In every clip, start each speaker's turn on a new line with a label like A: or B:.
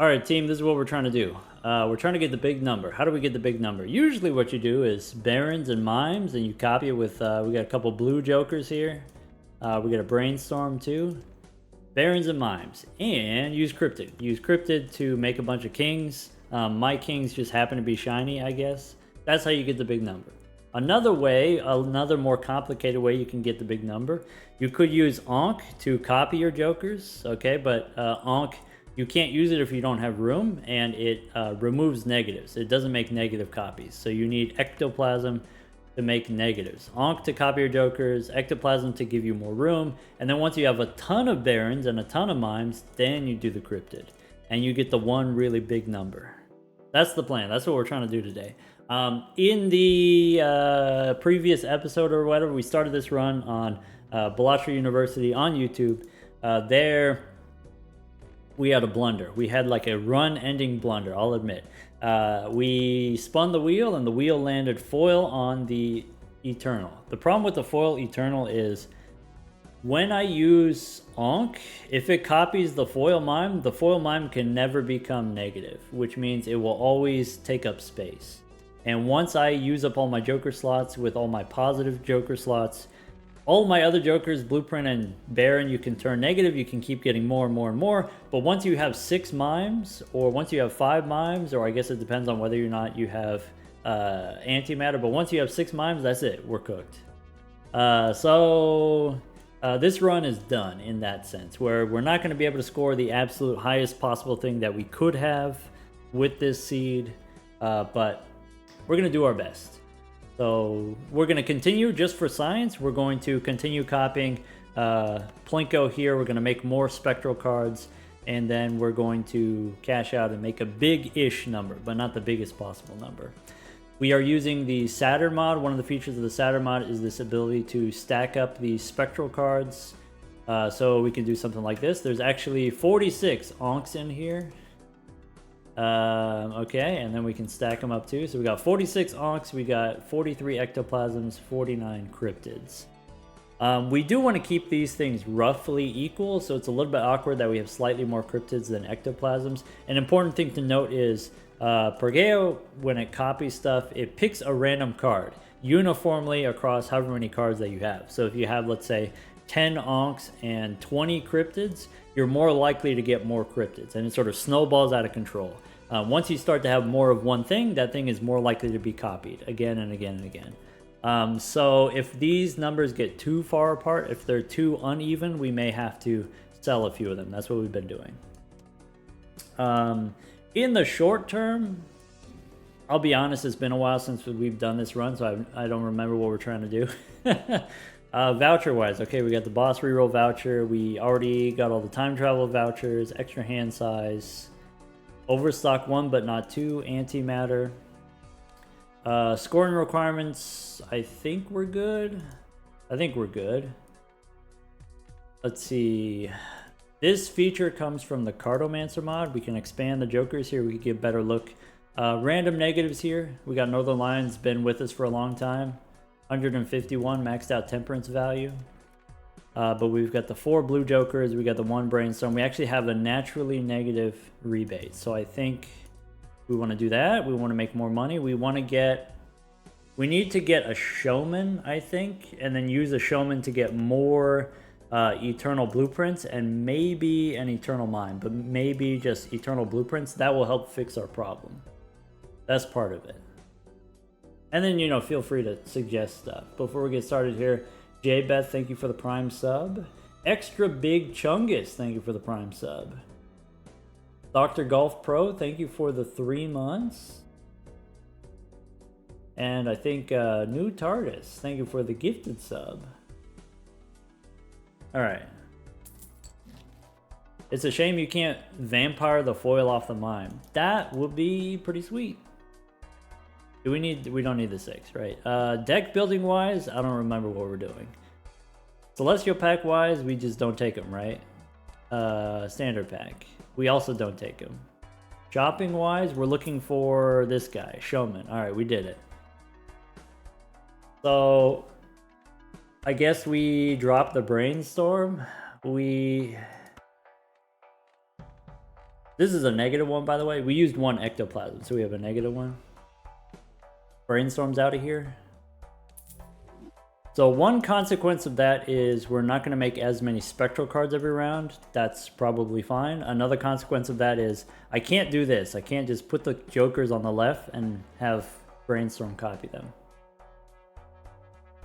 A: Alright team, this is what we're trying to do. We're trying to get the big number. How do we get the big number? Usually what you do is barons and mimes, and you copy it with, we got a couple blue jokers here. We got a brainstorm too. Barons and mimes. And use Cryptid. Use Cryptid to make a bunch of kings. My kings just happen to be shiny, I guess. That's how you get the big number. Another way, another more complicated way you can get the big number, you could use Ankh to copy your jokers, okay? But Ankh, you can't use it if you don't have room, and it removes negatives. It doesn't make negative copies. So you need Ectoplasm to make negatives. Ankh to copy your jokers, Ectoplasm to give you more room, and then once you have a ton of barons and a ton of mimes, then you do the Cryptid. And you get the one really big number. That's the plan. That's what we're trying to do today. In the previous episode or whatever, we started this run on BalatroU University on YouTube. There, we had a blunder. We had like a run-ending blunder, I'll admit. We spun the wheel, and the wheel landed foil on the Eternal. The problem with the foil Eternal is when I use Ankh, if it copies the foil mime can never become negative, which means it will always take up space. And once I use up all my joker slots with all my positive joker slots, all my other jokers, Blueprint and Baron, you can turn negative. You can keep getting more and more and more. But once you have 6 mimes, or once you have 5 mimes, or I guess it depends on whether or not you have antimatter. But once you have 6 mimes, that's it. We're cooked. This run is done in that sense, where we're not going to be able to score the absolute highest possible thing that we could have with this seed. But we're going to do our best. So we're going to continue just for science. We're going to continue copying Plinko here. We're going to make more spectral cards, and then we're going to cash out and make a big-ish number, but not the biggest possible number. We are using the Saturn mod. One of the features of the Saturn mod is this ability to stack up the spectral cards. So we can do something like this. There's actually 46 Ankhs in here. Okay, and then we can stack them up too. So we got 46 Ankhs, we got 43 Ectoplasms, 49 Cryptids. We do want to keep these things roughly equal, so it's a little bit awkward that we have slightly more Cryptids than Ectoplasms. An important thing to note is Perkeo, when it copies stuff, it picks a random card uniformly across however many cards that you have. So if you have, let's say, 10 Ankhs and 20 Cryptids, you're more likely to get more Cryptids, and it sort of snowballs out of control. Once you start to have more of one thing, that thing is more likely to be copied again and again and again. So if these numbers get too far apart, if they're too uneven, we may have to sell a few of them. That's what we've been doing. In the short term, I'll be honest, it's been a while since we've done this run, so I don't remember what we're trying to do. Voucher-wise, okay, we got the boss reroll voucher. We already got all the time travel vouchers, extra hand size, overstock 1 but not 2, antimatter. Scoring requirements, I think we're good. Let's see. This feature comes from the Cartomancer mod. We can expand the jokers here. We can get a better look. Random negatives here. We got Northern Lion's been with us for a long time. 151 maxed out temperance value. But we've got the 4 blue jokers. We got the 1 brainstorm. We actually have a naturally negative rebate. So I think we want to do that. We want to make more money. We need to get a showman, I think, and then use a showman to get more eternal blueprints and maybe an eternal mine, but maybe just eternal blueprints. That will help fix our problem. That's part of it. And then, you know, feel free to suggest stuff. Before we get started here, J-Beth, thank you for the Prime sub. Extra Big Chungus, thank you for the Prime sub. Dr. Golf Pro, thank you for the 3 months. And I think New TARDIS, thank you for the gifted sub. Alright. It's a shame you can't vampire the foil off the mime. That would be pretty sweet. We don't need the 6, right? Deck building wise, I don't remember what we're doing. Celestial pack wise, we just don't take them, right? Standard pack, we also don't take them. Shopping wise, we're looking for this guy, Showman. All right, we did it. So I guess we dropped the brainstorm. This This is a negative one, by the way. We used one Ectoplasm, so we have a negative one. Brainstorm's out of here. So one consequence of that is we're not going to make as many spectral cards every round. That's probably fine. Another consequence of that is I can't do this. I can't just put the jokers on the left and have Brainstorm copy them.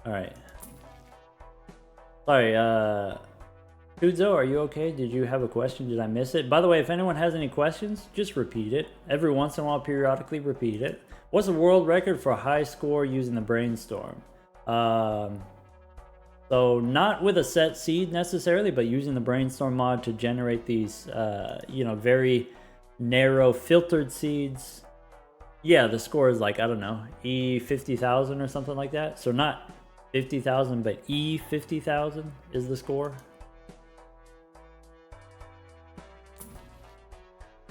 A: Alright. Sorry, Tudzo, are you okay? Did you have a question? Did I miss it? By the way, if anyone has any questions, just repeat it. Every once in a while, periodically repeat it. What's the world record for high score using the Brainstorm? So not with a set seed necessarily, but using the Brainstorm mod to generate these, you know, very narrow filtered seeds. Yeah, the score is like, I don't know, E50,000 or something like that. So not 50,000, but E50,000 is the score.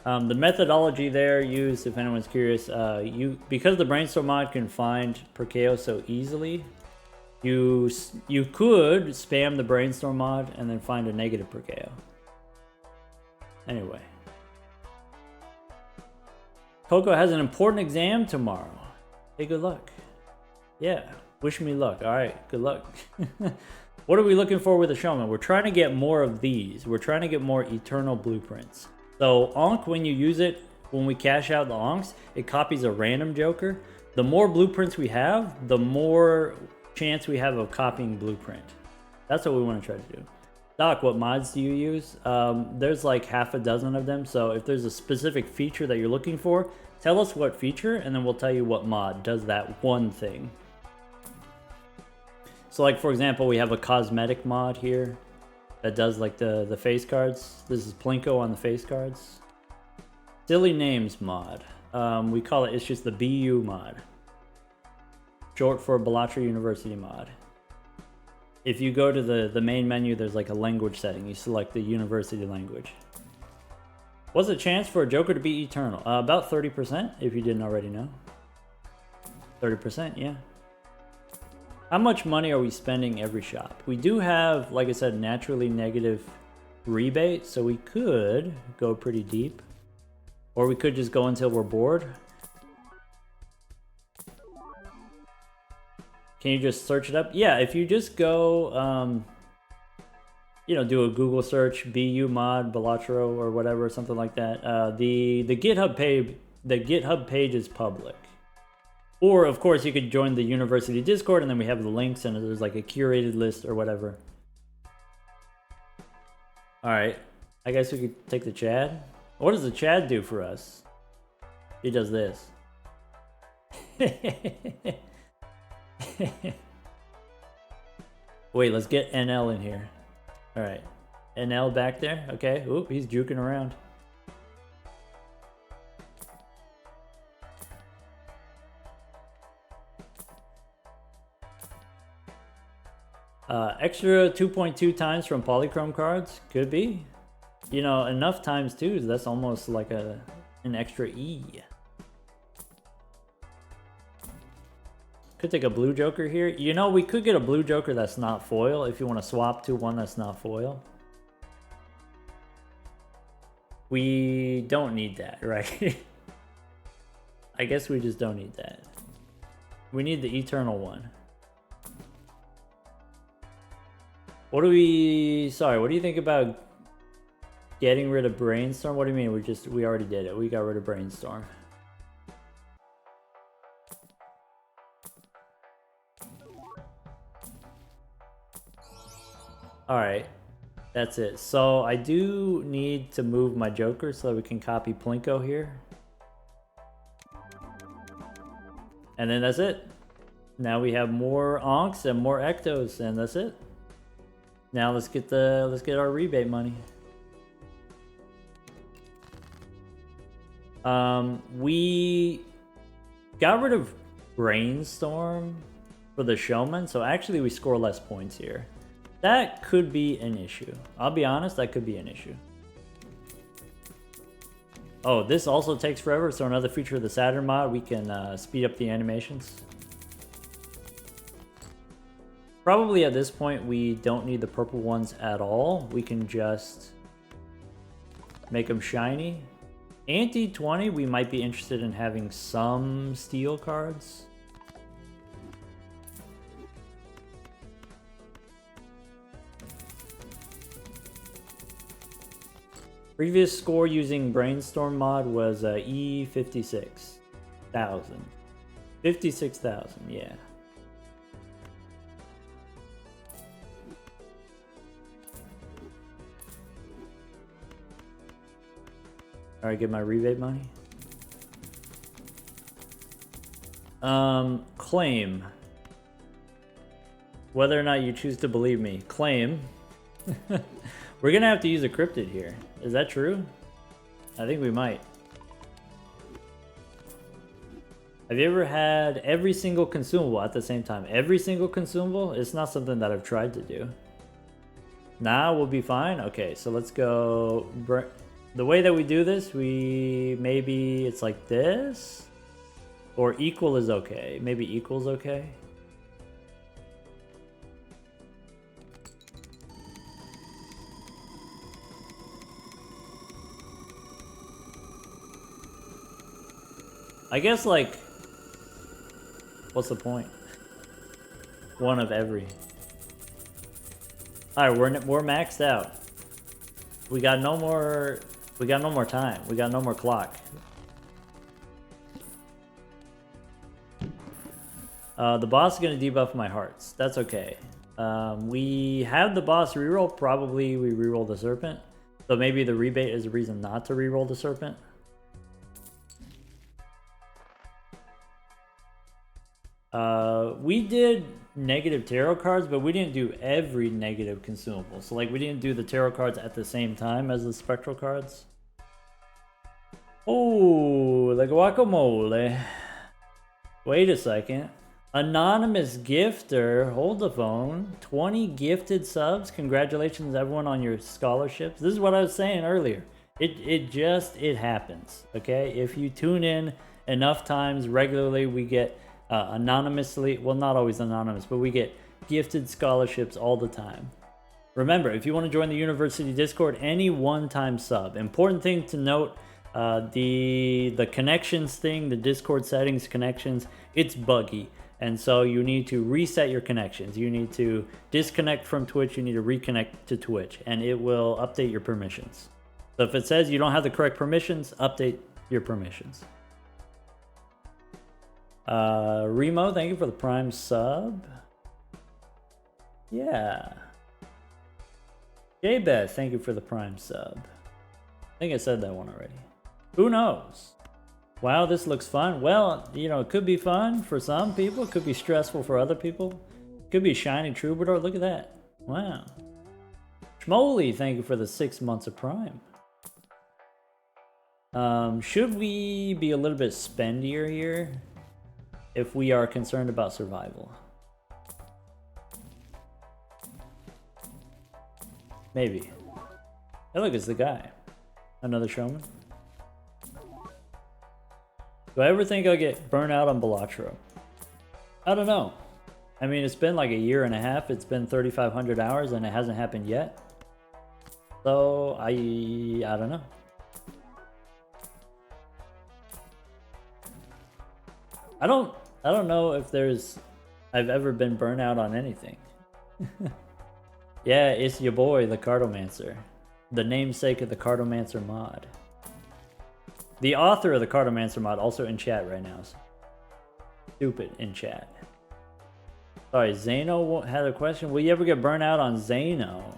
A: The methodology there used, if anyone's curious, because the Brainstorm mod can find Perkeo so easily, you could spam the Brainstorm mod and then find a negative Perkeo. Anyway. Coco has an important exam tomorrow. Hey, good luck. Yeah, wish me luck. All right, good luck. What are we looking for with the Showman? We're trying to get more of these. We're trying to get more Eternal Blueprints. So Ankh, when you use it, when we cash out the Ankhs, it copies a random joker. The more blueprints we have, the more chance we have of copying blueprint. That's what we want to try to do. Doc, what mods do you use? There's like half a dozen of them. So if there's a specific feature that you're looking for, tell us what feature and then we'll tell you what mod does that one thing. So like, for example, we have a cosmetic mod here that does like the face cards. This is Plinko on the face cards. Silly names mod. We call it, it's just the BU mod. Short for BalatroU University mod. If you go to the main menu, there's like a language setting. You select the university language. What's the chance for a joker to be eternal? About 30%, if you didn't already know. 30%, yeah. How much money are we spending every shop? We do have, like I said, naturally negative rebate, so we could go pretty deep. Or we could just go until we're bored. Can you just search it up? Yeah, if you just go, you know, do a Google search, BU mod, BalatroU, or whatever, something like that. The GitHub page is public. Or, of course, you could join the university Discord, and then we have the links, and there's like a curated list or whatever. Alright, I guess we could take the Chad. What does the Chad do for us? He does this. Wait, let's get NL in here. Alright, NL back there. Okay, oop, he's juking around. Extra 2.2 times from polychrome cards? Could be. You know, enough times too, that's almost like an extra E. Could take a blue joker here. You know, we could get a blue joker that's not foil if you want to swap to one that's not foil. We don't need that, right? I guess we just don't need that. We need the eternal one. What do we... Sorry, what do you think about getting rid of Brainstorm? What do you mean? We already did it. We got rid of Brainstorm. Alright. That's it. So I do need to move my joker so that we can copy Plinko here. And then that's it. Now we have more Ankhs and more Ectos, and that's it. Now let's get our rebate money. We got rid of Brainstorm for the Showman, so actually we score less points here. That could be an issue. I'll be honest, that could be an issue. Oh, this also takes forever, so another feature of the Saturn mod, we can speed up the animations. Probably at this point, we don't need the purple ones at all. We can just make them shiny. Ante 20, we might be interested in having some steel cards. Previous score using Brainstorm mod was E56,000. 56,000, yeah. Alright, get my rebate money. Claim. Whether or not you choose to believe me. Claim. We're gonna have to use a cryptid here. Is that true? I think we might. Have you ever had every single consumable at the same time? Every single consumable? It's not something that I've tried to do. Nah, we'll be fine. Okay, so let's go. The way that we do this, maybe it's like this, or equal is okay. Maybe equal's okay. I guess, like, what's the point? One of every. All right, we're maxed out. We got no more. We got no more time. We got no more clock. The boss is gonna debuff my hearts. That's okay. We have the boss reroll. Probably we reroll the serpent. So maybe the rebate is a reason not to reroll the serpent. We did negative tarot cards, but we didn't do every negative consumable. So like we didn't do the tarot cards at the same time as the spectral cards. Oh, the guacamole. Wait a second. Anonymous gifter, hold the phone. 20 gifted subs. Congratulations everyone on your scholarships. This is what I was saying earlier. It happens, okay? If you tune in enough times regularly, we get anonymously, well, not always anonymous, but we get gifted scholarships all the time. Remember, if you want to join the university Discord, any one-time sub. Important thing to note, the connections thing, the Discord settings connections, it's buggy. And so you need to reset your connections. You need to disconnect from Twitch. You need to reconnect to Twitch, and it will update your permissions. So if it says you don't have the correct permissions, update your permissions. Remo, thank you for the Prime sub. Yeah. J-Beth, thank you for the Prime sub. I think I said that one already. Who knows? Wow, this looks fun. Well, you know, it could be fun for some people. It could be stressful for other people. It could be Shiny Troubadour. Look at that. Wow. Schmoly, thank you for the 6 months of Prime. Should we be a little bit spendier here if we are concerned about survival? Maybe. Hey, look, it's the guy. Another showman. Do I ever think I'll get burnt out on BalatroU? I don't know. I mean, it's been like a year and a half. It's been 3,500 hours and it hasn't happened yet. So, I don't know. I don't know if I've ever been burnt out on anything. Yeah, it's your boy, the Cartomancer. The namesake of the Cartomancer mod. The author of the Cartomancer mod also in chat right now. Stupid in chat. Sorry, Zano had a question. Will you ever get burnt out on Zano?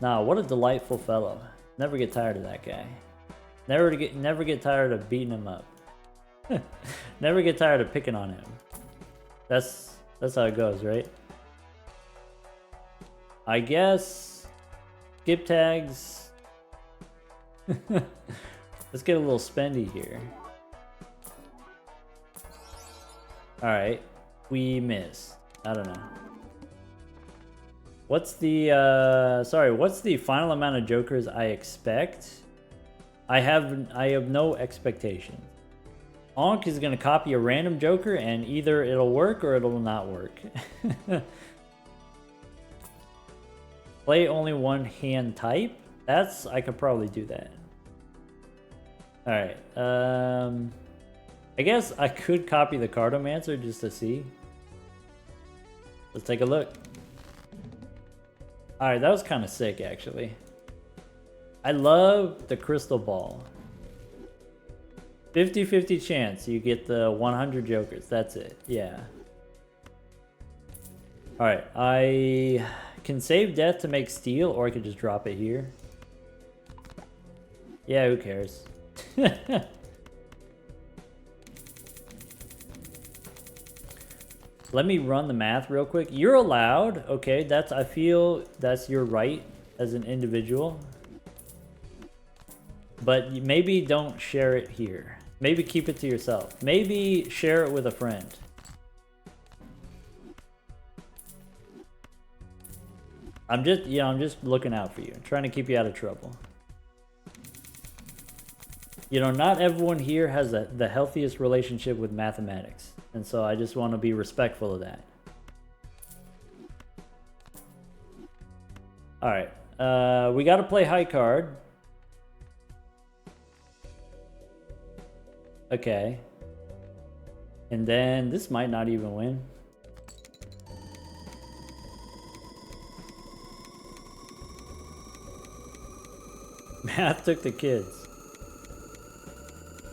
A: Nah, what a delightful fellow. Never get tired of that guy. Never get tired of beating him up. Never get tired of picking on him. That's how it goes, right? I guess skip tags. Let's get a little spendy here. Alright. We missed. I don't know. What's the final amount of jokers I expect? I have no expectation. Ankh is gonna copy a random joker and either it'll work or it'll not work. Play only one hand type? I could probably do that. Alright, I guess I could copy the Cartomancer just to see. Let's take a look. Alright, that was kind of sick, actually. I love the crystal ball. 50-50 chance you get the 100 jokers. That's it. Yeah. Alright, I can save death to make steel, or I could just drop it here. Yeah, who cares? Let me run the math real quick. You're allowed. Okay, that's, I feel that's your right as an individual. But maybe don't share it here. Maybe keep it to yourself. Maybe share it with a friend. I'm just, you know, I'm just looking out for you. I'm trying to keep you out of trouble. You know, not everyone here has the healthiest relationship with mathematics. And so I just want to be respectful of that. Alright. We got to play high card. Okay. And then this might not even win. Math took the kids.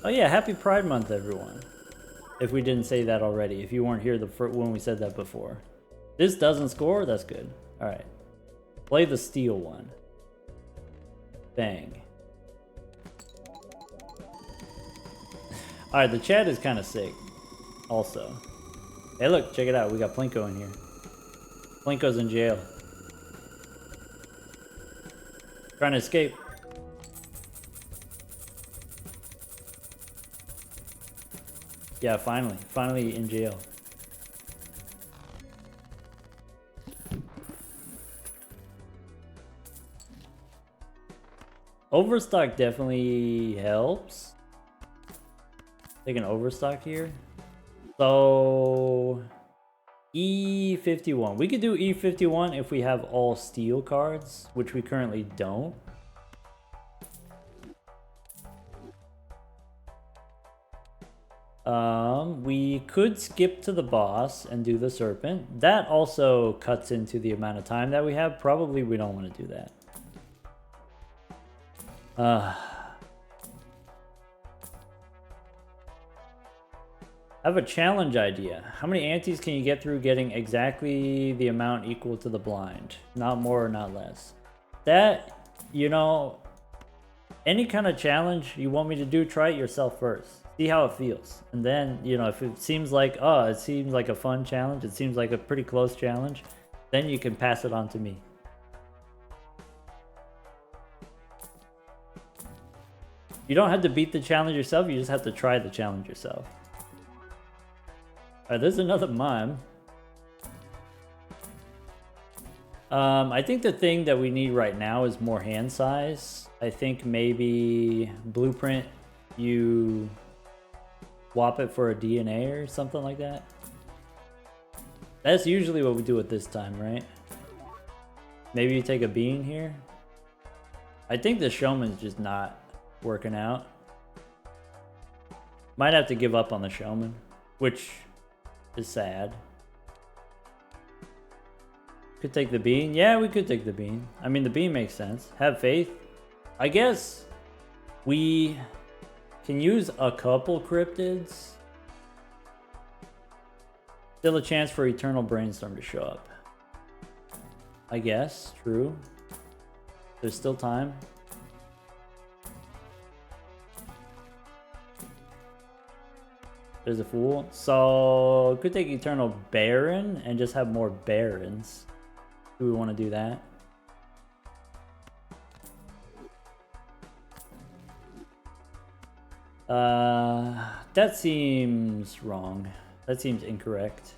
A: Oh yeah, happy Pride Month, everyone. If we didn't say that already, if you weren't here when we said that before. This doesn't score, that's good. Alright. Play the steel one. Bang. Alright, the chat is kind of sick. Also. Hey look, check it out. We got Plinko in here. Plinko's in jail. Trying to escape. Yeah, finally. Finally in jail. Overstock definitely helps. Take an overstock here. So E51. We could do E51 if we have all steel cards, which we currently don't. We could skip to the boss and do the serpent. That also cuts into the amount of time that we have. Probably we don't want to do that. I have a challenge idea. How many antes can you get through getting exactly the amount equal to the blind? Not more or not less. That, you know, any kind of challenge you want me to do, try it yourself first. See how it feels. And then, you know, if it seems like, oh, it seems like a fun challenge, it seems like a pretty close challenge, then you can pass it on to me. You don't have to beat the challenge yourself, you just have to try the challenge yourself. Alright, there's another mime. I think the thing that we need right now is more hand size. I think maybe blueprint, you swap it for a DNA or something like that. That's usually what we do at this time, right? Maybe you take a bean here. I think the showman's just not working out. Might have to give up on the showman, which is sad. Could take the bean. Yeah, we could take the bean. I mean, the bean makes sense. Have faith. I guess we can use a couple cryptids. Still a chance for Eternal Brainstorm to show up. I guess. True. There's still time. There's a fool. So could take Eternal Baron and just have more Barons. Do we want to do that? That seems wrong. That seems incorrect.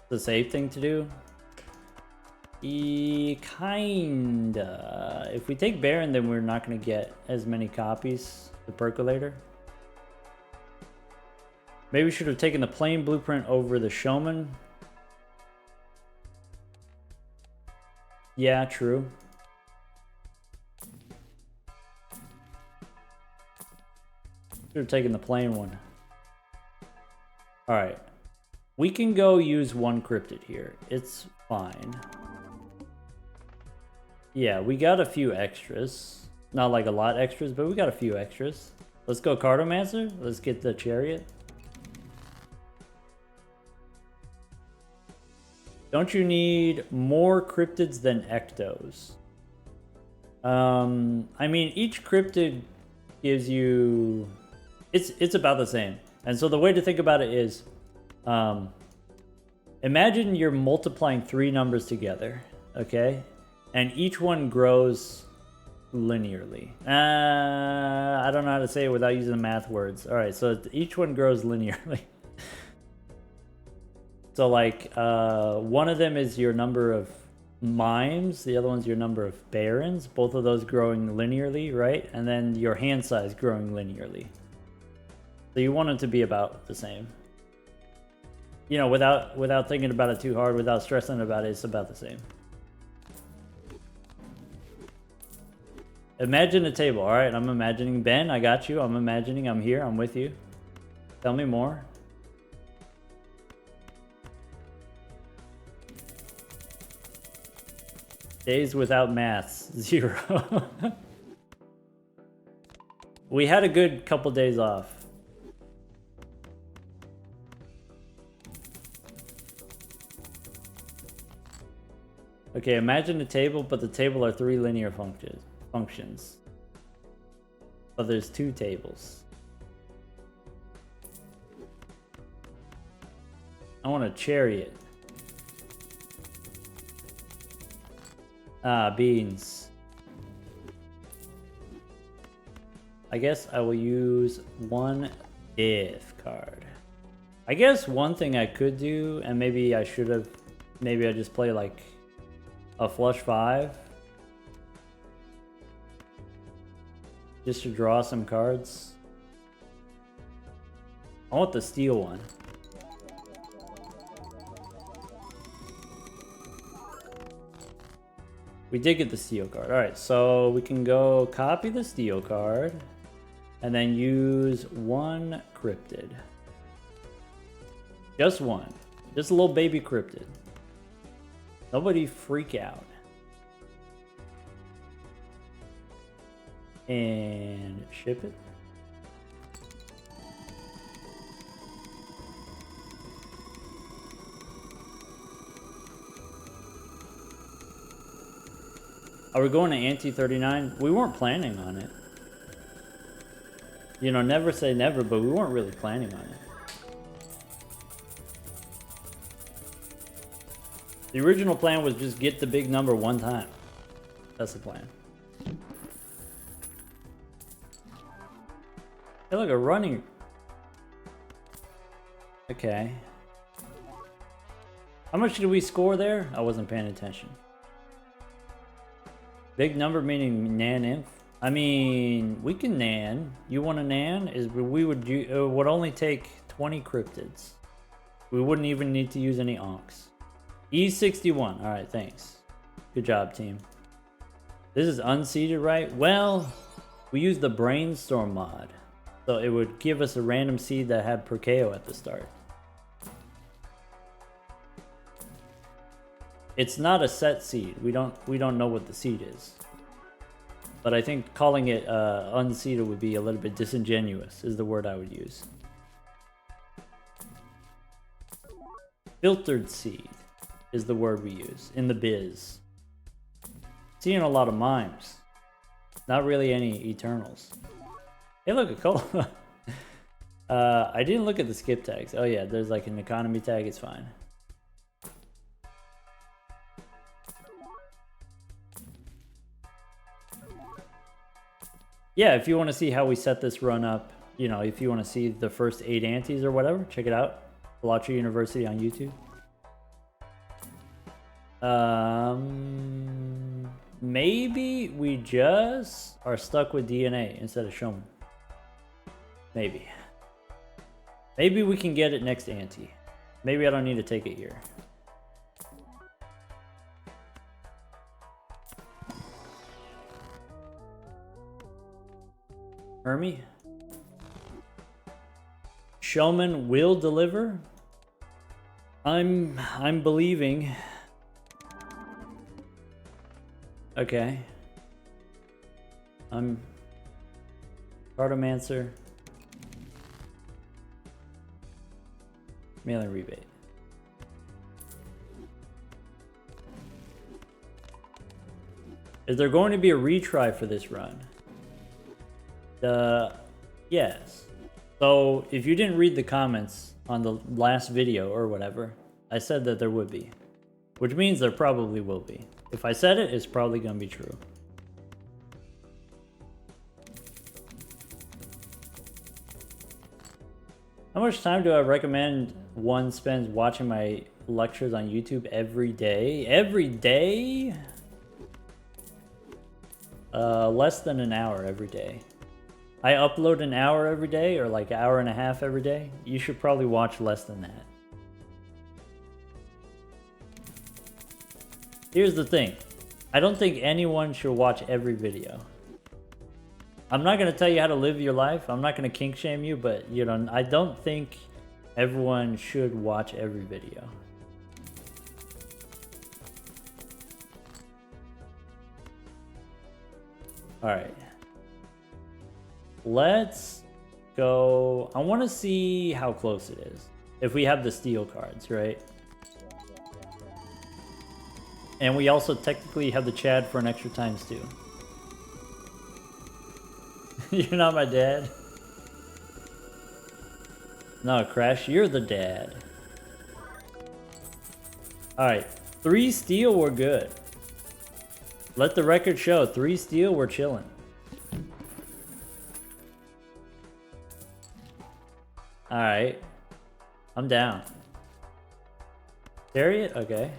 A: The safe thing to do? Kinda. If we take Baron, then we're not going to get as many copies. The Percolator. Maybe we should have taken the plain blueprint over the showman. Yeah, true. Should have taken the plain one. Alright. We can go use one cryptid here. It's fine. Yeah, we got a few extras. Not like a lot extras, but we got a few extras. Let's go Cartomancer. Let's get the chariot. Don't you need more cryptids than ectos? I mean, each cryptid gives you... It's about the same. And so the way to think about it is... imagine you're multiplying 3 numbers together, okay? And each one grows linearly. I don't know how to say it without using the math words. All right, so each one grows linearly. So like, one of them is your number of mimes, the other one's your number of barons, both of those growing linearly, right? And then your hand size growing linearly. So you want it to be about the same. You know, without thinking about it too hard, without stressing about it, it's about the same. Imagine a table. All right, I'm imagining. Ben, I got you. I'm imagining. I'm here. I'm with you. Tell me more. Days without maths, 0. We had a good couple days off. Okay, imagine a table, but the table are 3 linear functions. But there's 2 tables. I want a chariot. Ah, beans. I guess I will use 1 if card. I guess one thing I could do, and maybe I should have, maybe I just play like a flush 5. Just to draw some cards. I want the steel one. We did get the steel card. Alright, so we can go copy the steel card and then use 1 cryptid. Just 1. Just a little baby cryptid. Nobody freak out. And ship it. Are we going to Ante 39? We weren't planning on it. You know, never say never, but we weren't really planning on it. The original plan was just get the big number 1 time. That's the plan. Hey, look, a running. Okay. How much did we score there? I wasn't paying attention. Big number meaning nan inf. I mean, we can nan. You want a nan? We would would only take 20 cryptids. We wouldn't even need to use any Ankhs. E61. All right, thanks. Good job, team. This is unseeded, right? Well, we used the brainstorm mod, so it would give us a random seed that had Perkeo at the start. It's not a set seed. We don't know what the seed is. But I think calling it unseeded would be a little bit disingenuous, is the word I would use. Filtered seed is the word we use in the biz. Seeing a lot of mimes. Not really any eternals. Hey, look, a color. I didn't look at the skip tags. Oh yeah, there's like an economy tag. It's fine. Yeah, if you want to see how we set this run up, you know, if you want to see the first 8 antes or whatever, check it out. BalatroU University on YouTube. Maybe we just are stuck with DNA instead of Showman. Maybe. Maybe we can get it next ante. Maybe I don't need to take it here. Hermie? showman will deliver. I'm believing. Okay. I'm Cartomancer. Mailing rebate. Is there going to be a retry for this run? Yes. So if you didn't read the comments on the last video or whatever, I said that there would be. Which means there probably will be. If I said it, it's probably going to be true. How much time do I recommend one spends watching my lectures on YouTube every day? Every day? Less than an hour every day. I upload an hour every day, or like an hour and a half every day. You should probably watch less than that. Here's the thing. I don't think anyone should watch every video. I'm not going to tell you how to live your life. I'm not going to kink shame you, but you know, I don't think everyone should watch every video. All right. Let's go. I want to see how close it is. If we have the steel cards, right? And we also technically have the Chad for an extra ×2. You're not my dad. No, Crash, you're the dad. Alright, 3 steel, we're good. Let the record show, 3 steel, we're chilling. Alright. I'm down. Chariot? Okay.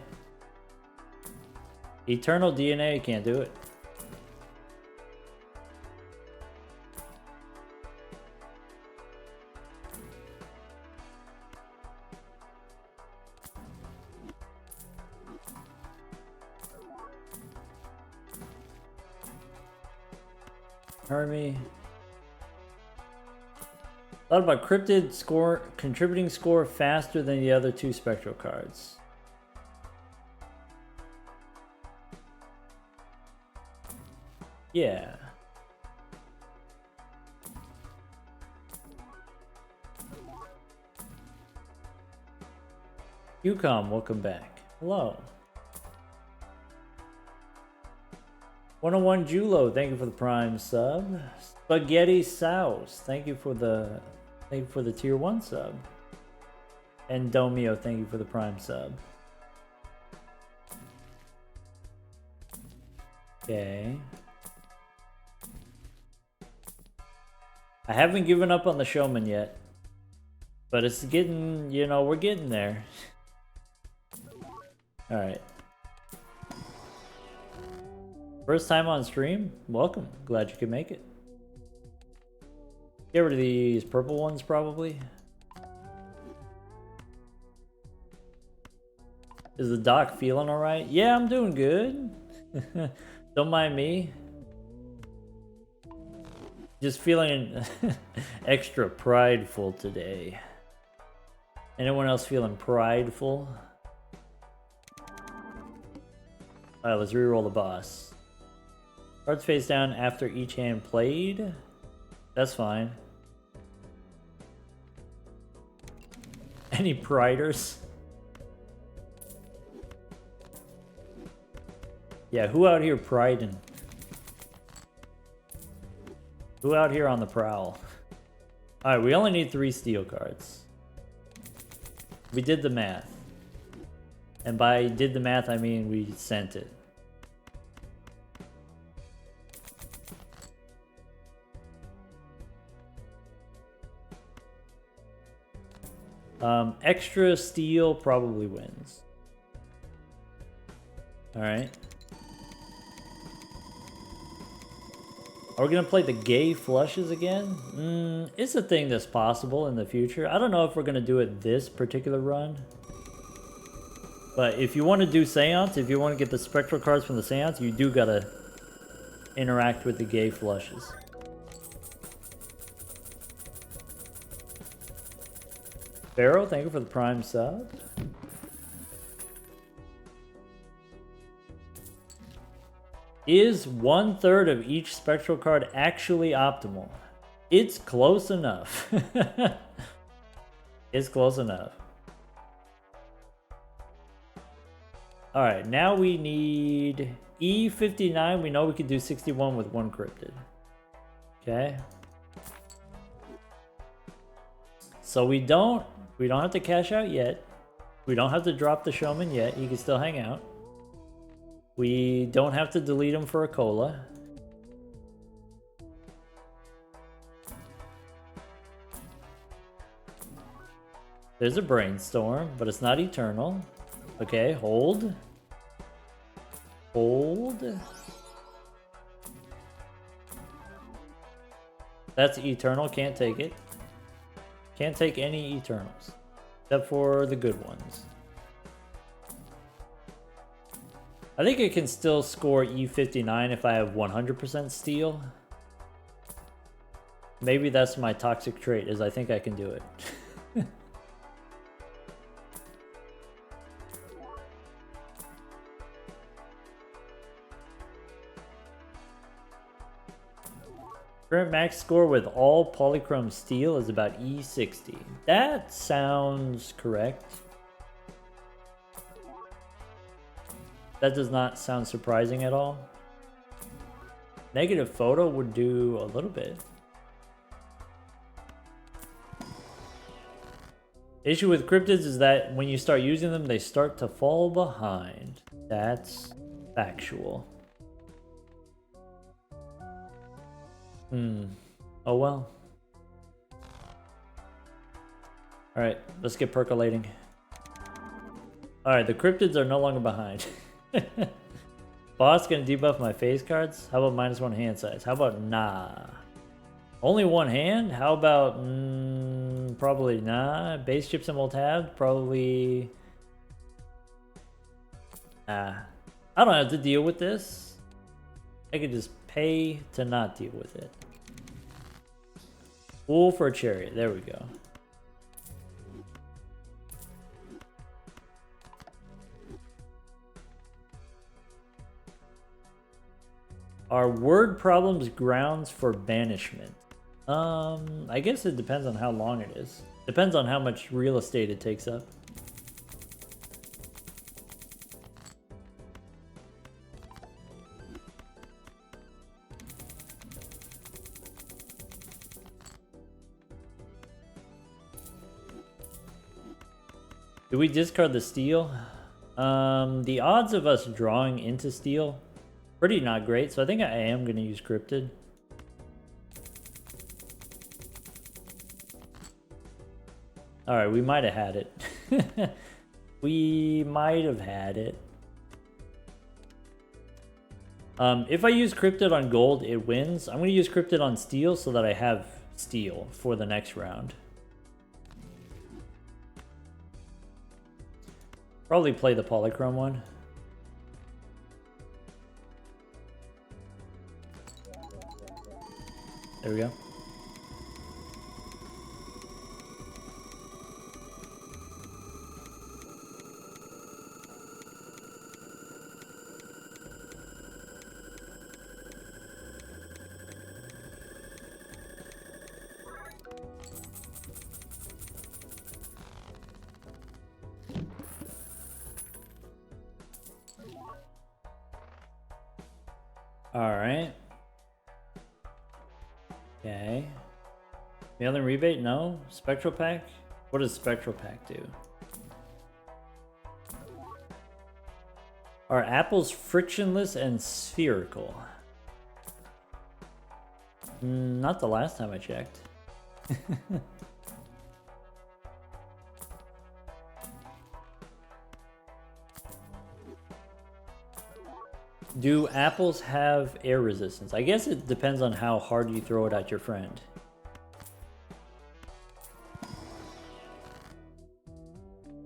A: Eternal DNA, can't do it. Hermie. Thought about Cryptid score, contributing score faster than the other 2 spectral cards. Yeah. UCOM, welcome back. Hello. 101 Julo, thank you for the Prime sub. Spaghetti Sauce, thank you for the tier 1 sub. And Domio, thank you for the Prime sub. Okay. I haven't given up on the showman yet. But it's getting, you know, we're getting there. Alright. First time on stream? Welcome. Glad you could make it. Get rid of these purple ones, probably. Is the doc feeling alright? Yeah, I'm doing good. Don't mind me. Just feeling extra prideful today. Anyone else feeling prideful? Alright, let's reroll the boss. Cards face down after each hand played. That's fine. Any priders? Yeah, who out here priding? Who out here on the prowl? Alright, we only need 3 steel cards. We did the math. And by did the math, I mean we sent it. Extra steel probably wins. Alright. Are we gonna play the gay flushes again? It's a thing that's possible in the future. I don't know if we're gonna do it this particular run. But if you want to do Seance, if you want to get the spectral cards from the Seance, you do gotta interact with the gay flushes. Pharaoh, thank you for the Prime sub. Is 1/3 of each spectral card actually optimal? It's close enough. It's close enough. Alright, now we need E59. We know we could do 61 with 1 cryptid. Okay. So we don't have to cash out yet. We don't have to drop the showman yet. He can still hang out. We don't have to delete him for a cola. There's a brainstorm, but it's not eternal. Okay, hold. Hold. That's eternal, can't take it. Can't take any eternals. Except for the good ones. I think it can still score E59 if I have 100% steel. Maybe that's my toxic trait, is I think I can do it. Current max score with all polychrome steel is about E60. That sounds correct. That does not sound surprising at all. Negative photo would do a little bit. The issue with cryptids is that when you start using them, they start to fall behind. That's factual. Oh well. Alright, let's get percolating. Alright, the cryptids are no longer behind. Boss gonna debuff my face cards? How about -1 hand size? How about nah? Only 1 hand? How about probably nah? Base chips and tab? Probably nah. I don't have to deal with this. I could just pay to not deal with it. Fool for a chariot. There we go. Are word problems grounds for banishment? I guess it depends on how long it is. Depends on how much real estate it takes up. Do we discard the steel? The odds of us drawing into steel, pretty not great, so I think I am going to use Cryptid. Alright, we might have had it. We might have had it. If I use Cryptid on gold, it wins. I'm going to use Cryptid on steel so that I have steel for the next round. Probably play the polychrome one. There we go. Alright. Okay. Mailing rebate? No. Spectral pack? What does Spectral pack do? Are apples frictionless and spherical? Not the last time I checked. Do apples have air resistance? I guess it depends on how hard you throw it at your friend.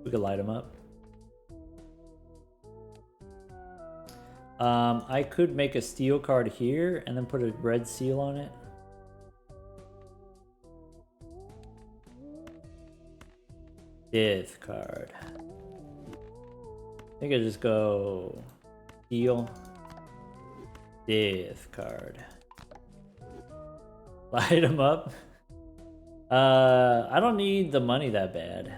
A: We could light them up. I could make a steel card here and then put a red seal on it. Death card. I think I just go heal. Death card. Light him up. I don't need the money that bad.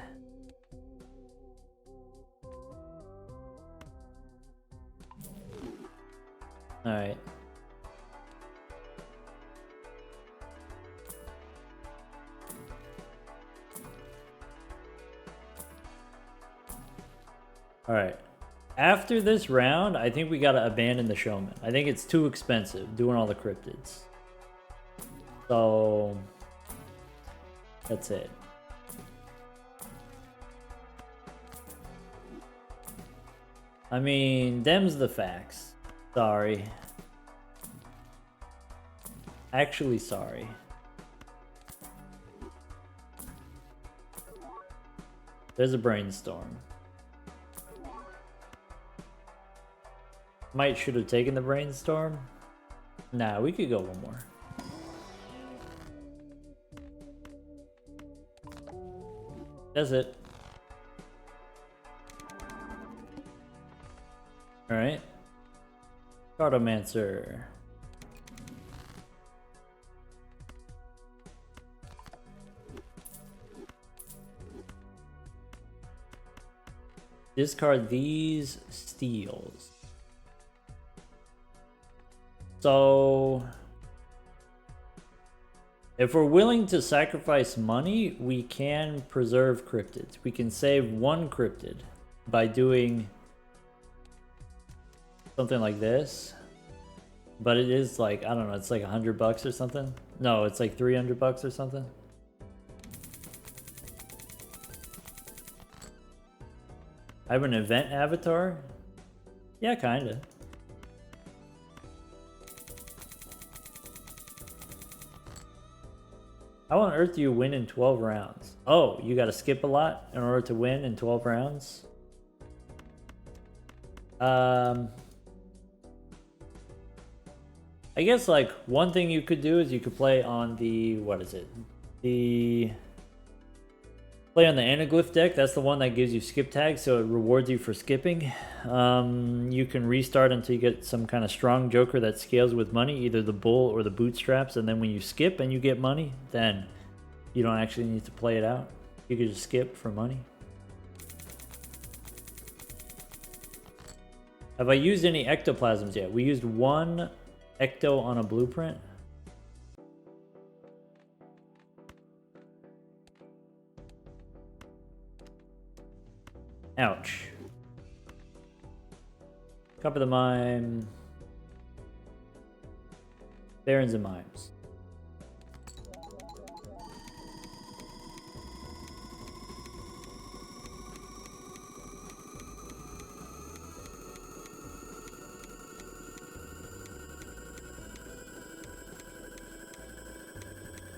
A: Alright. Alright. After this round, I think we gotta abandon the showman. I think it's too expensive doing all the cryptids. So that's it. I mean, them's the facts. Sorry. Actually, sorry. There's a brainstorm. Might should have taken the brainstorm. Nah, we could go one more. That's it. Alright. Cartomancer. Discard these steals. So if we're willing to sacrifice money, we can preserve cryptids. We can save one cryptid by doing something like this. But it is like, I don't know, it's like $100 or something. No, it's like $300 or something. I have an event avatar? Yeah, kinda. How on earth do you win in 12 rounds? Oh, you gotta skip a lot in order to win in 12 rounds? I guess like one thing you could do is you could play on the, what is it? Play on the anaglyph deck. That's the one that gives you skip tags, so it rewards you for skipping. You can restart until you get some kind of strong joker that scales with money, either the bull or the bootstraps, and then when you skip and you get money, then you don't actually need to play it out. You can just skip for money. Have I used any ectoplasms yet? We used one ecto on a blueprint. Ouch. Cup of the Mime. Barons and Mimes.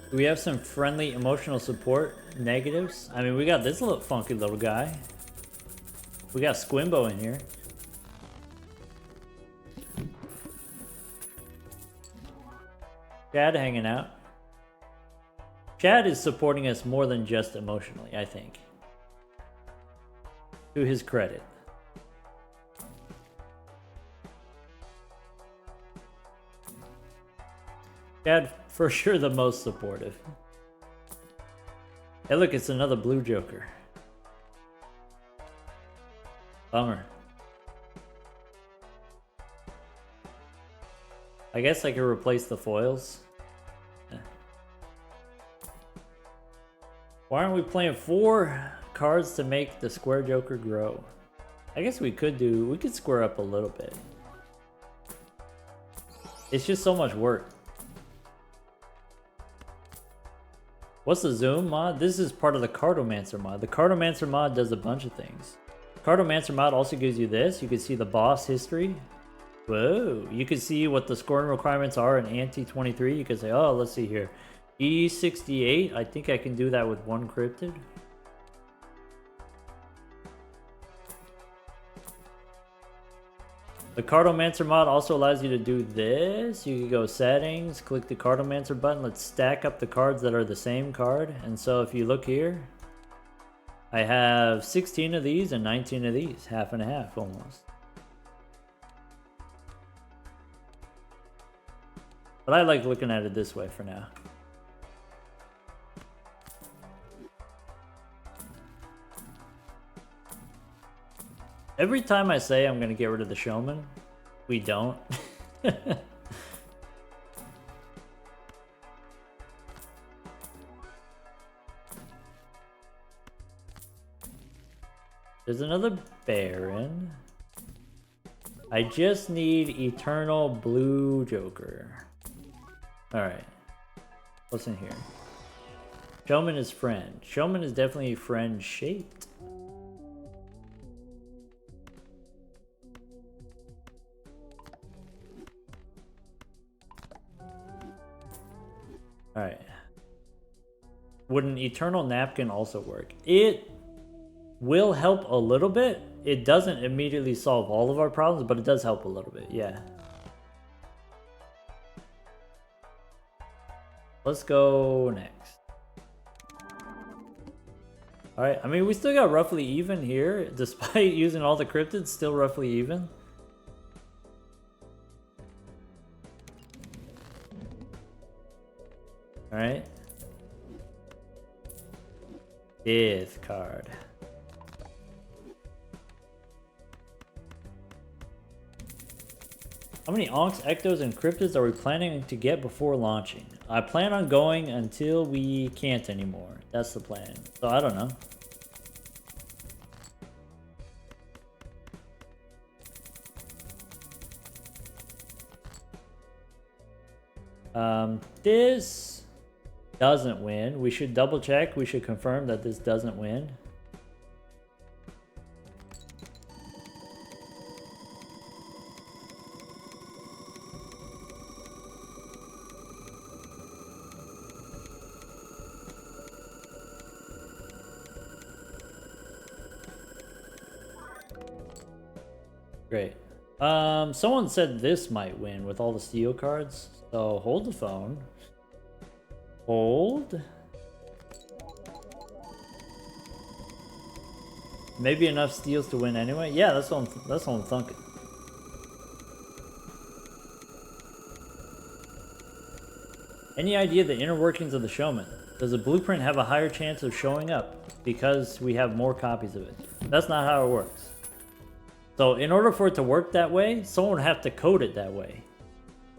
A: Do we have some friendly emotional support negatives? I mean, we got this little funky little guy. We got Squimbo in here. Chad hanging out. Chad is supporting us more than just emotionally, I think. To his credit. Chad, for sure the most supportive. Hey look, it's another blue joker. Bummer. I guess I could replace the foils. Eh. Why aren't we playing 4 cards to make the square joker grow? I guess we could square up a little bit. It's just so much work. What's the zoom mod? This is part of the Cartomancer mod. The Cartomancer mod does a bunch of things. Cartomancer mod also gives you this. You can see the boss history. Whoa. You can see what the scoring requirements are in Ante 23. You can say, oh, let's see here. E68. I think I can do that with 1 cryptid. The Cartomancer mod also allows you to do this. You can go settings, click the Cartomancer button. Let's stack up the cards that are the same card. And so if you look here, I have 16 of these and 19 of these. Half and a half, almost. But I like looking at it this way for now. Every time I say I'm going to get rid of the showman, we don't. There's another Baron. I just need Eternal Blue Joker. Alright. What's in here? Showman is friend. Showman is definitely friend shaped. Alright. Would an Eternal Napkin also work? It will help a little bit. It doesn't immediately solve all of our problems, but it does help a little bit, yeah. Let's go next. Alright, I mean, we still got roughly even here. Despite using all the cryptids, still roughly even. Alright. Death card. How many Ankhs, Ectos, and Cryptids are we planning to get before launching? I plan on going until we can't anymore. That's the plan. So I don't know. This doesn't win. We should double check. We should confirm that this doesn't win. Great. Someone said this might win with all the steel cards. So hold the phone. Hold. Maybe enough steals to win anyway. Yeah, that's what I'm thinking. Any idea the inner workings of the showman? Does the blueprint have a higher chance of showing up because we have more copies of it? That's not how it works. So in order for it to work that way, someone would have to code it that way.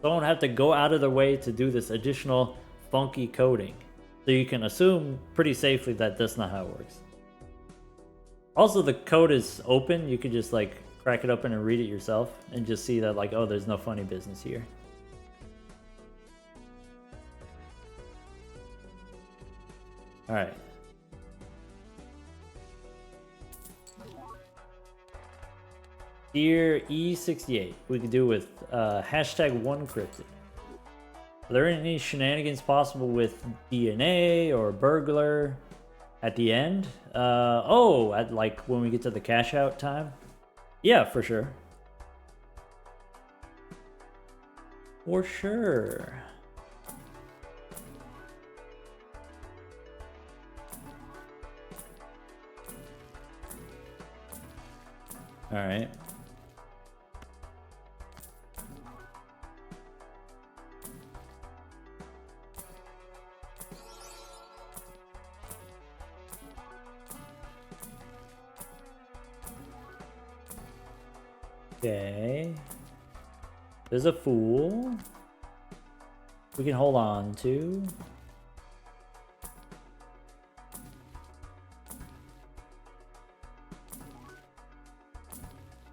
A: Someone would have to go out of their way to do this additional funky coding. So you can assume pretty safely that that's not how it works. Also, the code is open. You could just like crack it open and read it yourself and just see that like, oh, there's no funny business here. All right. Dear E68, we could do with #1cryptid. Are there any shenanigans possible with DNA or burglar at the end? At like when we get to the cash out time? Yeah, for sure. For sure. All right. Okay. There's a fool. We can hold on to.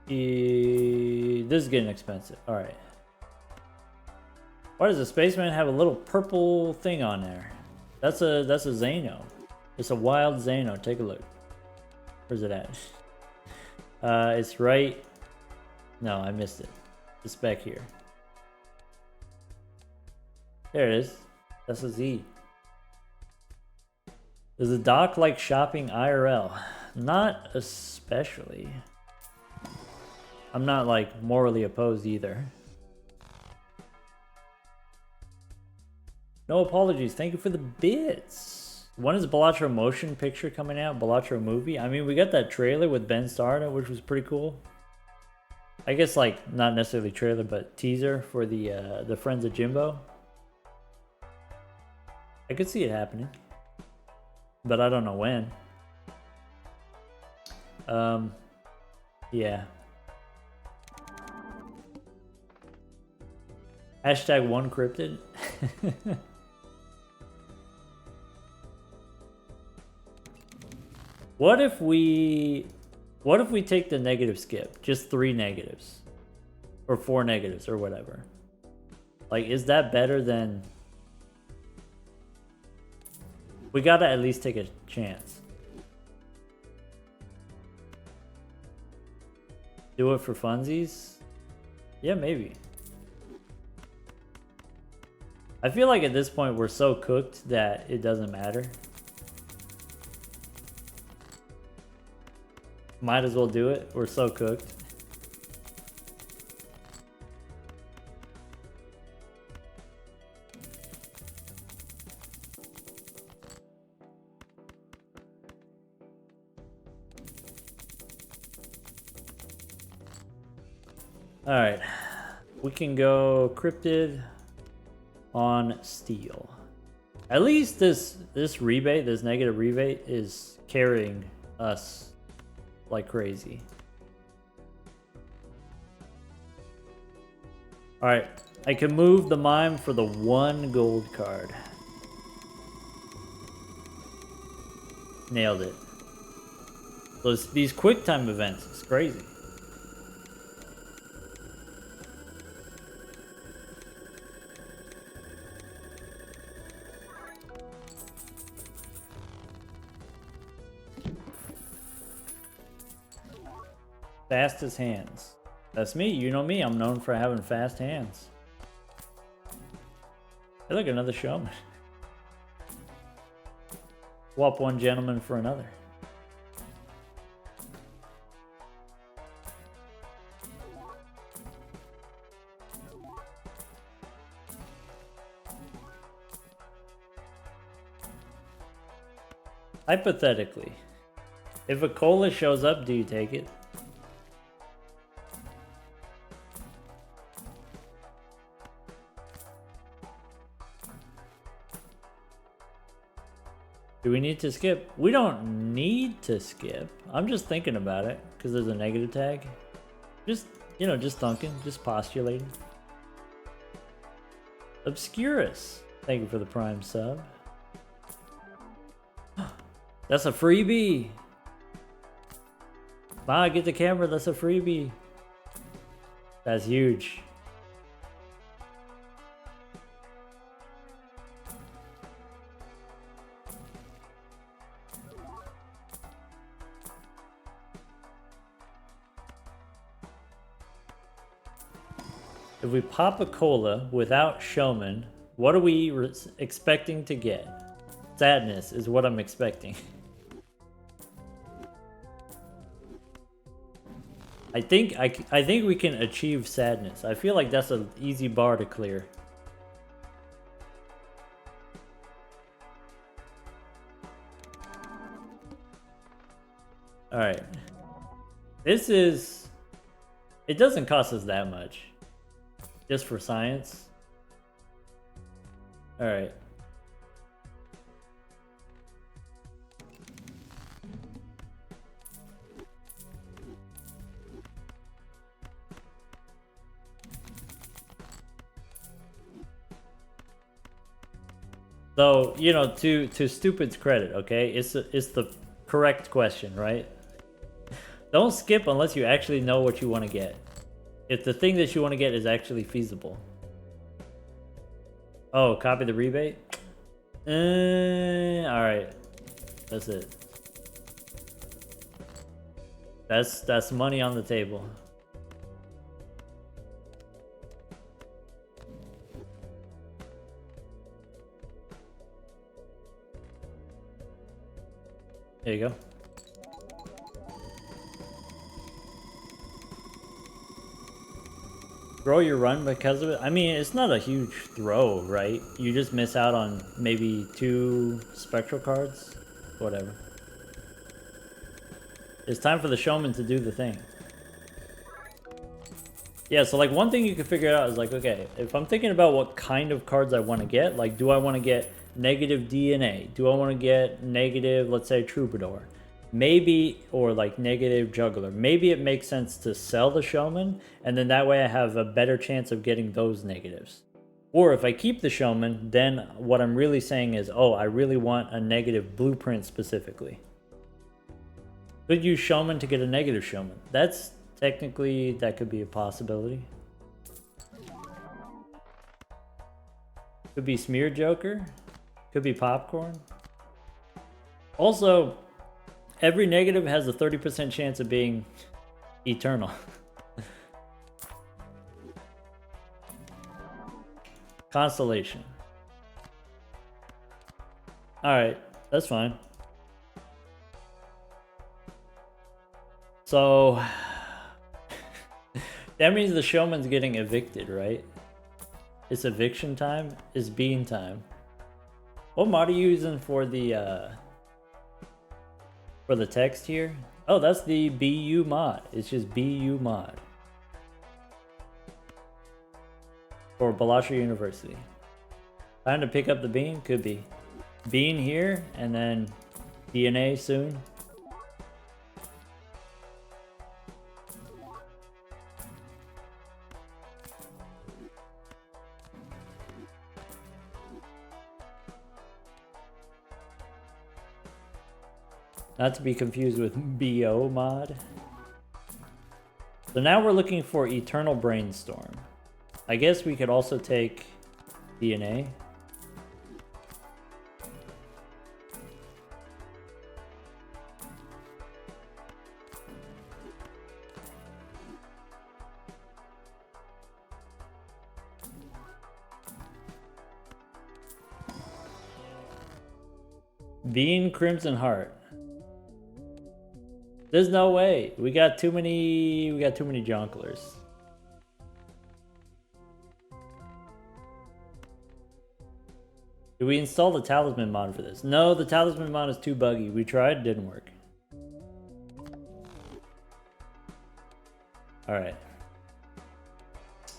A: This is getting expensive. All right. Why does the spaceman have a little purple thing on there? That's a Xeno. It's a wild Xeno. Take a look. Where's it at? It's right. No, I missed it. It's back here. There it is. That's a Z. Does the doc like shopping IRL? Not especially. I'm not like morally opposed either. No apologies. Thank you for the bits. When is Balatro motion picture coming out? Balatro movie? I mean, we got that trailer with Ben Starr, which was pretty cool. I guess like not necessarily trailer, but teaser for the Friends of Jimbo. I could see it happening, but I don't know when. Yeah. Hashtag one cryptid. What if we take the negative skip? Just 3 negatives. Or 4 negatives or whatever. Like, is that better than... We gotta at least take a chance. Do it for funsies? Yeah, maybe. I feel like at this point we're so cooked that it doesn't matter. Might as well do it. We're so cooked. Alright. We can go Cryptid on Steel. At least this rebate, this negative rebate, is carrying us like crazy. Alright, I can move the mime for the 1 gold card. Nailed it. So these quick time events, it's crazy. Fastest hands. That's me. You know me. I'm known for having fast hands. Hey, look, another showman. Swap one gentleman for another. Hypothetically, if a cola shows up, do you take it? Do we need to skip? We don't need to skip. I'm just thinking about it because there's a negative tag. Just, you know, just thinking, just postulating. Obscurus. Thank you for the Prime sub. That's a freebie. Ah, get the camera. That's a freebie. That's huge. If we pop a cola without showman, what are we expecting to get? Sadness is what I'm expecting. I think we can achieve sadness. I feel like that's an easy bar to clear. All right. This is... It doesn't cost us that much. Just for science. All right. So, you know, to Stupid's credit, okay? It's the correct question, right? Don't skip unless you actually know what you want to get. If the thing that you want to get is actually feasible. Oh, copy the rebate? Alright. That's it. That's money on the table. There you go. Throw your run because of it? I mean, it's not a huge throw, right? You just miss out on maybe 2 spectral cards. Whatever. It's time for the showman to do the thing. Yeah, so like one thing you can figure out is like, okay, if I'm thinking about what kind of cards I want to get, like do I want to get negative DNA? Do I want to get negative, let's say, Troubadour? Maybe, or like negative Juggler. Maybe it makes sense to sell the Showman, and then that way I have a better chance of getting those negatives. Or if I keep the Showman, then what I'm really saying is, oh, I really want a negative blueprint specifically. Could use Showman to get a negative Showman. That's technically, that could be a possibility. Could be Smear Joker. Could be Popcorn. Also, every negative has a 30% chance of being eternal. Constellation. Alright, that's fine. So, that means the showman's getting evicted, right? It's eviction time. It's bean time. What mod are you using for the text here? Oh, that's the BU mod. It's just BU mod. For BalatroU University. Time to pick up the bean? Could be. Bean here, and then DNA soon. Not to be confused with BO mod. So now we're looking for Eternal Brainstorm. I guess we could also take DNA. Bean Crimson Heart. There's no way. We got too many jonglers. Did we install the talisman mod for this? No, the talisman mod is too buggy. We tried, didn't work. Alright.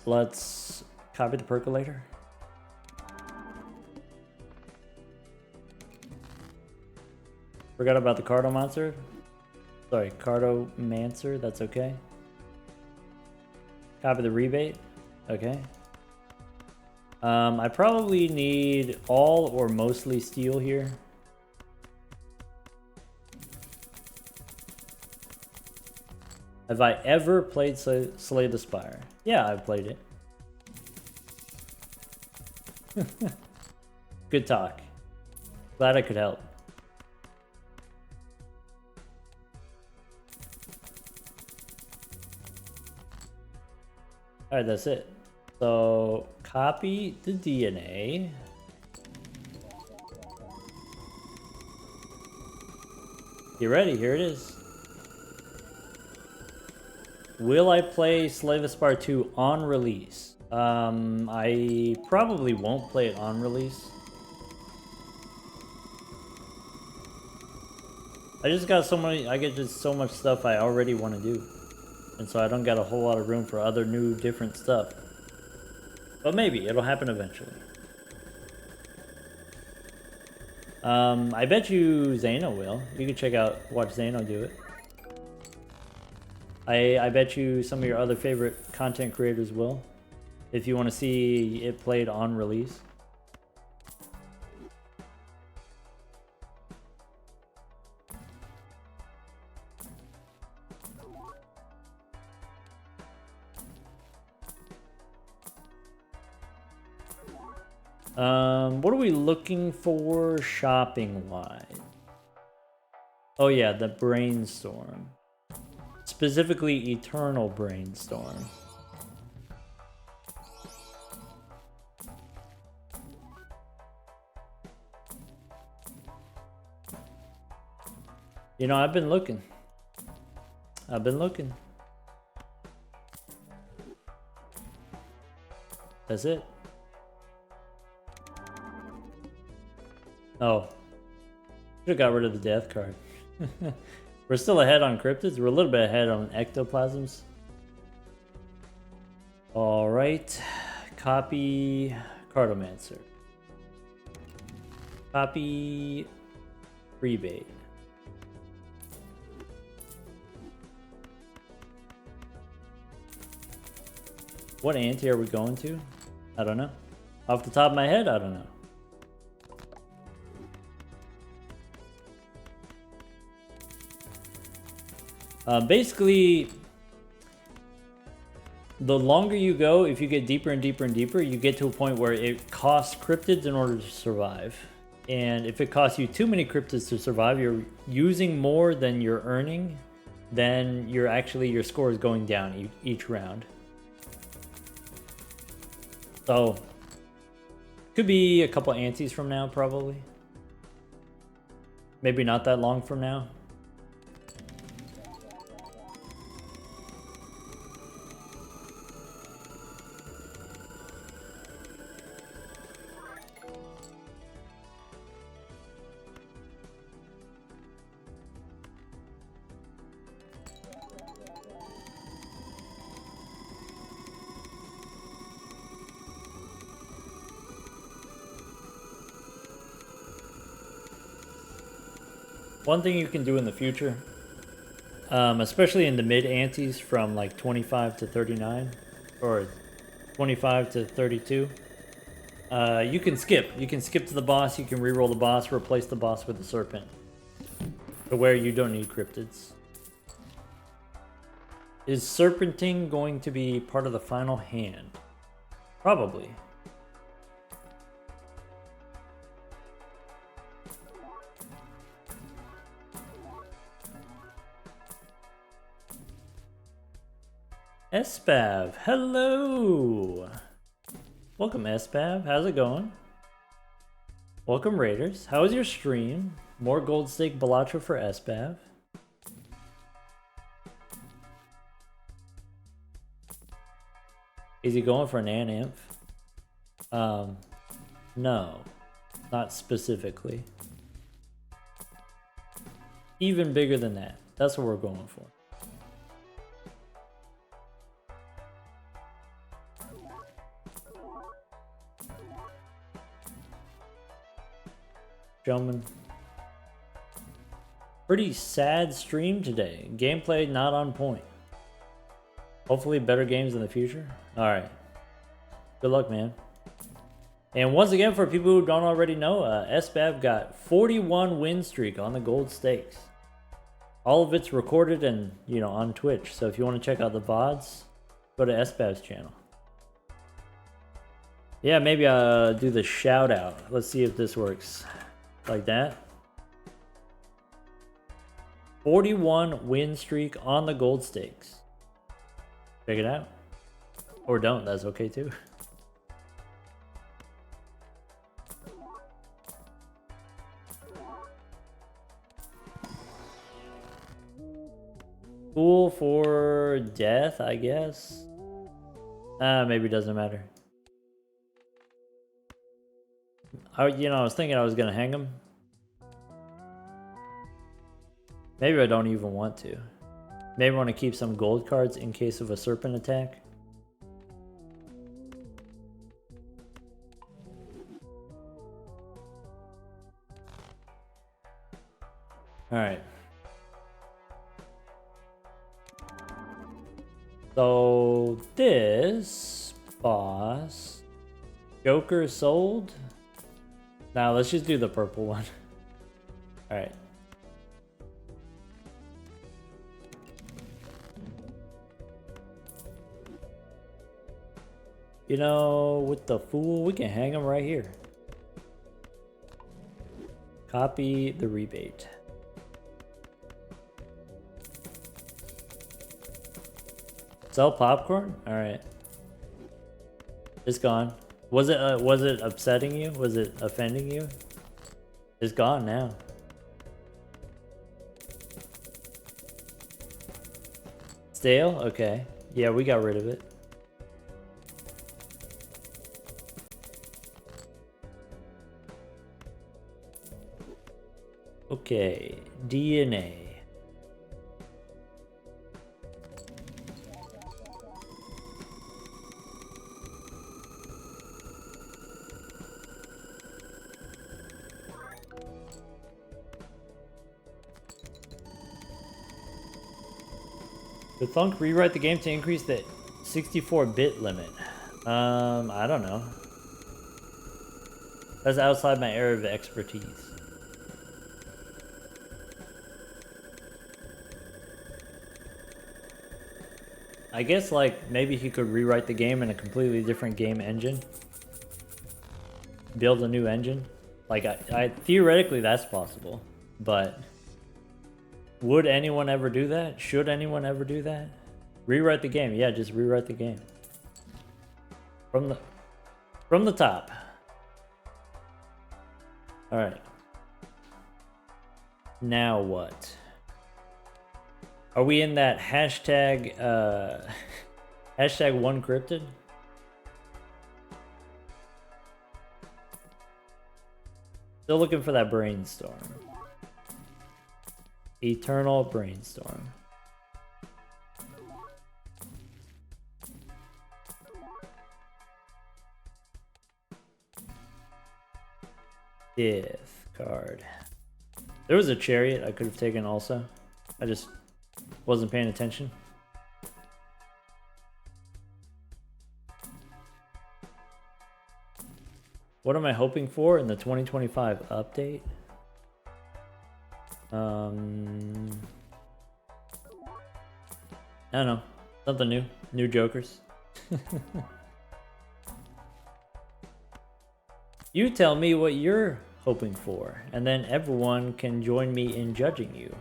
A: Let's copy the percolator. Forgot about the Cardomancer. Sorry, Cardomancer, that's okay. Copy the rebate. Okay. I probably need all or mostly steel here. Have I ever played Slay the Spire? Yeah, I've played it. Good talk. Glad I could help. Alright, that's it. So, copy the DNA. Get ready, here it is. Will I play Slay the Spire 2 on release? I probably won't play it on release. I get just so much stuff I already want to do. And so I don't got a whole lot of room for other new, different stuff. But maybe, it'll happen eventually. I bet you Zano will. You can watch Zano do it. I bet you some of your other favorite content creators will. If you want to see it played on release. What are we looking for shopping-wise? Oh yeah, the Brainstorm. Specifically, Eternal Brainstorm. You know, I've been looking. That's it. Oh. Should've got rid of the death card. We're still ahead on cryptids. We're a little bit ahead on ectoplasms. Alright. Copy Cartomancer. Copy rebate. What ante are we going to? I don't know. Off the top of my head, I don't know. Basically, the longer you go, if you get deeper and deeper and deeper, you get to a point where it costs cryptids in order to survive. And if it costs you too many cryptids to survive, you're using more than you're earning, then you're actually, your score is going down each round. So, could be a couple antes from now, probably. Maybe not that long from now. One thing you can do in the future, especially in the mid antes from like 25 to 39 or 25 to 32, you can skip. You can skip to the boss, you can reroll the boss, replace the boss with a serpent to where you don't need cryptids. Is serpenting going to be part of the final hand? Probably. Espav, hello! Welcome Espav, how's it going? Welcome Raiders, how was your stream? More gold stake Balatro for Espav. Is he going for an Ankh? No, not specifically. Even bigger than that, that's what we're going for. Gentlemen, pretty sad stream today. Gameplay not on point. Hopefully better games in the future. Alright. Good luck, man. And once again, for people who don't already know, SBAV got 41 win streak on the gold stakes. All of it's recorded and, you know, on Twitch. So if you want to check out the VODs, go to SBAV's channel. Yeah, maybe I'll do the shout out. Let's see if this works. Like that. 41 win streak on the gold stakes. Check it out. Or don't, that's okay too. Cool for death, I guess. Maybe it doesn't matter. I was thinking I was gonna hang him. Maybe I don't even want to. Maybe I want to keep some gold cards in case of a serpent attack. Alright. So this boss, Joker sold. Now let's just do the purple one. Alright. You know, with the fool, we can hang him right here. Copy the rebate. Sell popcorn? Alright. It's gone. Was it upsetting you? Was it offending you? It's gone now. Stale? Okay. Yeah, we got rid of it. Okay, DNA. Did Thunk rewrite the game to increase the 64-bit limit? I don't know. That's outside my area of expertise. I guess, like, maybe he could rewrite the game in a completely different game engine. Build a new engine. Like, I theoretically, that's possible. But would anyone ever do that? Should anyone ever do that? Rewrite the game. Yeah, just rewrite the game. From the top. Alright. Now what? Are we in that hashtag, hashtag one cryptid? Still looking for that brainstorm. Eternal brainstorm. Fifth card. There was a chariot I could have taken also. I just wasn't paying attention. What am I hoping for in the 2025 update? I don't know. Something new. New Jokers. You tell me what you're hoping for, and then everyone can join me in judging you.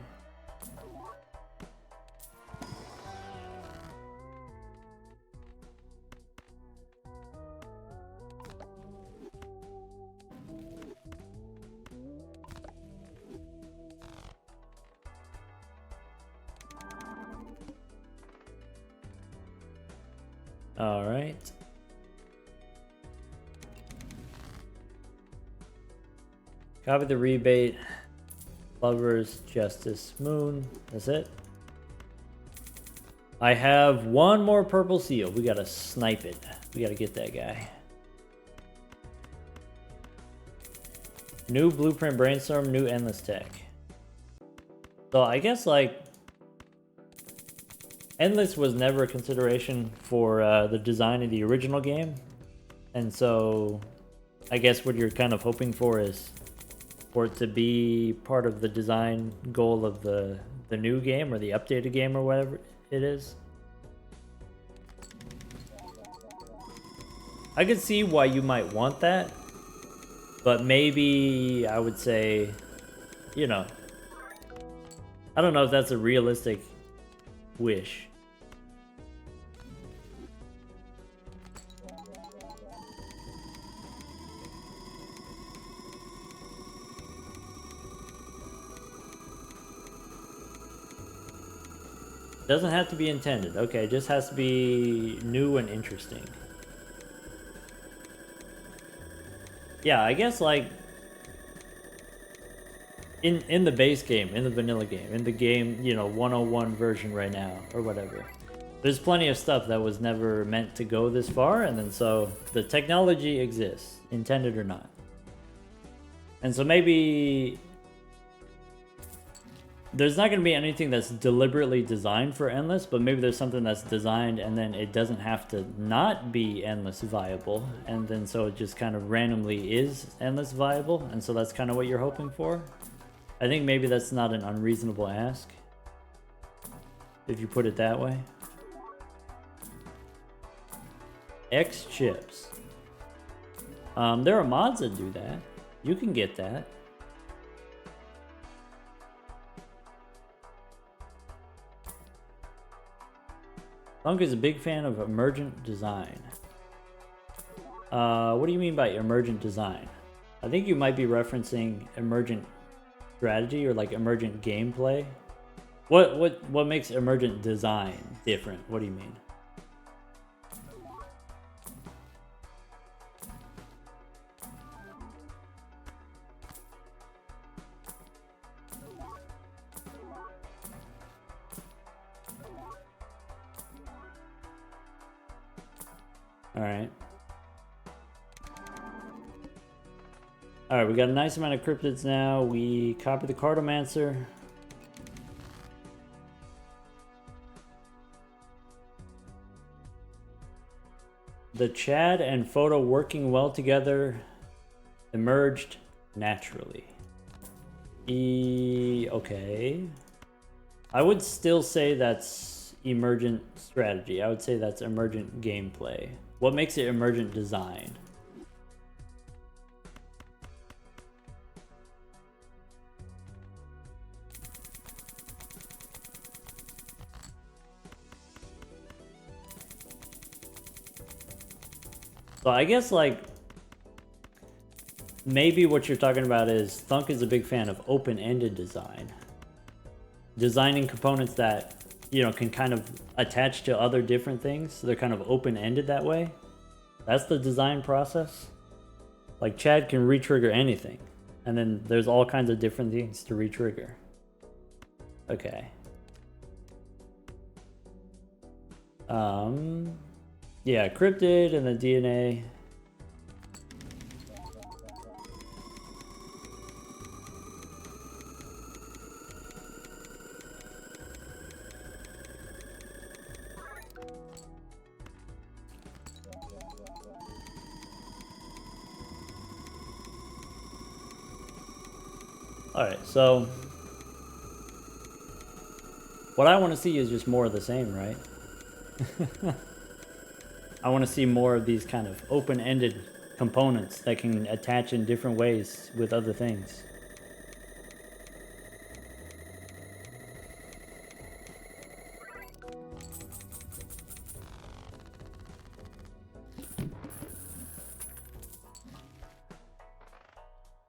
A: All right. Copy the rebate. Lovers, Justice, Moon. That's it. I have one more purple seal. We gotta snipe it. We gotta get that guy. New blueprint brainstorm, new endless tech. So I guess like endless was never a consideration for the design of the original game. And so I guess what you're kind of hoping for is for it to be part of the design goal of the new game or the updated game or whatever it is. I could see why you might want that, but maybe I would say, you know, I don't know if that's a realistic wish. Doesn't have to be intended. Okay, just has to be new and interesting. Yeah, I guess like in the base game, in the vanilla game, in the game, you know, 101 version right now or whatever. There's plenty of stuff that was never meant to go this far, and then so the technology exists, intended or not. And so maybe there's not going to be anything that's deliberately designed for endless, but maybe there's something that's designed and then it doesn't have to not be endless viable, and then so it just kind of randomly is endless viable, and so that's kind of what you're hoping for. I think maybe that's not an unreasonable ask, if you put it that way. X chips. There are mods that do that. You can get that. Ankh is a big fan of emergent design. What do you mean by emergent design? I think you might be referencing emergent strategy or like emergent gameplay. What makes emergent design different? What do you mean? Alright. Alright, we got a nice amount of cryptids now. We copy the cartomancer. The Chad and photo working well together emerged naturally. Okay. I would still say that's emergent strategy. I would say that's emergent gameplay. What makes it emergent design? So I guess like maybe what you're talking about is Thunk is a big fan of open-ended design. Designing components that, you know, can kind of attach to other different things. So they're kind of open-ended that way. That's the design process. Like Chad can re-trigger anything. And then there's all kinds of different things to re-trigger. Okay. Yeah, Cryptid and the DNA. Alright, so what I want to see is just more of the same, right? I want to see more of these kind of open-ended components that can attach in different ways with other things.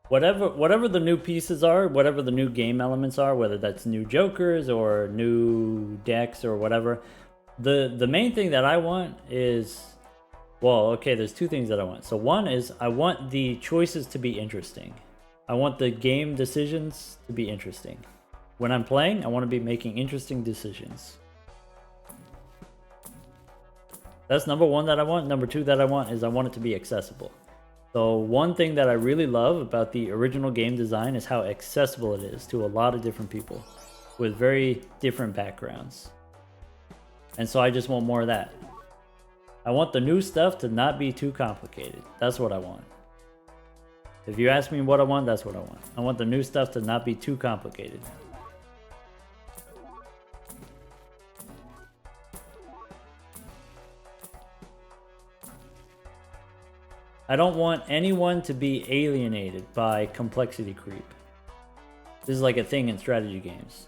A: Whatever the new pieces are, whatever the new game elements are, whether that's new jokers or new decks or whatever, the main thing that I want is, well, okay, there's two things that I want. So one is I want the choices to be interesting. I want the game decisions to be interesting. When I'm playing, I want to be making interesting decisions. That's number one that I want. Number two that I want is I want it to be accessible. So one thing that I really love about the original game design is how accessible it is to a lot of different people with very different backgrounds. And so I just want more of that. I want the new stuff to not be too complicated. That's what I want. If you ask me what I want, that's what I want. I want the new stuff to not be too complicated. I don't want anyone to be alienated by complexity creep. This is like a thing in strategy games.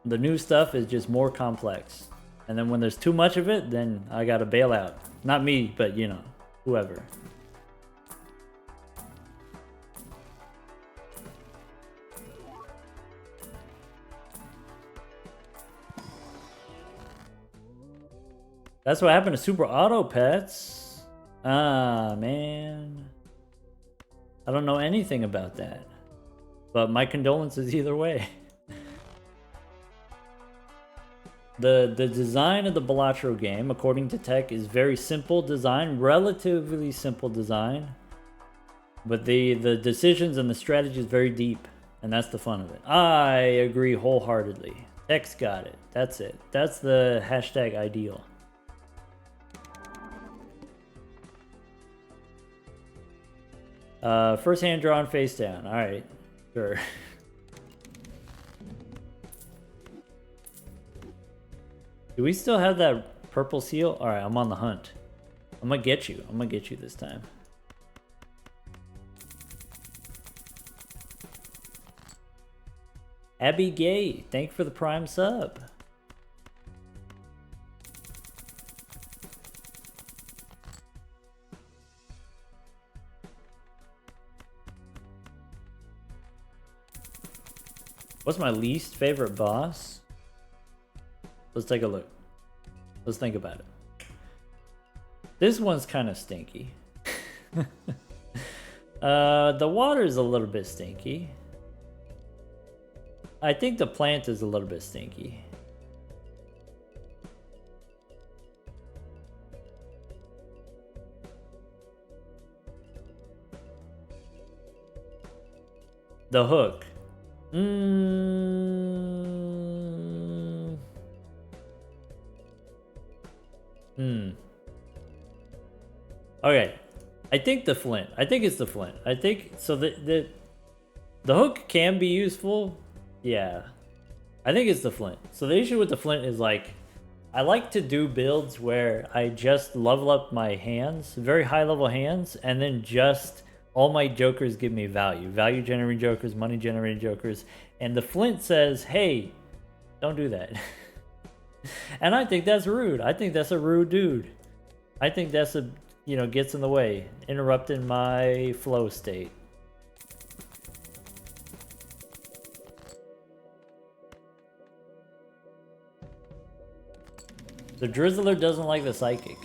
A: The new stuff is just more complex. And then when there's too much of it, then I gotta bail out. Not me, but you know, whoever. That's what happened to Super Auto Pets. Ah, man. I don't know anything about that. But my condolences either way. The design of the BalatroU game, according to tech, is very simple design, relatively simple design. But the decisions and the strategy is very deep, and that's the fun of it. I agree wholeheartedly. Tech's got it. That's it. That's the hashtag ideal. First hand drawn face down. Alright, sure. Do we still have that purple seal? Alright, I'm on the hunt. I'm gonna get you. I'm gonna get you this time. Abby Gay, thank you for the Prime sub. What's my least favorite boss? Let's take a look. Let's think about it. This one's kind of stinky. The water's a little bit stinky. I think the plant is a little bit stinky. The hook. Okay. I think the flint. I think it's the flint. I think so the hook can be useful. Yeah. I think it's the flint. So the issue with the flint is like I like to do builds where I just level up my hands, very high level hands, and then just all my jokers give me value. Value generating jokers, money generating jokers. And the flint says, hey, don't do that. And I think that's rude. I think that's a rude dude. I think that's a, gets in the way, interrupting my flow state. The Drizzler doesn't like the Psychic.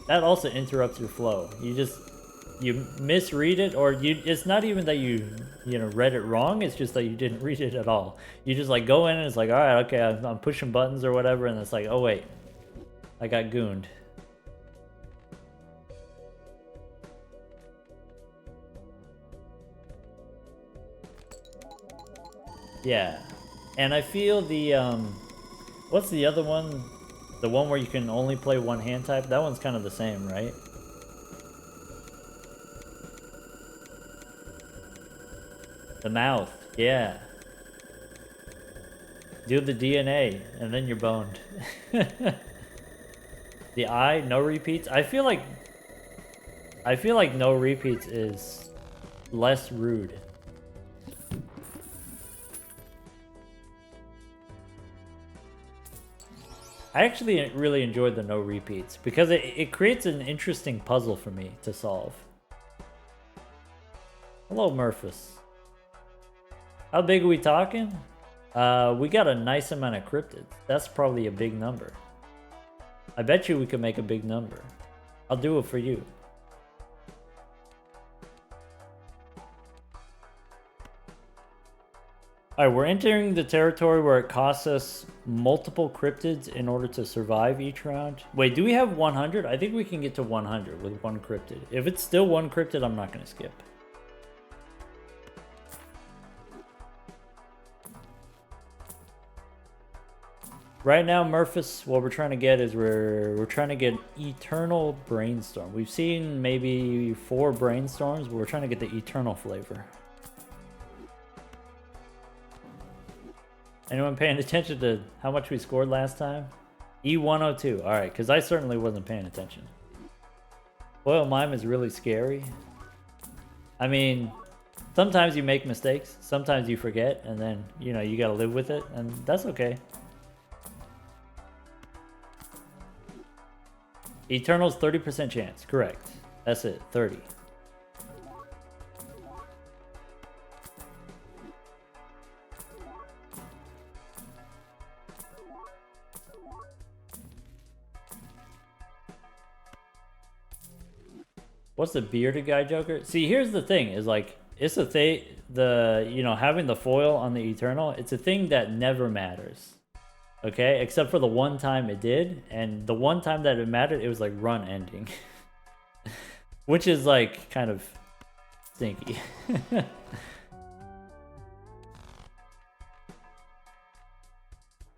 A: That also interrupts your flow. You misread it, or it's not even that you read it wrong, it's just that you didn't read it at all. You just like go in and it's like, all right, okay, I'm pushing buttons or whatever, and it's like, oh wait, I got gooned. Yeah, and I feel the what's the other one? The one where you can only play one hand type? That one's kind of the same, right? The mouth, yeah. Do the DNA, and then you're boned. The eye, no repeats. I feel like no repeats is less rude. I actually really enjoyed the no repeats because it creates an interesting puzzle for me to solve. Hello, Murphys. How big are we talking? We got a nice amount of cryptids. That's probably a big number. I bet you we could make a big number. I'll do it for you. Alright, we're entering the territory where it costs us multiple cryptids in order to survive each round. Wait, do we have 100? I think we can get to 100 with one cryptid. If it's still one cryptid, I'm not going to skip. Right now, Murphys, what we're trying to get is we're trying to get Eternal Brainstorm. We've seen maybe 4 Brainstorms, but we're trying to get the Eternal flavor. Anyone paying attention to how much we scored last time? E102. Alright, because I certainly wasn't paying attention. Foil Mime is really scary. I mean, sometimes you make mistakes. Sometimes you forget, and then, you gotta live with it, and that's okay. Eternal's 30% chance. Correct. That's it. 30. What's the bearded guy Joker? See, here's the thing, is like, it's a thing, having the foil on the Eternal, it's a thing that never matters. Okay? Except for the one time it did, and the one time that it mattered, it was like run ending. Which is like, kind of stinky.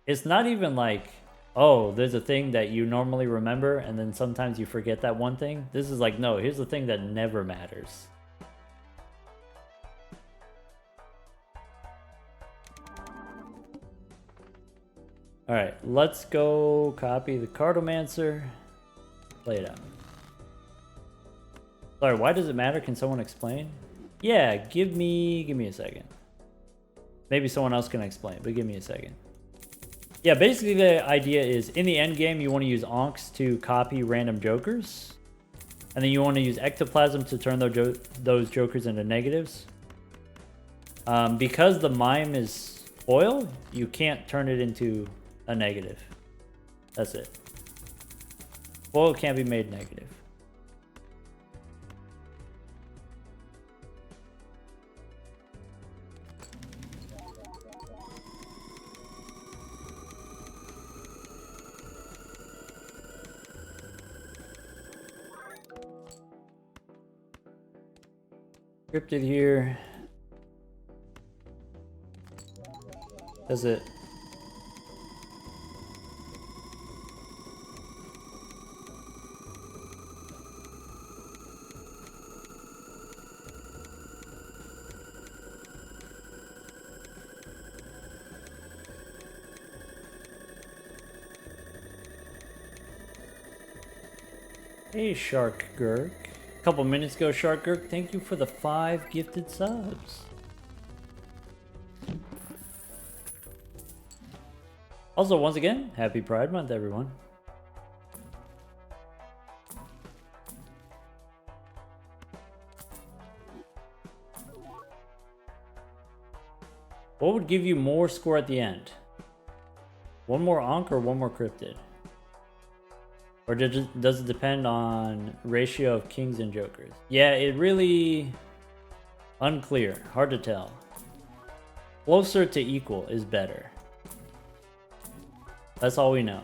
A: It's not even like, oh, there's a thing that you normally remember, and then sometimes you forget that one thing. This is like, no, here's the thing that never matters. Alright, let's go copy the Cartomancer. Play it out. Sorry, why does it matter? Can someone explain? Yeah, give me a second. Maybe someone else can explain, but give me a second. Yeah, basically the idea is in the end game you want to use Ankhs to copy random jokers. And then you want to use Ectoplasm to turn those jokers into negatives. Because the mime is foil, you can't turn it into a negative. That's it. Foil can't be made negative. Cryptid here. Does it? Hey, Shark Gurk. A couple minutes ago, Shark Gurk, thank you for the 5 gifted subs. Also, once again, happy Pride Month, everyone. What would give you more score at the end? One more Ankh or one more Cryptid? Or does it depend on ratio of kings and jokers? Yeah, it really... unclear. Hard to tell. Closer to equal is better. That's all we know.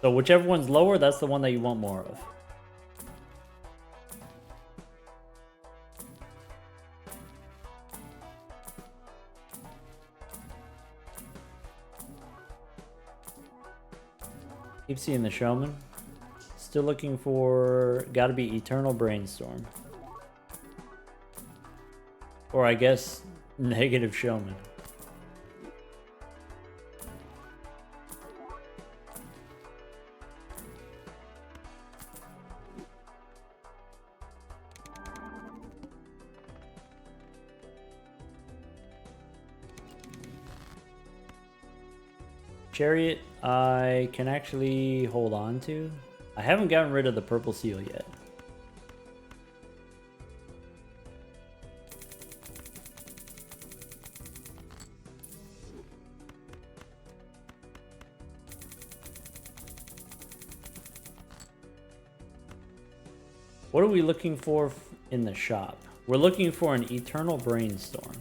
A: So whichever one's lower, that's the one that you want more of. Keep seeing the Showman. Still looking for... gotta be Eternal Brainstorm. Or I guess Negative Showman. Chariot, I can actually hold on to. I haven't gotten rid of the purple seal yet. What are we looking for in the shop? We're looking for an Eternal Brainstorm.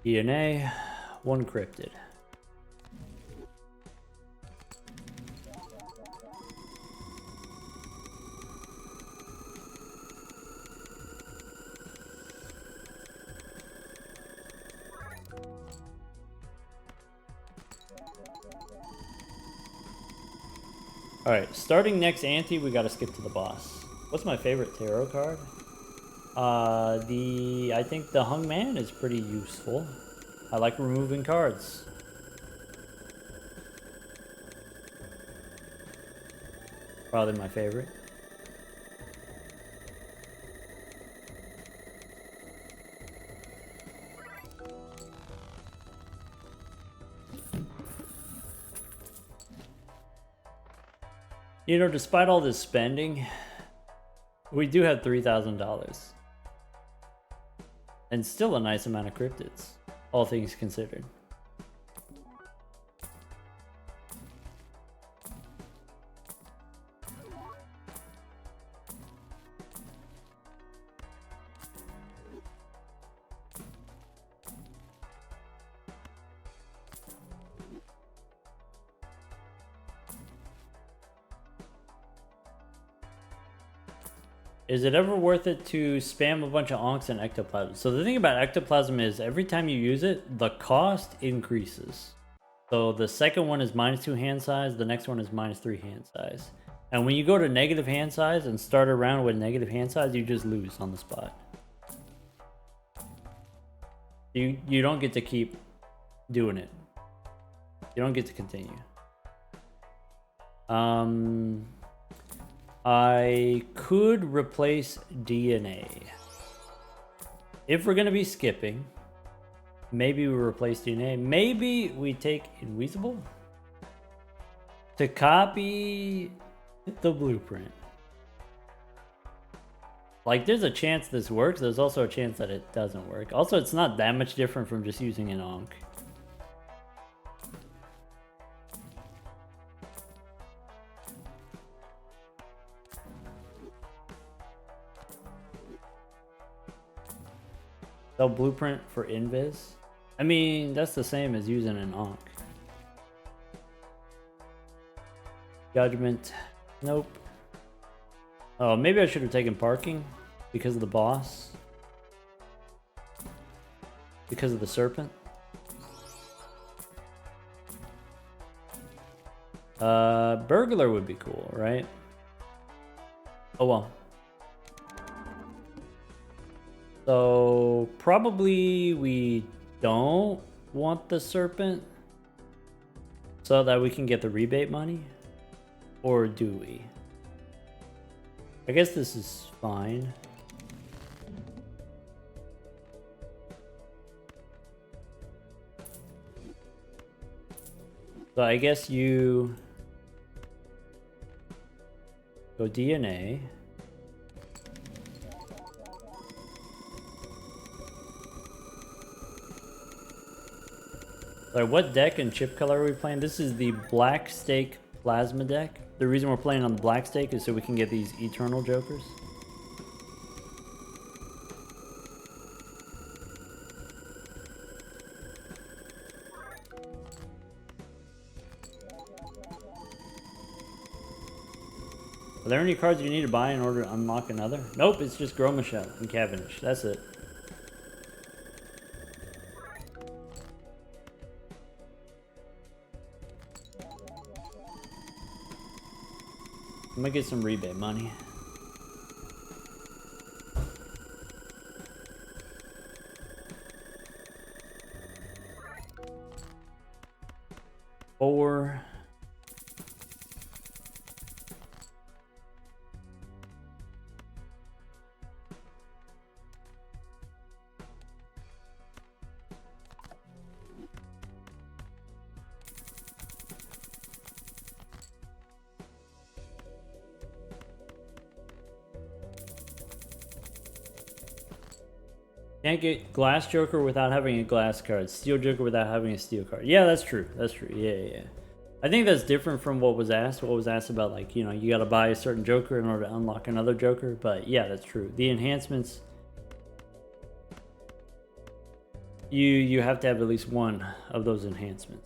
A: DNA, 1 Cryptid. Alright, starting next ante, we gotta skip to the boss. What's my favorite tarot card? I think the Hung Man is pretty useful. I like removing cards. Probably my favorite. You know, despite all this spending, we do have $3,000. And still a nice amount of cryptids, all things considered. Is it ever worth it to spam a bunch of Ankhs and Ectoplasm? So the thing about Ectoplasm is every time you use it, the cost increases. So the second one is -2 hand size, the next one is -3 hand size. And when you go to negative hand size and start around with negative hand size, you just lose on the spot. You don't get to keep doing it. You don't get to continue. I could replace DNA. If we're gonna be skipping, maybe we replace DNA. Maybe we take Invisible to copy the blueprint. Like, there's a chance this works. There's also a chance that it doesn't work. Also, it's not that much different from just using an Ankh. So blueprint for invis. I mean, that's the same as using an Ankh. Judgment. Nope. Oh, maybe I should have taken parking because of the boss. Because of the serpent. Burglar would be cool, right? Oh well. So probably we don't want the serpent so that we can get the rebate money, or do we? I guess this is fine. So I guess you go DNA. Sorry, what deck and chip color are we playing? This is the Black Stake Plasma deck. The reason we're playing on the Black Stake is so we can get these Eternal Jokers. Are there any cards you need to buy in order to unlock another? Nope, it's just Grow Michelle and Cavendish. That's it. I'm gonna get some rebate money. Four. Can't get Glass Joker without having a glass card. Steel Joker without having a steel card. Yeah, that's true. That's true. Yeah. I think that's different from what was asked. What was asked about, like, you know, you got to buy a certain Joker in order to unlock another Joker. But yeah, that's true. The enhancements, you have to have at least one of those enhancements.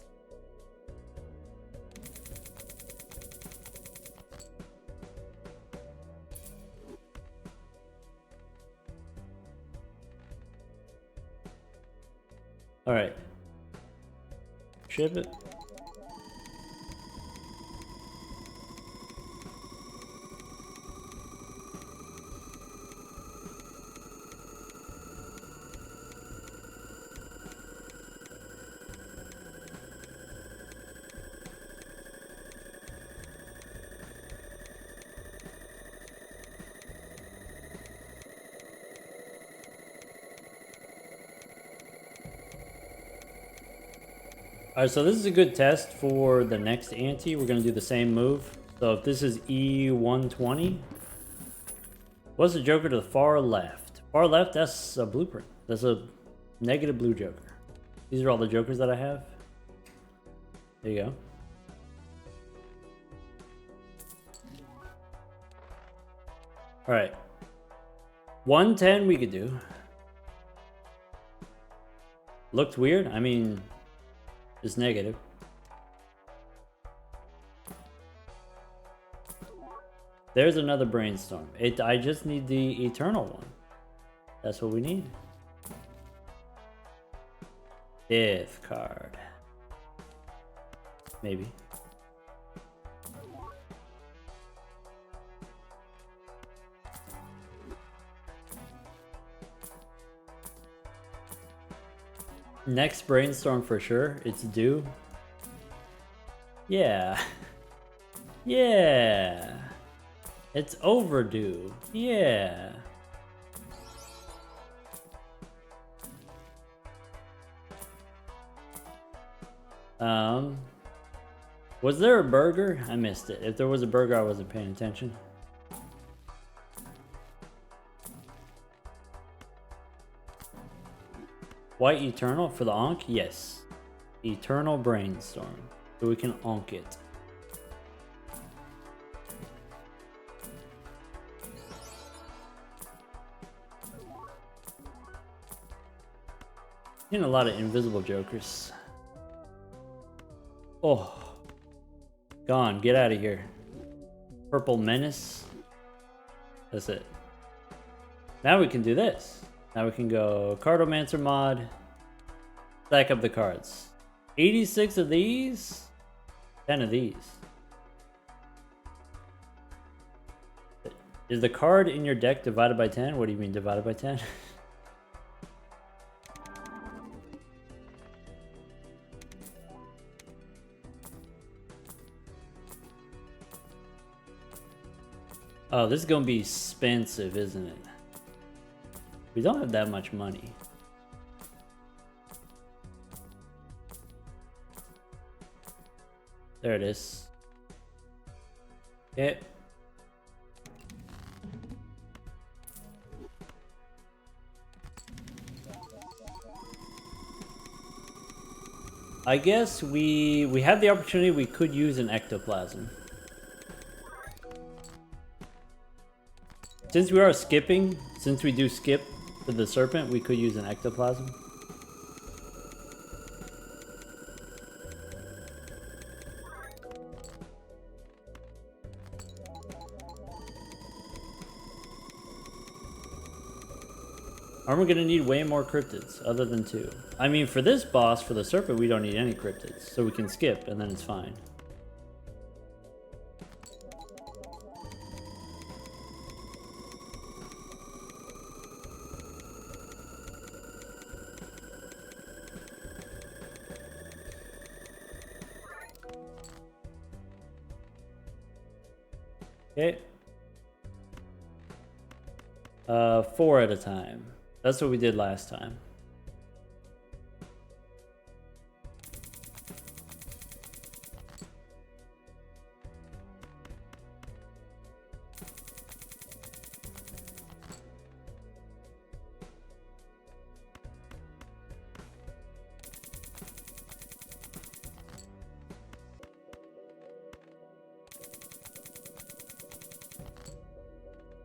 A: All right. Ship it. Alright, so this is a good test for the next ante. We're going to do the same move. So if this is E120, what's the Joker to the far left? Far left, that's a blueprint. That's a negative blue Joker. These are all the Jokers that I have. There you go. Alright. 110 we could do. Looked weird. I mean, it's negative. There's another brainstorm. I just need the eternal one. That's what we need. Fifth card. Maybe. Next brainstorm for sure. It's due. Yeah. Yeah. It's overdue. Yeah. Was there a burger? I missed it. If there was a burger, I wasn't paying attention. White Eternal for the Ankh? Yes. Eternal Brainstorm. So we can Ankh it. Seen a lot of invisible Jokers. Oh. Gone. Get out of here. Purple Menace. That's it. Now we can do this. Now we can go Cartomancer mod. Stack up the cards. 86 of these. 10 of these. Is the card in your deck divided by 10? What do you mean divided by 10? Oh, this is gonna be expensive, isn't it? We don't have that much money. There it is. Okay. I guess we have the opportunity. We could use an Ectoplasm. Since we are skipping, since we do skip for the Serpent, we could use an Ectoplasm. Aren't we gonna need way more cryptids other than 2? I mean, for this boss, for the Serpent, we don't need any cryptids, so we can skip and then it's fine. Okay. 4 at a time. That's what we did last time.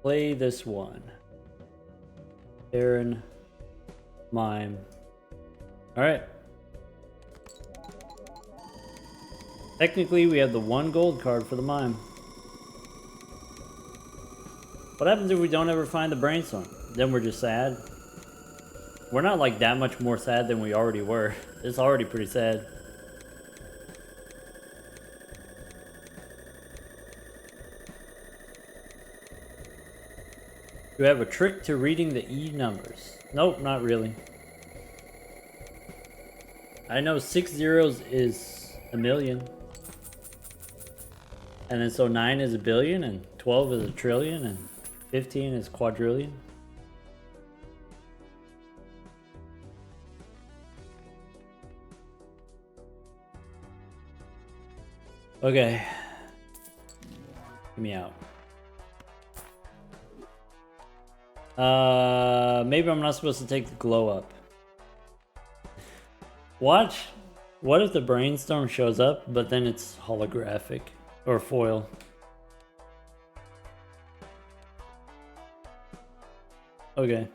A: Play this one. Aaron, Mime. Alright. Technically, we have the 1 gold card for the Mime. What happens if we don't ever find the Brainstorm? Then we're just sad. We're not like that much more sad than we already were. It's already pretty sad. Do we have a trick to reading the E numbers? Nope, not really. I know 6 zeros is a million. And then so 9 is a billion, and 12 is a trillion, and 15 is quadrillion. Okay. Get me out. Maybe I'm not supposed to take the glow up. Watch. What if the Brainstorm shows up, but then it's holographic or foil? Okay.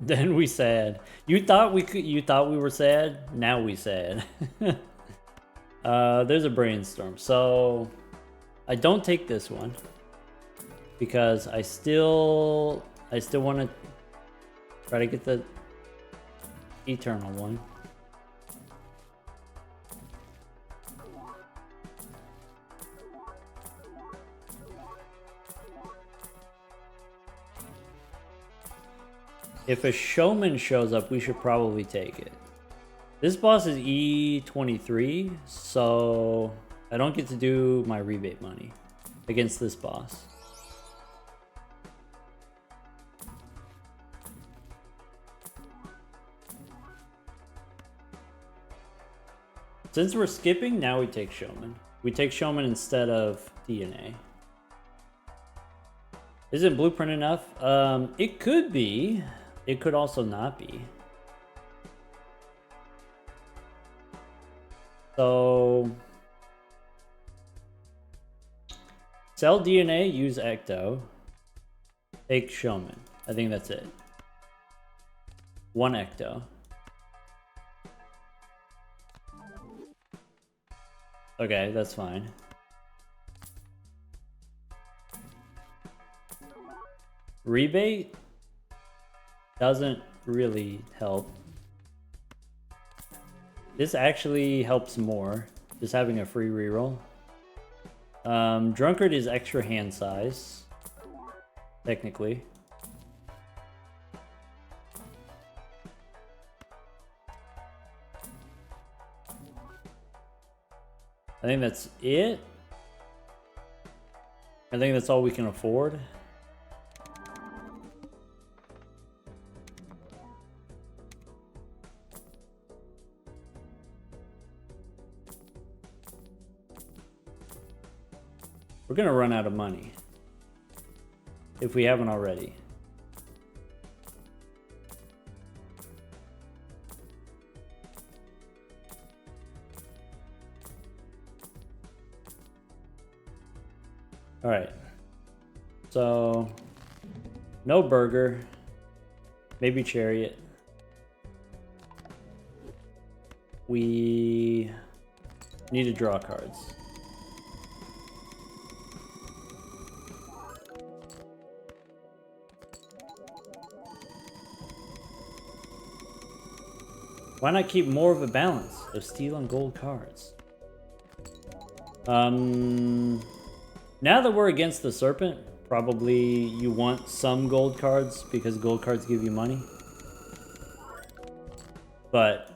A: Then we sad. You thought we could. You thought we were sad. Now we sad. There's a Brainstorm. So I don't take this one because I still want to try to get the eternal one. If a showman shows up, we should probably take it. This boss is E23, so I don't get to do my rebate money against this boss. Since we're skipping, now we take showman. We take showman instead of DNA. Isn't blueprint enough? It could be. It could also not be. So sell DNA, use Ecto, take showman. I think that's it. 1 Ecto. Okay, that's fine. Rebate doesn't really help. This actually helps more, just having a free reroll. Drunkard is extra hand size, technically. I think that's it. I think that's all we can afford. We're gonna run out of money if we haven't already. All right, so no burger, maybe chariot. We need to draw cards. Why not keep more of a balance of steel and gold cards? Now that we're against the serpent, probably you want some gold cards because gold cards give you money. But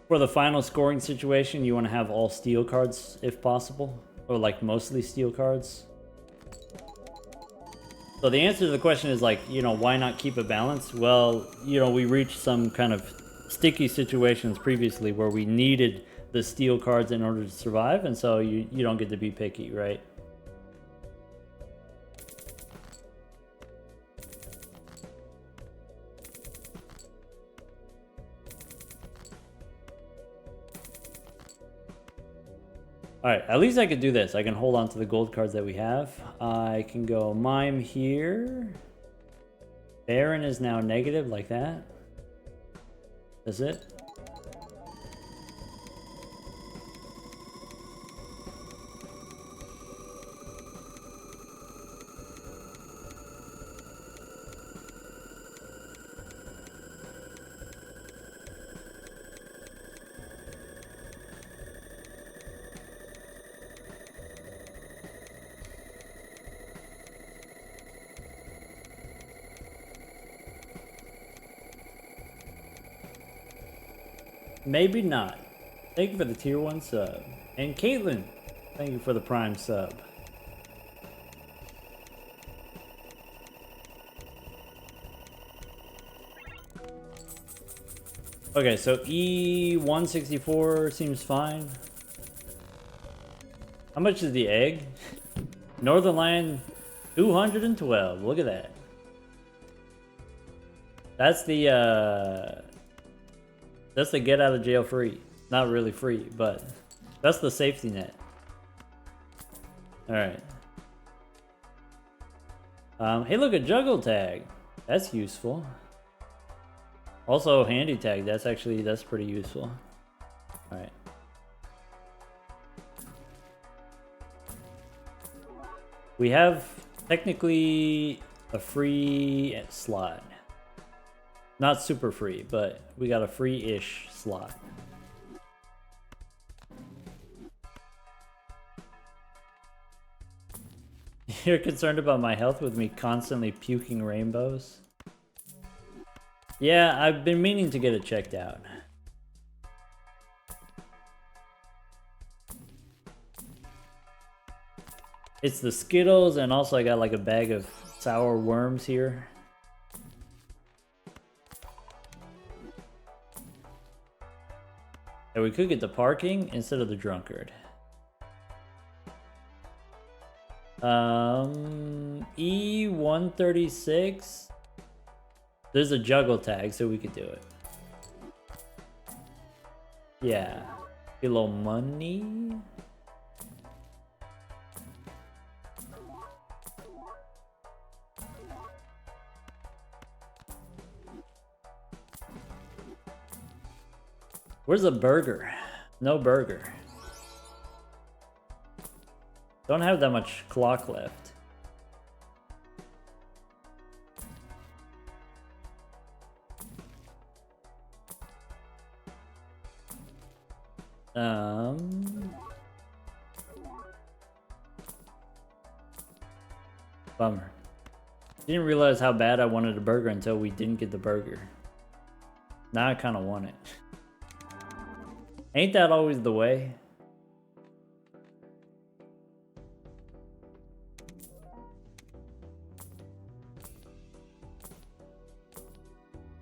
A: for the final scoring situation, you want to have all steel cards if possible, or like mostly steel cards. So the answer to the question is like, you know, why not keep a balance? Well, you know, we reached some kind of sticky situations previously where we needed the steel cards in order to survive, and so you don't get to be picky, right? Alright, at least I could do this. I can hold on to the gold cards that we have. I can go mime here. Baron is now negative like that. That's it. Maybe not. Thank you for the tier 1 sub. And Caitlin, thank you for the prime sub. Okay, so E164 seems fine. How much is the egg? Northern Lion 212. Look at that. That's the get out of jail free. Not really free, but that's the safety net. Alright. Hey, look, a juggle tag. That's useful. Also, handy tag. That's pretty useful. Alright. We have technically a free slot. Not super free, but we got a free-ish slot. You're concerned about my health with me constantly puking rainbows? Yeah, I've been meaning to get it checked out. It's the Skittles, and also I got like a bag of sour worms here. And we could get the parking instead of the drunkard. E136. There's a juggle tag, so we could do it. Yeah. Get a little money. Where's the burger? No burger. Don't have that much clock left. Bummer. Didn't realize how bad I wanted a burger until we didn't get the burger. Now I kind of want it. Ain't that always the way?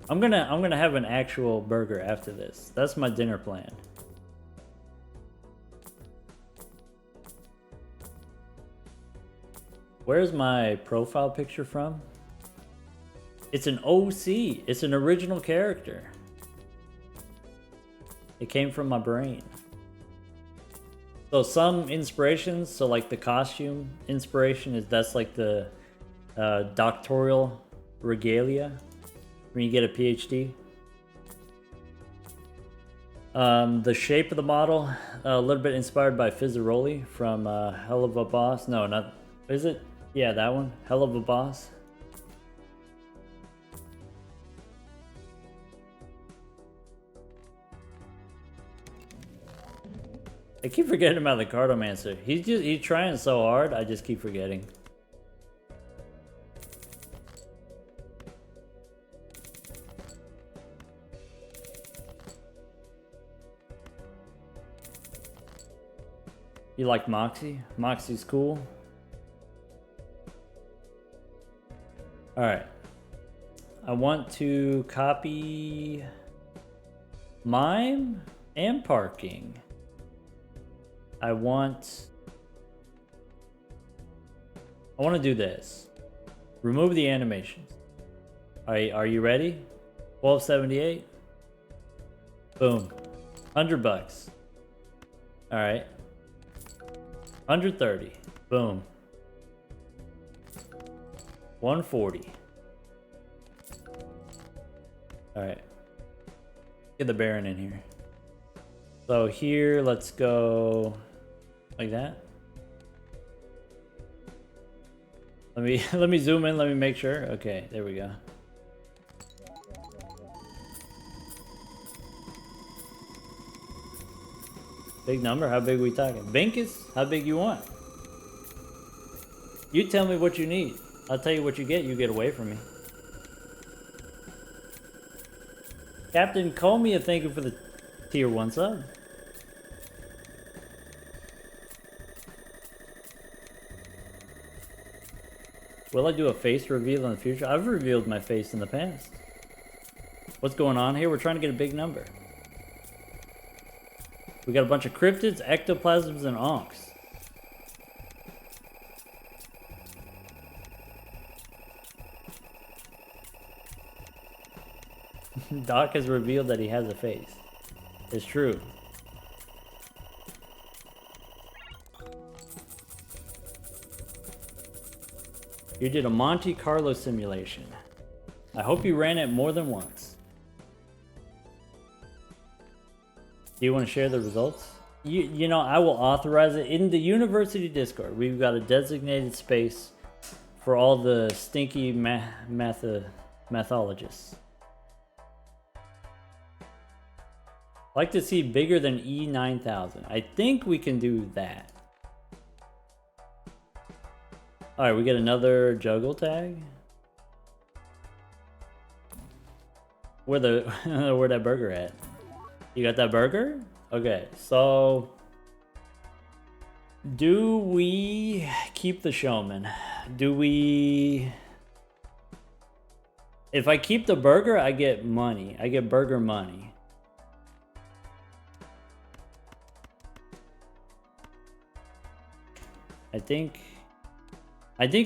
A: I'm gonna have an actual burger after this. That's my dinner plan. Where's my profile picture from? It's an OC. It's an original character. It came from my brain. So some inspirations, so like the costume inspiration that's like the doctoral regalia when you get a PhD. The shape of the model, a little bit inspired by Fizzaroli from Hell of a Boss. No, not, is it? Yeah, that one. Hell of a Boss. I keep forgetting about the Cartomancer. He's trying so hard, I just keep forgetting. You like Moxie? Moxie's cool. Alright. I want to copy mime and parking. I want to do this. Remove the animations. Are you ready? 1278. Boom. $100. All right. 130. Boom. 140. All right. Get the Baron in here. So here, let's go like that. Let me zoom in. Let me make sure. Okay, there we go. Big number? How big are we talking? Binkus? How big you want? You tell me what you need. I'll tell you what you get. You get away from me. Captain Comia, thank you for the tier 1 sub. Will I do a face reveal in the future? I've revealed my face in the past. What's going on here? We're trying to get a big number. We got a bunch of cryptids, ectoplasms, and ankhs. Doc has revealed that he has a face. It's true. You did a Monte Carlo simulation. I hope you ran it more than once. Do you want to share the results? You know, I will authorize it. In the university Discord, we've got a designated space for all the stinky mathologists. I'd like to see bigger than E9000. I think we can do that. Alright, we get another juggle tag. Where that burger at? You got that burger? Okay, so do we keep the showman? Do we... If I keep the burger, I get money. I get burger money. I think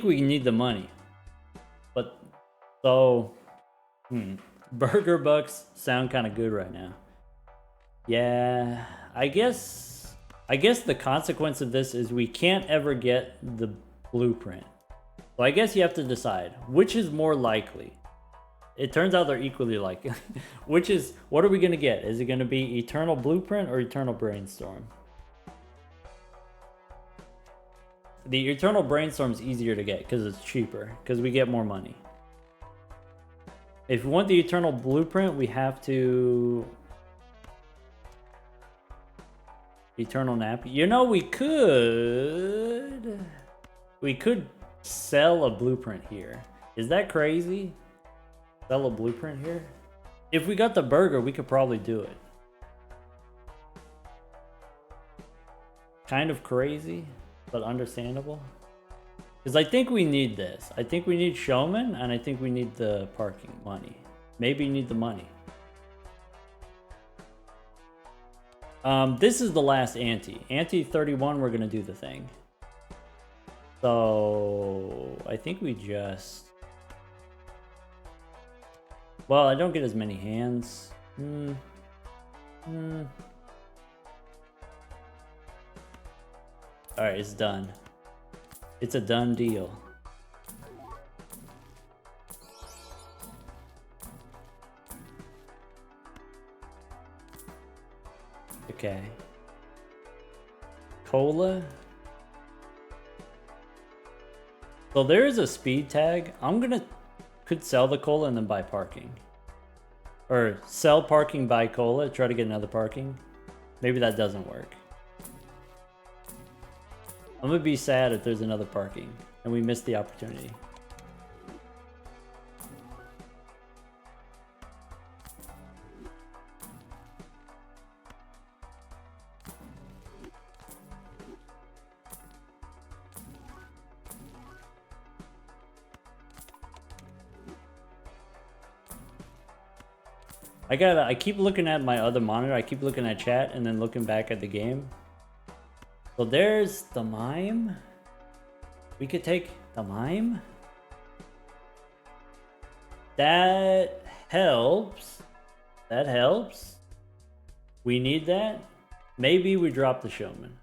A: we need the money. But so burger bucks sound kind of good right now. Yeah, I guess the consequence of this is we can't ever get the blueprint. So I guess you have to decide which is more likely. It turns out they're equally likely. What are we gonna get? Is it gonna be Eternal Blueprint or Eternal Brainstorm? The Eternal Brainstorm's easier to get because it's cheaper, because we get more money. If we want the Eternal Blueprint, we have to... Eternal Nap. You know, we could sell a blueprint here. Is that crazy? Sell a blueprint here? If we got the burger, we could probably do it. Kind of crazy, but understandable. Because I think we need this. I think we need showman, and I think we need the parking money. Maybe need the money. This is the last ante. Ante 31, we're going to do the thing. So, I think we just... Well, I don't get as many hands. Alright, it's done. It's a done deal. Okay. Cola. So there is a speed tag. Could sell the cola and then buy parking. Or sell parking, buy cola, try to get another parking. Maybe that doesn't work. I'm gonna be sad if there's another parking and we miss the opportunity. I keep looking at my other monitor. I keep looking at chat and then looking back at the game. So there's the mime. We could take the mime. That helps. That helps. We need that. Maybe we drop the showman.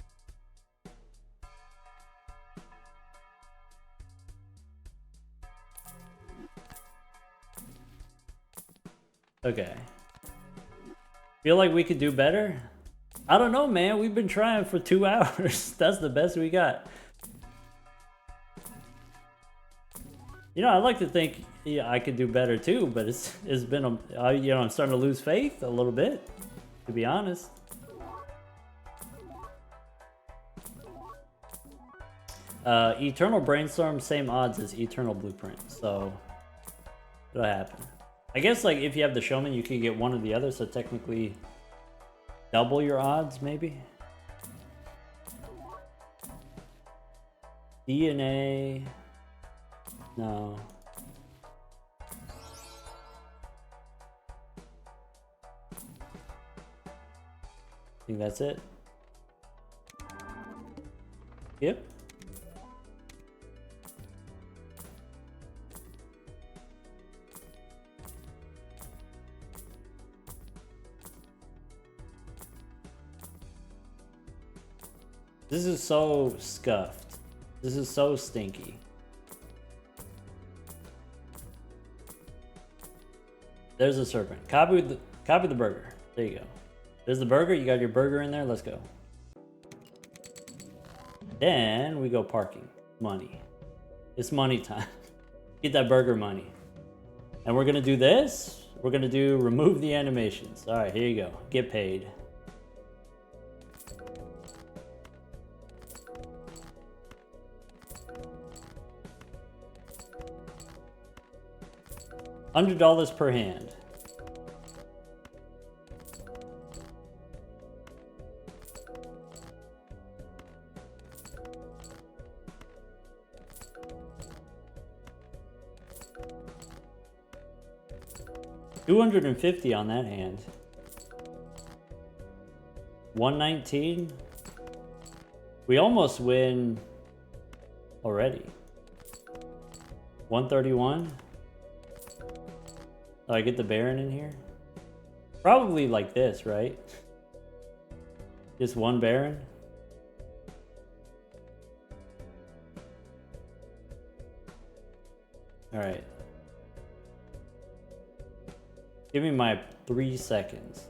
A: Okay. Feel like we could do better? I don't know, man. We've been trying for 2 hours. That's the best we got. You know, I like to think I could do better too, but it's been you know, I'm starting to lose faith a little bit, to be honest. Eternal Brainstorm, same odds as Eternal Blueprint, so it'll happen. I guess, like, if you have the showman, you can get one or the other, so technically double your odds, maybe? DNA... No. I think that's it. Yep. This is so scuffed. This is so stinky. There's a serpent. Copy the burger. There you go. There's the burger. You got your burger in there. Let's go. Then we go parking. Money. It's money time. Get that burger money. And we're going to do this. We're going to do remove the animations. All right, here you go. Get paid. $100 per hand. $250 on that hand. 119. We almost win already. 131. Oh, I get the Baron in here? Probably like this, right? Just one Baron? Alright. Give me my 3 seconds.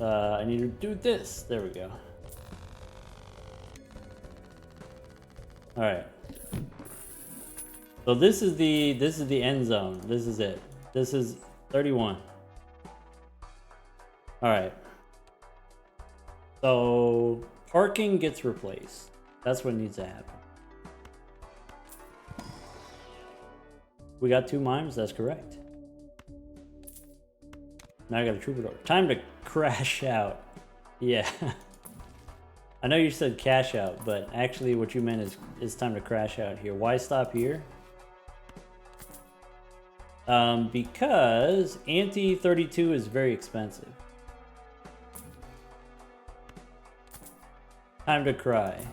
A: I need to do this. There we go. All right. So this is the end zone. This is it. This is 31. All right. So parking gets replaced. That's what needs to happen. We got 2 mimes. That's correct. Now I got a troubadour. Time to crash out. Yeah. I know you said cash out, but actually what you meant is it's time to crash out here. Why stop here? Because Ante 32 is very expensive. Time to cry.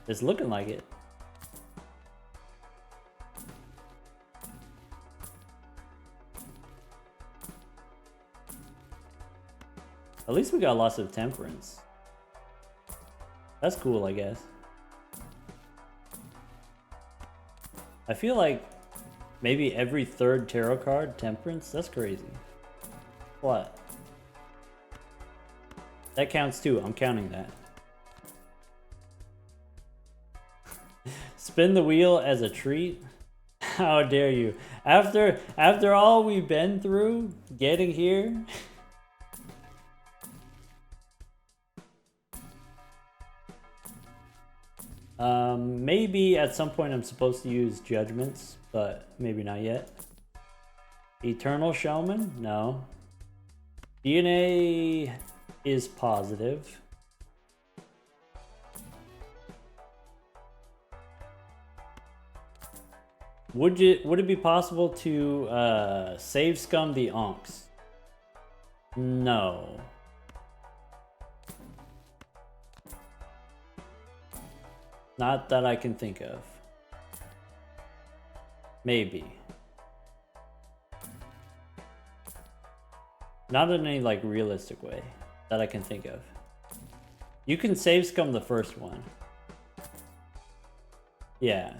A: It's looking like it. At least we got lots of temperance. That's cool, I guess. I feel like maybe every 3rd tarot card, temperance? That's crazy. What? That counts too. I'm counting that. Spin the wheel as a treat? How dare you? After all we've been through, getting here. Maybe at some point I'm supposed to use judgments, but maybe not yet. Eternal Showman? No. DNA is positive. Would it be possible to save scum the Ankhs? No. Not that I can think of. Maybe. Not in any like realistic way that I can think of. You can save scum the first one. Yeah.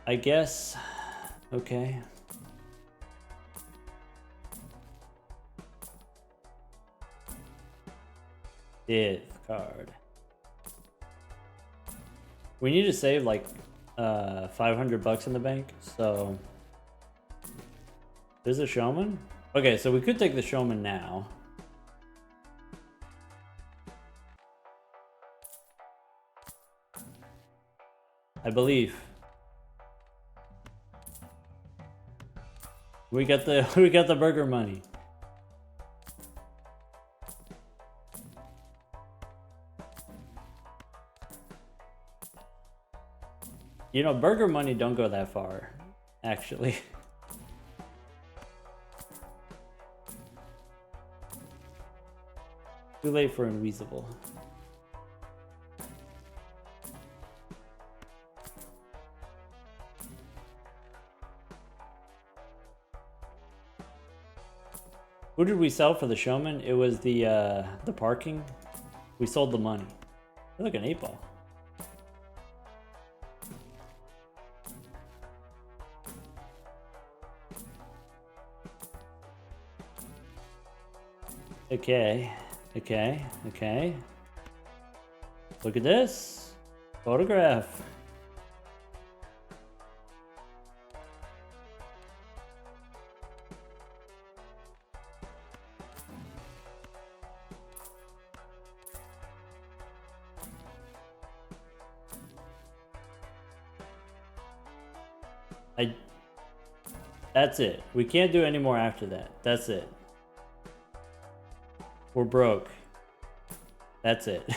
A: I guess. Okay. Fifth card. We need to save like 500 bucks in the bank, so there's a showman. Okay, so we could take the showman now. I believe we got the burger money. You know, burger money don't go that far, actually. Too late for Invisible. Who did we sell for the showman? It was the parking. We sold the money. Look like an 8-ball. Okay. Look at this. Photograph. That's it. We can't do any more after that. That's it. We're broke. That's it.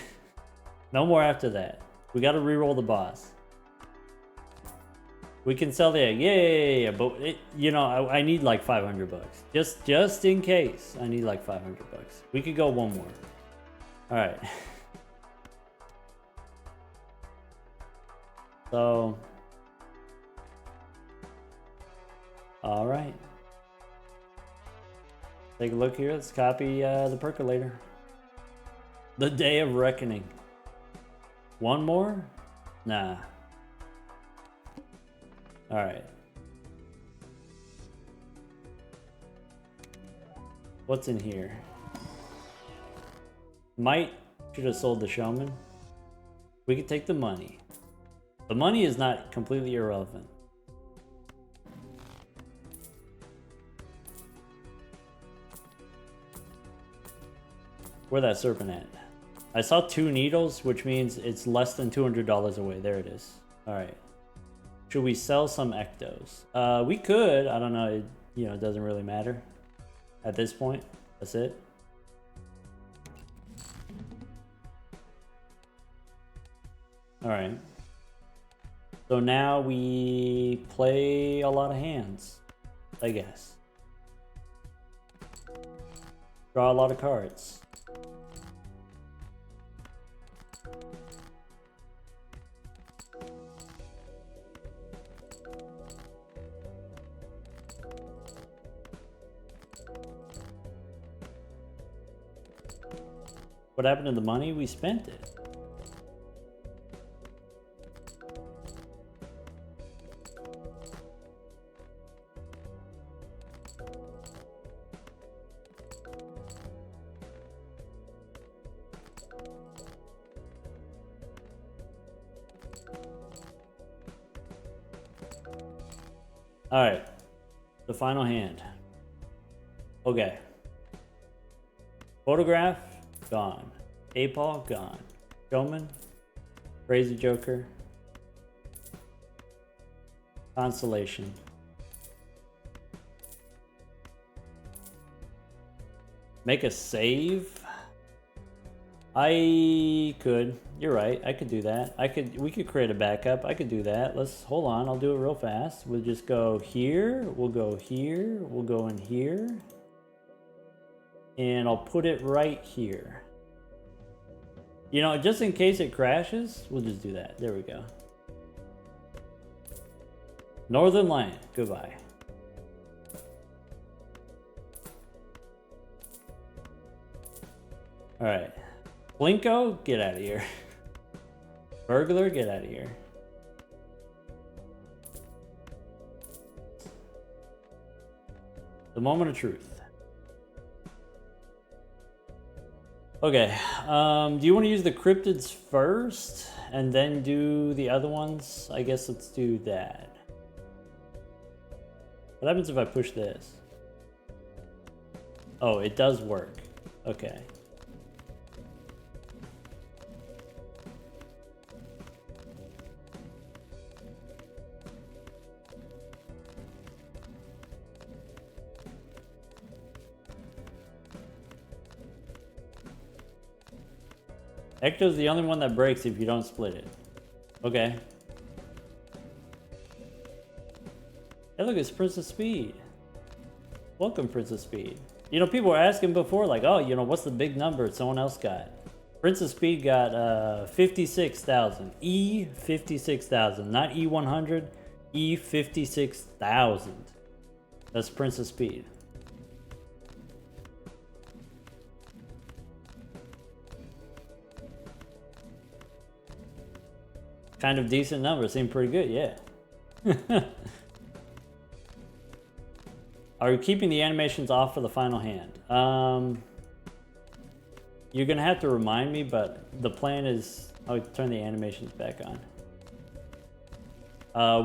A: No more after that. We gotta re-roll the boss. We can sell the egg. Yeah. But you know, I need like 500 bucks. Just in case. I need like 500 bucks. We could go one more. All right. So. All right. Take a look here. Let's copy the percolator. The Day of Reckoning. One more? Nah. Alright. What's in here? Should have sold the showman. We could take the money. The money is not completely irrelevant. Where that serpent at? I saw 2 needles, which means it's less than $200 away. There it is. All right. Should we sell some ectos? We could. I don't know. It doesn't really matter at this point. That's it. All right. So now we play a lot of hands, I guess. Draw a lot of cards. What happened to the money? We spent it. All right, the final hand. Okay. Photograph, gone. A-Paw, gone. Showman, Crazy Joker, Constellation. Make a save? I could. You're right. I could do that. We could create a backup. I could do that. Hold on. I'll do it real fast. We'll just go here. We'll go here. We'll go in here. And I'll put it right here. Just in case it crashes, we'll just do that. There we go. Northern Lion. Goodbye. All right. Blinko, get out of here. Burglar, get out of here. The moment of truth. Okay, do you want to use the cryptids first and then do the other ones? I guess let's do that. What happens if I push this? Oh, it does work. Okay. Ecto's the only one that breaks if you don't split it. Okay. Hey, look, it's Princess Speed. Welcome, Princess Speed. People were asking before, like, oh, what's the big number someone else got? Princess Speed got 56,000. E 56,000. Not E100. E 56,000. That's Princess Speed. Kind of decent number. Seemed pretty good, yeah. Are we keeping the animations off for the final hand? You're gonna have to remind me, but the plan is I'll turn the animations back on.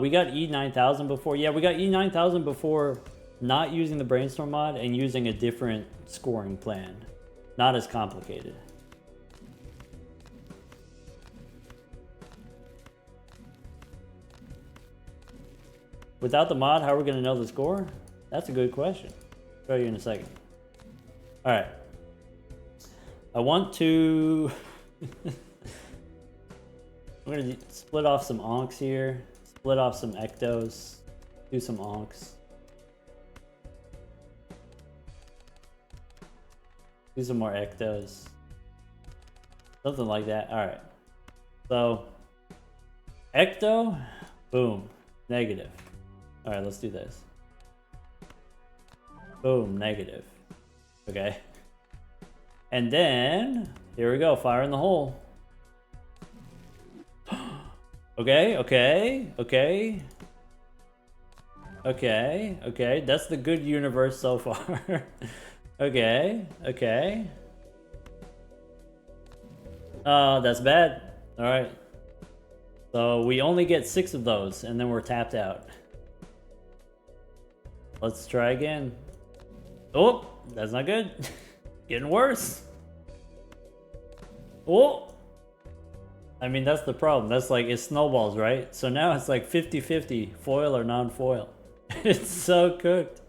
A: We got E9000 before. Yeah, we got E9000 before not using the brainstorm mod and using a different scoring plan. Not as complicated. Without the mod, how are we going to know the score? That's a good question. I'll show you in a second. All right. I want to... I'm going to split off some Ankhs here. Split off some Ectos. Do some Ankhs. Do some more Ectos. Something like that. All right. So, Ecto, boom, negative. All right, let's do this. Boom, negative. Okay. And then, here we go, fire in the hole. Okay, okay, okay. Okay, okay, that's the good universe so far. Okay, okay. That's bad. All right. So we only get 6 of those, and then we're tapped out. Let's try again. Oh, that's not good. Getting worse. Oh. I mean, that's the problem. That's like, it snowballs, right? So now it's like 50-50, foil or non-foil. It's so cooked.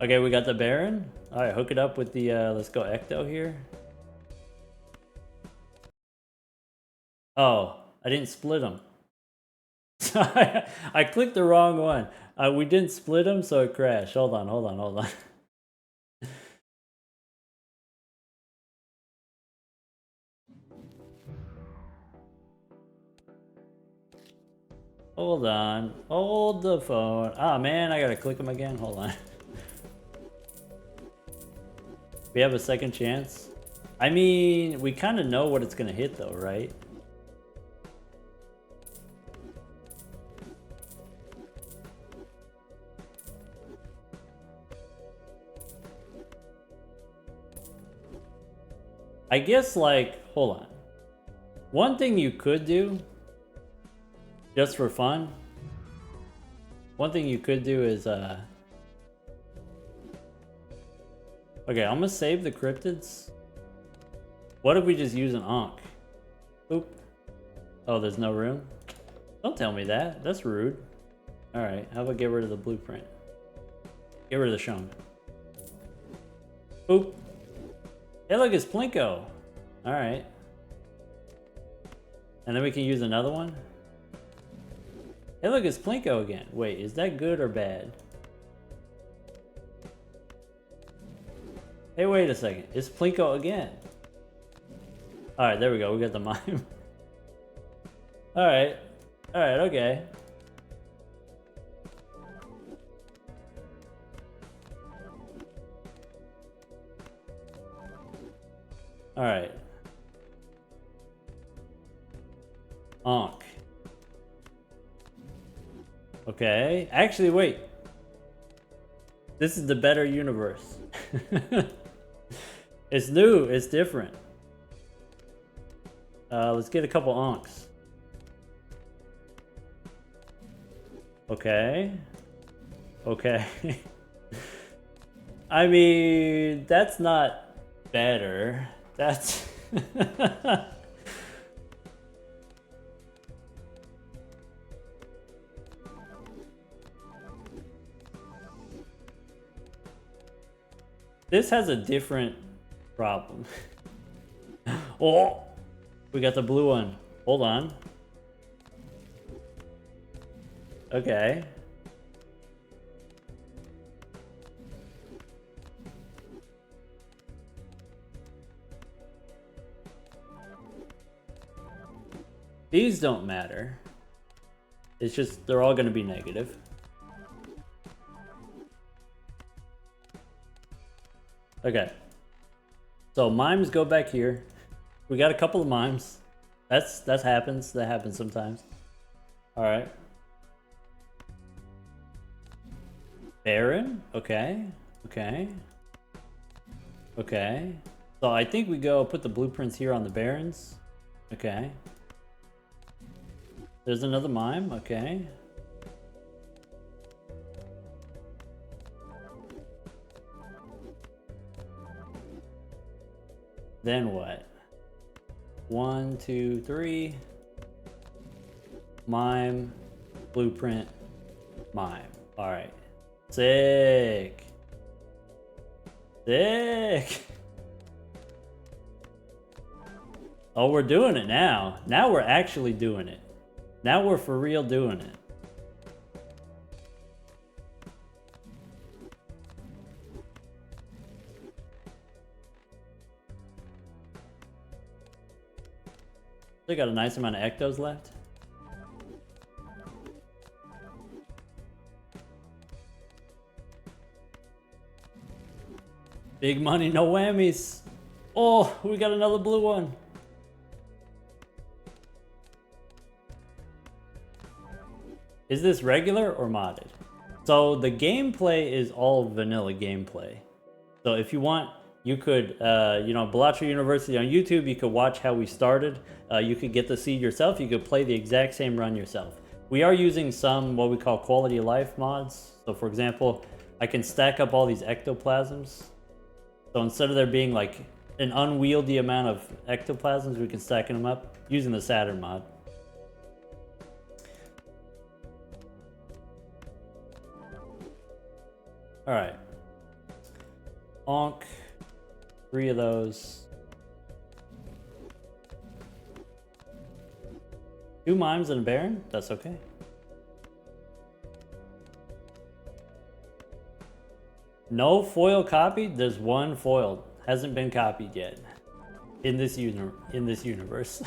A: Okay, we got the Baron. All right, hook it up with the, let's go Ecto here. Oh, I didn't split them. I clicked the wrong one. We didn't split them, so it crashed. Hold on. Hold on. Hold the phone. Ah, man, I gotta click them again. Hold on. We have a second chance. I mean, we kind of know what it's gonna hit though, right? I guess, like, hold on. One thing you could do, just for fun, one thing you could do is, okay, I'm gonna save the cryptids. What if we just use an Ankh? Oop. Oh, there's no room? Don't tell me that. That's rude. Alright, how about get rid of the blueprint? Get rid of the Shung. Oop. Hey, look, it's Plinko. Alright. And then we can use another one. Hey, look, it's Plinko again. Wait, is that good or bad? Hey, wait a second. It's Plinko again. Alright, there we go. We got the mime. Alright. Alright, okay. Alright. Ankh. Okay. Actually, wait. This is the better universe. It's new. It's different. Let's get a couple Ankhs. Okay. Okay. I mean, that's not better. That's... This has a different problem. Oh! We got the blue one. Hold on. Okay. These don't matter. It's just, they're all going to be negative. Okay. So mimes go back here. We got a couple of mimes. That happens. That happens sometimes. All right. Baron. Okay. Okay. Okay. So I think we go put the blueprints here on the Barons. Okay. There's another mime. Okay. Then what? 1, 2, 3. Mime. Blueprint. Mime. Alright. Sick. Sick. Oh, we're doing it now. Now we're actually doing it. Now we're for real doing it. They got a nice amount of ectos left. Big money, no whammies. Oh, we got another blue one. Is this regular or modded? So the gameplay is all vanilla gameplay. So if you want you could, you know, BalatroU University on YouTube, you could watch how we started. You could get the seed yourself. You could play the exact same run yourself. We are using some what we call quality of life mods. So for example, I can stack up all these ectoplasms. So instead of there being like an unwieldy amount of ectoplasms, we can stack them up using the Saturn mod. All right. Ankh, 3 of those. 2 mimes and a baron? That's okay. No foil copied? There's 1 foiled. Hasn't been copied yet. In this universe.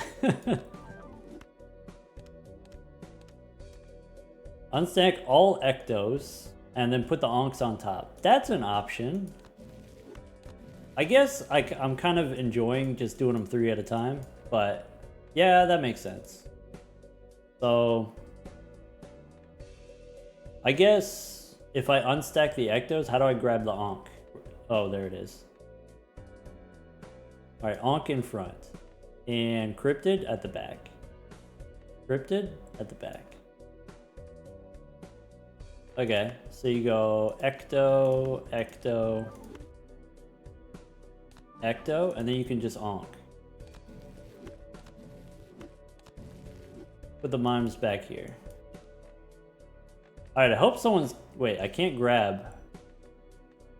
A: Unstack all ectos and then put the Ankhs on top. That's an option. I guess I'm kind of enjoying just doing them 3 at a time, but yeah, that makes sense. So I guess if I unstack the ectos, how do I grab the Ankh? Oh, there it is. All right, Ankh in front and Cryptid at the back. Cryptid at the back. Okay, so you go Ecto, Ecto, Ecto, and then you can just Ankh. Put the mimes back here. Alright, I hope someone's... Wait, I can't grab.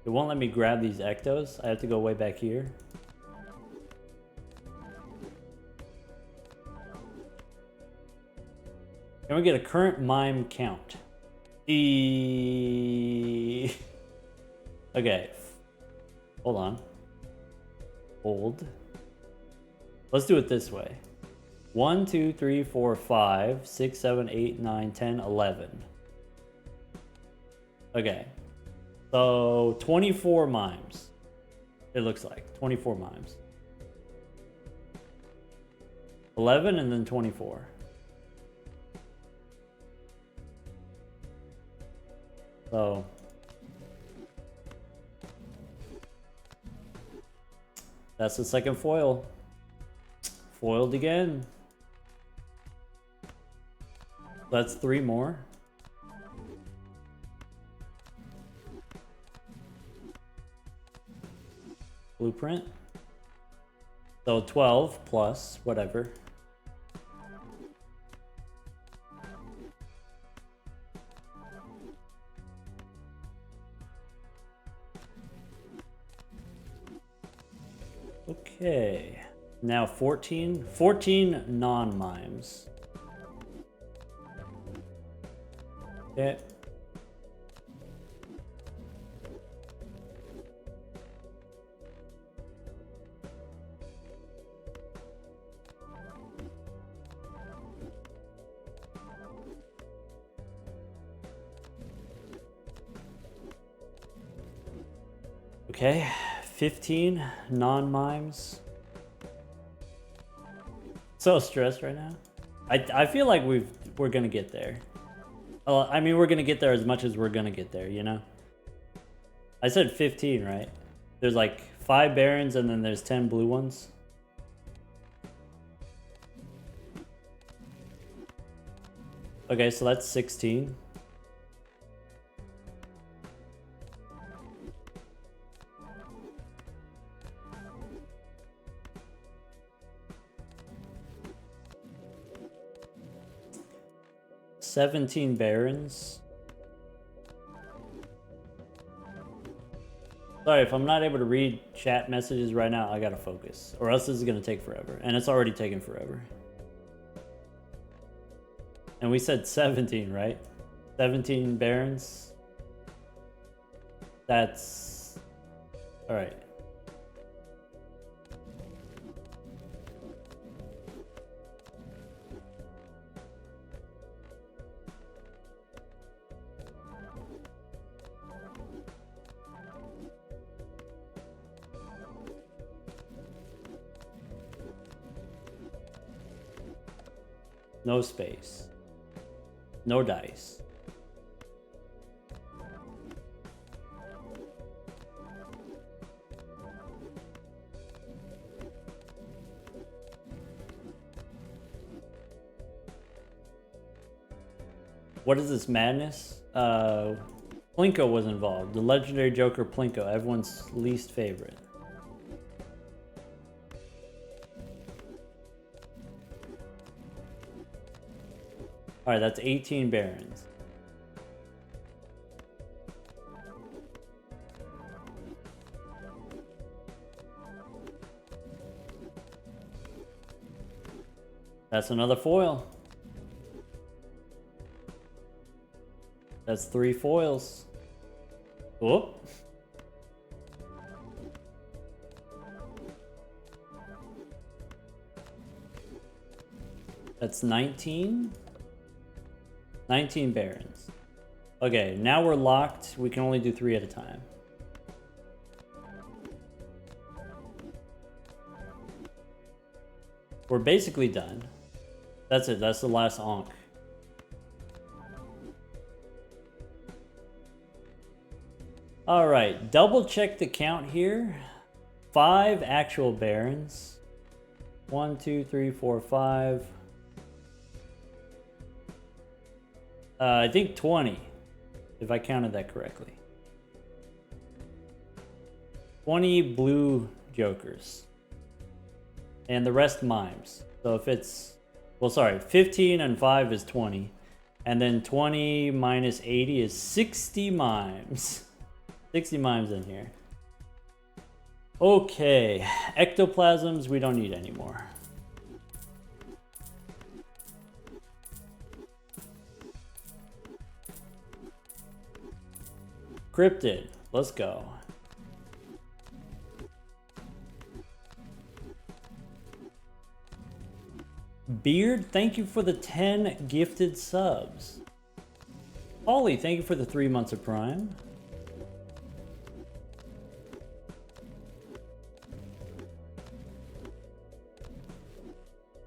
A: It won't let me grab these ectos. I have to go way back here. Can we get a current mime count? Okay. Hold on. Hold. Let's do it this way. 1, 2, 3, 4, 5, 6, 7, 8, 9, 10, 11. Okay. So 24 mimes. It looks like 24 mimes. 11 and then 24. So that's the second foil. Foiled again. That's 3 more. Blueprint. So 12 plus whatever. Okay. Now 14 non-mimes. Okay. Okay, 15 non-mimes. So stressed right now. I feel like we're gonna get there. I mean, we're gonna get there as much as we're gonna get there, you know? I said 15, right? There's like 5 barons and then there's 10 blue ones. Okay, so that's 16. $17 barons. Sorry, if I'm not able to read chat messages right now, I gotta focus. Or else this is gonna take forever. And it's already taken forever. And we said 17, right? 17 barons. That's... Alright. No space. No dice. What is this madness? Plinko was involved. The legendary Joker Plinko, everyone's least favorite. Alright, that's 18 barons. That's another foil. That's 3 foils. Whoop. That's 19. 19 barons. Okay, now we're locked. We can only do 3 at a time. We're basically done. That's it. That's the last Ankh. All right, double check the count here. 5 actual barons. 1, 2, 3, 4, 5. I think 20, if I counted that correctly. 20 blue jokers. And the rest mimes. So if it's, well, sorry, 15 and 5 is 20. And then 20 minus 80 is 60 mimes. 60 mimes in here. Okay, ectoplasms we don't need anymore. Cryptid, let's go. Beard, thank you for the 10 gifted subs. Ollie, thank you for the 3 months of Prime.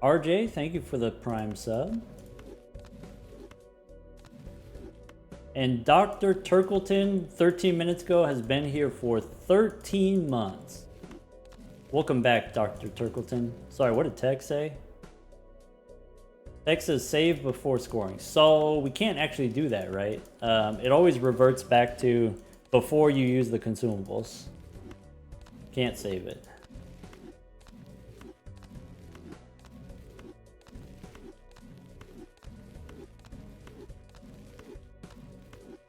A: RJ, thank you for the Prime sub. And Dr. Turkleton, 13 minutes ago, has been here for 13 months. Welcome back, Dr. Turkleton. Sorry, what did Tech say? Tech says save before scoring. So we can't actually do that, right? It always reverts back to before you use the consumables. Can't save it.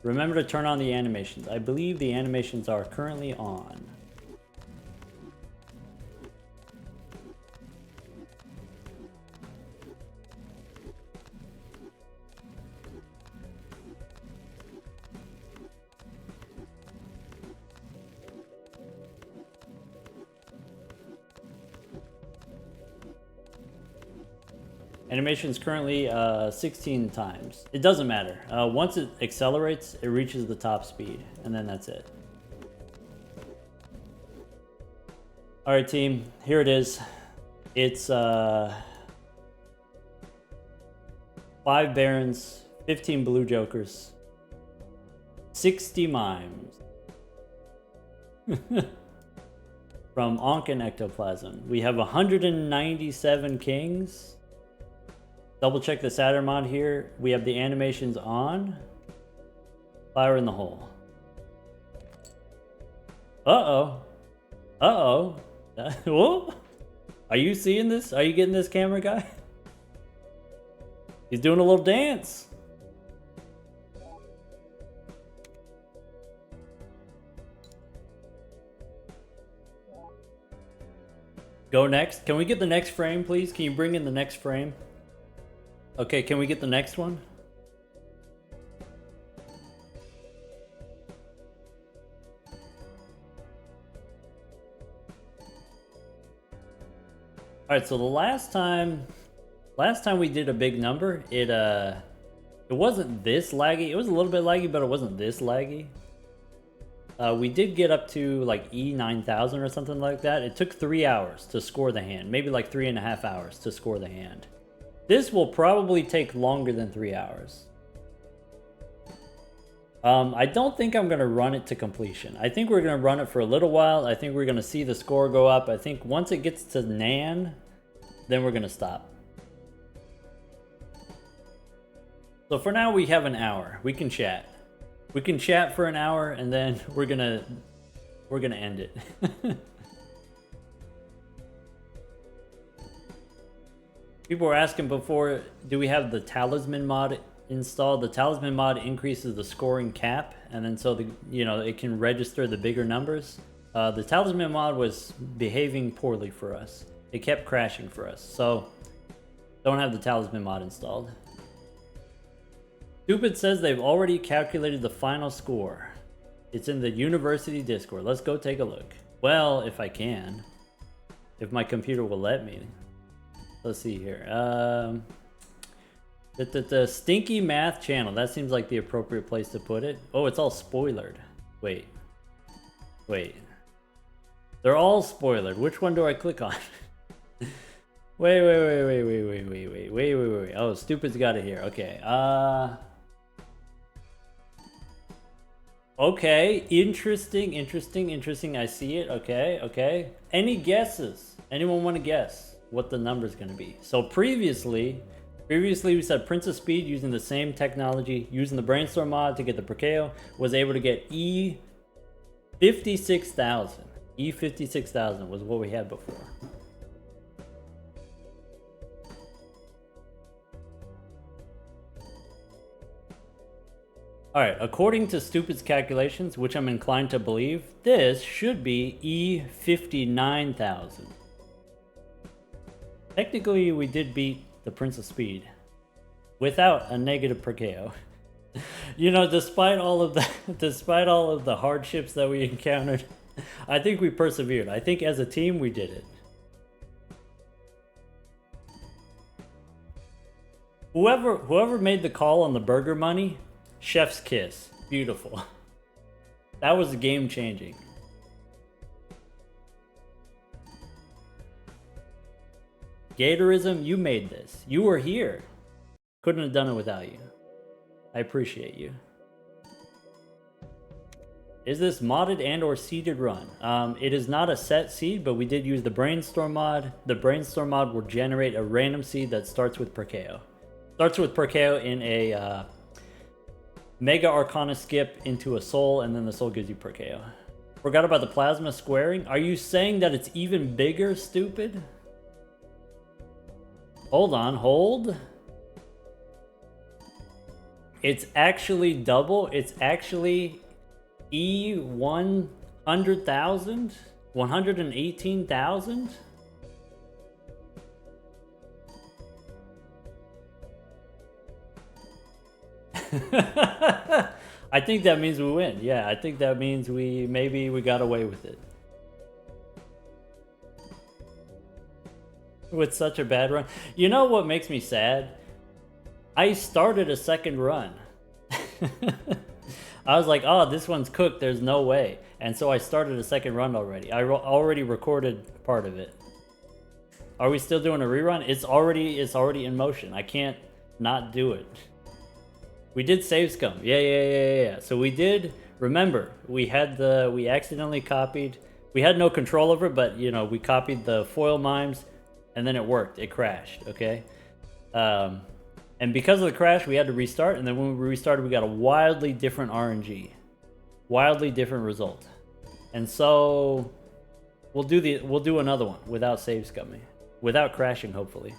A: Remember to turn on the animations. I believe the animations are currently on. Animation is currently 16 times. It doesn't matter. Once it accelerates, it reaches the top speed, and then that's it. All right, team, here it is. It's 5 barons, 15 blue jokers, 60 mimes. From Ankh and Ectoplasm. We have 197 kings. Double check the Saturn mod here. We have the animations on. Fire in the hole. Uh-oh. Uh-oh. Whoa. Are you seeing this? Are you getting this, camera guy? He's doing a little dance. Go next. Can we get the next frame, please? Can you bring in the next frame? Okay, can we get the next one? All right, so the last time we did a big number, it wasn't this laggy. It was a little bit laggy, but it wasn't this laggy. We did get up to like E9000 or something like that. It took 3 hours to score the hand, maybe like 3.5 hours to score the hand. This will probably take longer than 3 hours. I don't think I'm going to run it to completion. I think we're going to run it for a little while. I think we're going to see the score go up. I think once it gets to Nan, then we're going to stop. So for now we have an hour. We can chat. We can chat for an hour and then we're gonna end it. People were asking before, do we have the talisman mod installed? The talisman mod increases the scoring cap, and then so it can register the bigger numbers. The talisman mod was behaving poorly for us. It kept crashing for us, so don't have the talisman mod installed. Stupid says they've already calculated the final score. It's in the university Discord. Let's go take a look. Well, if I can. If my computer will let me. Let's see here. The Stinky Math channel. That seems like the appropriate place to put it. Oh, it's all spoilered. Wait. They're all spoilered. Which one do I click on? Wait. Oh, Stupid's got it here. Okay. Okay. Interesting. I see it. Okay. Any guesses? Anyone want to guess what the number's going to be? So previously we said Prince of Speed, using the same technology, using the Brainstorm mod to get the Perkeo, was able to get E56,000. E56,000 was what we had before. Alright, according to Stupid's calculations, which I'm inclined to believe, this should be E59,000. Technically, we did beat the Prince of Speed without a negative Perkeo. Despite all of the hardships that we encountered, I think we persevered. I think as a team we did it. Whoever made the call on the burger money, chef's kiss. Beautiful. That was game changing. Gatorism, you made this. You were here. Couldn't have done it without you. I appreciate you. Is this modded and or seeded run? It is not a set seed, but we did use the Brainstorm mod. The Brainstorm mod will generate a random seed that starts with Perkeo. Starts with Perkeo in a Mega Arcana skip into a soul, and then the soul gives you Perkeo. Forgot about the plasma squaring. Are you saying that it's even bigger, Stupid? Hold on, hold. It's actually double. It's actually E100,000? 118,000? I think that means we win. Yeah, I think that means maybe we got away with it. With such a bad run. You know what makes me sad? I started a second run. I was like, oh, this one's cooked, there's no way. And so I started a second run already. I already recorded part of it. Are we still doing a rerun? It's already in motion. I can't not do it. We did save scum. Yeah. So we did, remember, we accidentally copied, we had no control over it, but we copied the foil mimes, and then it worked. It crashed, okay? And because of the crash, we had to restart, and then when we restarted, we got a wildly different RNG. Wildly different result. And so we'll do another one without save scumming. Without crashing, hopefully.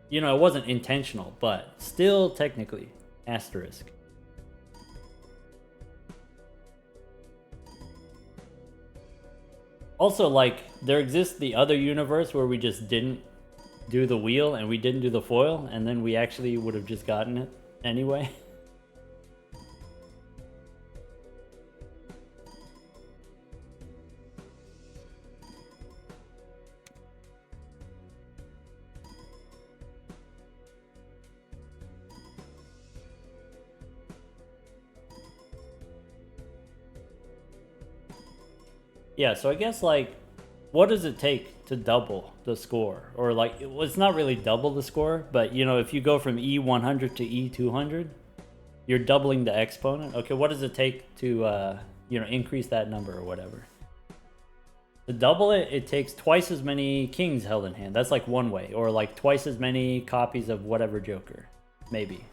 A: It wasn't intentional, but still technically. Asterisk. Also, there exists the other universe where we just didn't do the wheel and we didn't do the foil, and then we actually would have just gotten it anyway. Yeah, so I guess what does it take to double the score? Or it's not really double the score, but if you go from E100 to E200, you're doubling the exponent. Okay, what does it take to increase that number or whatever? To double it, it takes twice as many kings held in hand. That's one way, or twice as many copies of whatever joker, maybe.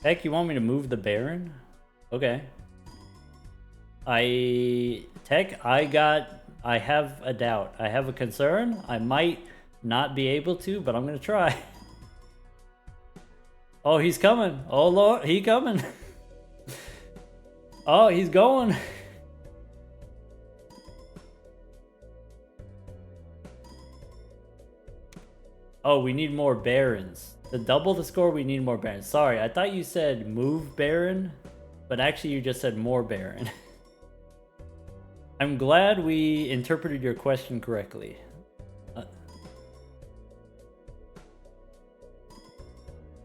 A: Tech, you want me to move the Baron? Okay. Tech, I have a doubt. I have a concern. I might not be able to, but I'm gonna try. Oh, he's coming. Oh Lord, he coming. Oh, he's going. Oh, we need more Barons. To double the score, we need more Barons. Sorry, I thought you said move Baron, but actually you just said more Baron. I'm glad we interpreted your question correctly.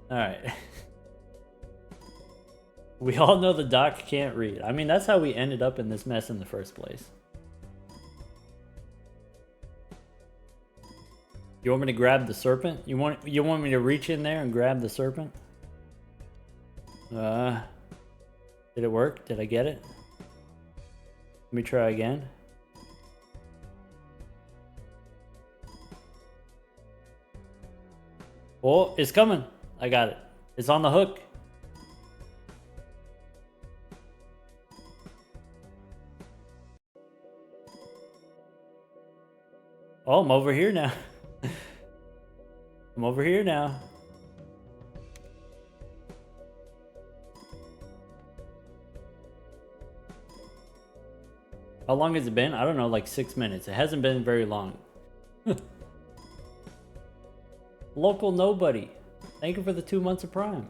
A: Alright. We all know the doc can't read. I mean, that's how we ended up in this mess in the first place. You want me to grab the serpent? You want me to reach in there and grab the serpent? Did it work? Did I get it? Let me try again. Oh, it's coming. I got it. It's on the hook. Oh, I'm over here now. I'm over here now. How long has it been? I don't know, like 6 minutes. It hasn't been very long. Local nobody. Thank you for the 2 months of Prime.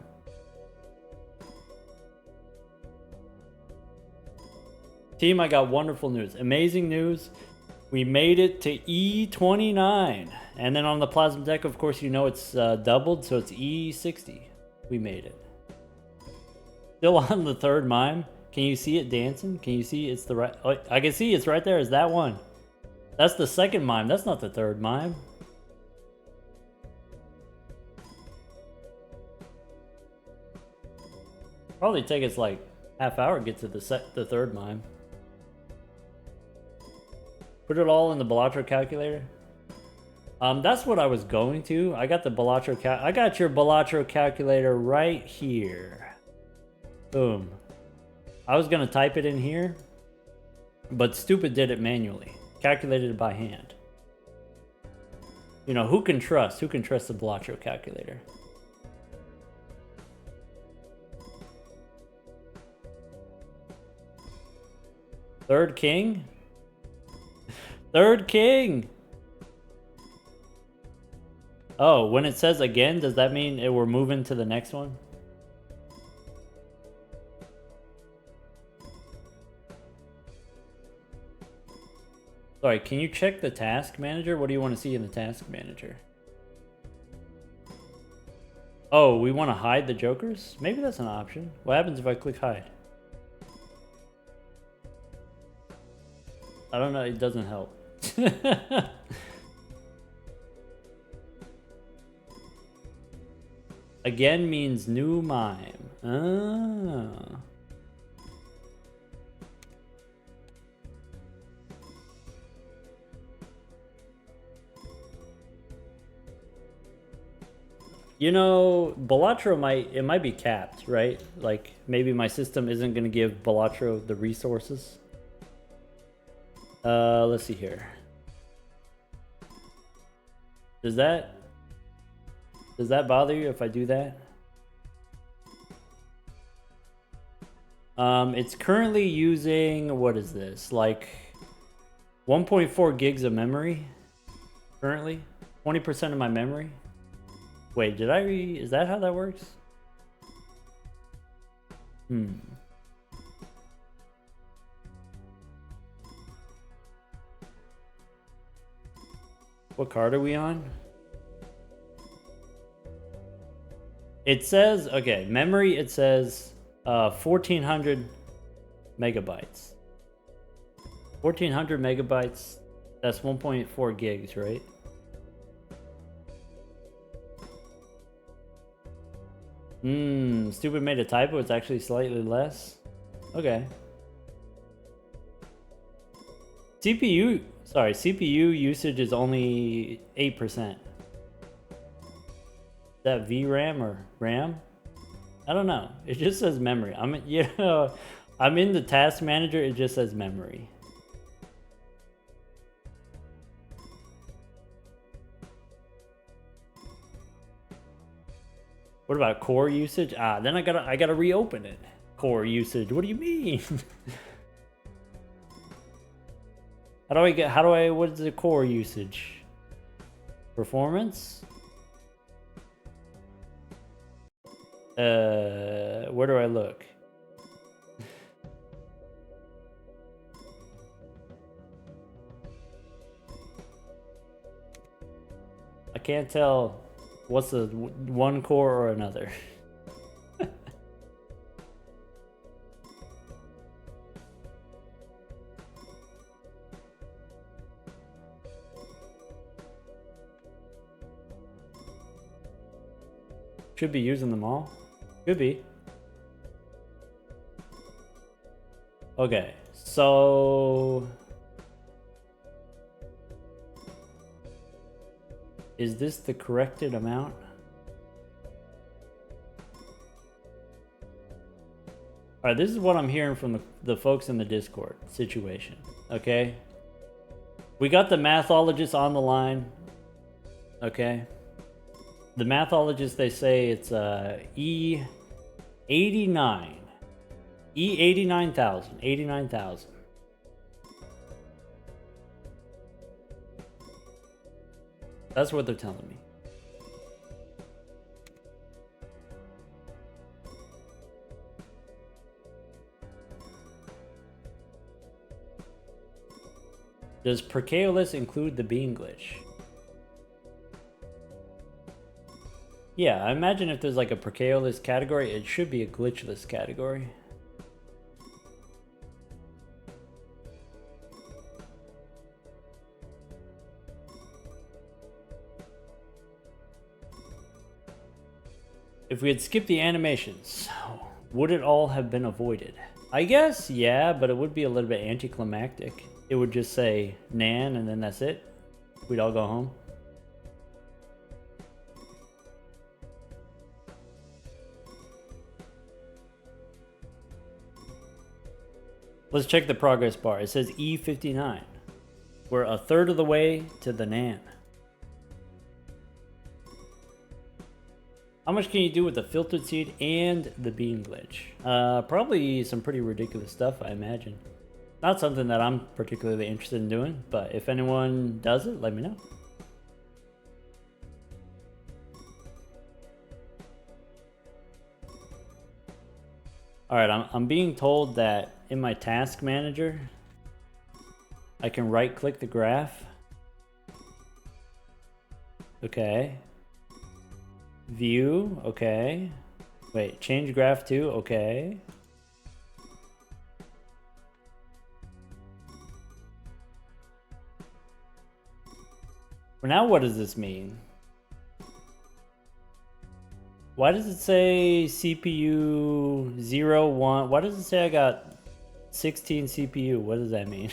A: Team, I got wonderful news. Amazing news. We made it to E29. And then on the Plasma deck, of course, you know it's doubled, so it's E60. We made it. Still on the third mime. Can you see it dancing? Can you see it's the right... Oh, I can see it's right there. Is that one? That's the second mime. That's not the third mime. Probably take us like half hour to get to the third mime. Put it all in the Balatro calculator. That's what I was going to. I got the Balatro I got your Balatro calculator right here. Boom. I was gonna type it in here, but Stupid did it manually. Calculated it by hand. You know, who can trust? Who can trust the Balatro calculator? Third king? Third king! Oh, when it says again, does that mean we're moving to the next one? Sorry, can you check the task manager? What do you want to see in the task manager? Oh, we want to hide the jokers? Maybe that's an option. What happens if I click hide? I don't know, it doesn't help. Again means new mime. Ah. You know, Balatro might be capped, right? Like maybe my system isn't gonna give Balatro the resources. Let's see here. Does that bother you if I do that? It's currently using, what is this? Like 1.4 gigs of memory currently. 20% of my memory. Wait, is that how that works? What card are we on? It says, okay, memory, it says 1400 megabytes. 1400 megabytes, that's 1.4 gigs, right? Stupid made a typo, it's actually slightly less. Okay. CPU usage is only 8%. Is that VRAM or RAM? I don't know. It just says memory. I'm in the task manager. It just says memory. What about core usage? Ah, then I gotta reopen it. Core usage. What do you mean? What is the core usage? Performance? Where do I look? I can't tell what's the one core or another. Should be using them all. Could be. Okay, so is this the corrected amount? All right, this is what I'm hearing from the folks in the Discord situation, okay? We got the mathologist on the line, okay? The mathologists, they say it's E89. E89,000. 89,000. That's what they're telling me. Does Perkeo list include the bean glitch? Yeah, I imagine if there's like a Perkeo list category, it should be a glitchless category. If we had skipped the animations, would it all have been avoided? I guess, yeah, but it would be a little bit anticlimactic. It would just say Nan and then that's it. We'd all go home. Let's check the progress bar. It says E59. We're a third of the way to the Nan. How much can you do with the filtered seed and the bean glitch? Probably some pretty ridiculous stuff, I imagine. Not something that I'm particularly interested in doing, but if anyone does it, let me know. Alright, I'm being told that in my task manager, I can right click the graph. Okay. View, okay. Wait, change graph to, okay. Well, now what does this mean? Why does it say CPU 0, 1? Why does it say I got 16 CPU? What does that mean?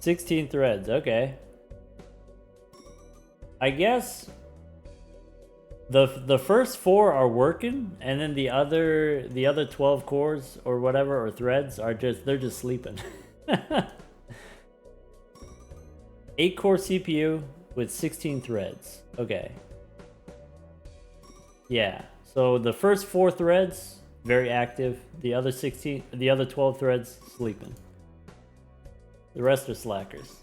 A: "16 threads, okay. I guess the first 4 are working, and then the other 12 cores or whatever or threads are they're just sleeping. 8-core CPU with 16 threads. Okay. Yeah. So the first 4 threads very active. The other 12 threads sleeping. The rest are slackers.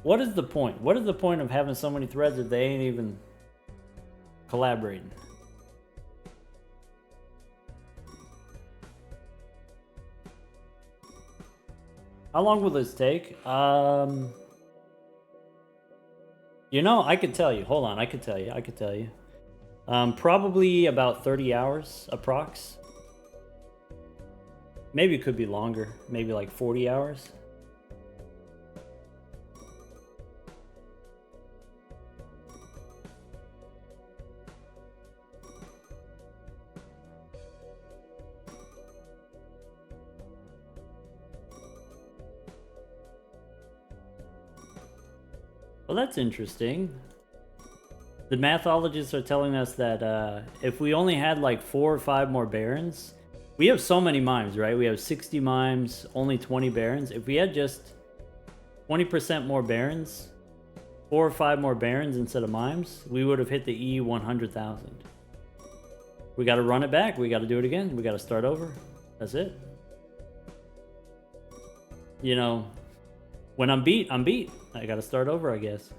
A: What is the point? What is the point of having so many threads if they ain't even collaborating? How long will this take? You know, I could tell you. Hold on, I could tell you. Probably about 30 hours approx. Maybe it could be longer. Maybe like 40 hours. Well, that's interesting. The mathologists are telling us that if we only had like 4 or 5 more barons, we have so many mimes, right? We have 60 mimes, only 20 barons. If we had just 20% more barons, 4 or 5 more barons instead of mimes, we would have hit the E 100,000. We got to run it back. We got to do it again. We got to start over. That's it. You know, when I'm beat, I'm beat. I got to start over, I guess.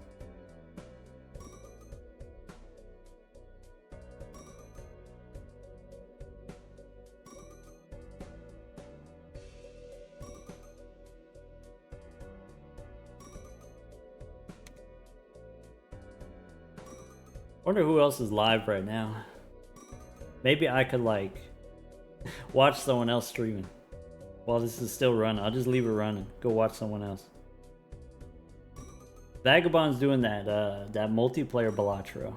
A: Wonder who else is live right now. Maybe I could like watch someone else streaming while this is still running. I'll just leave it running. Go watch someone else. Vagabond's doing that that multiplayer Balatro.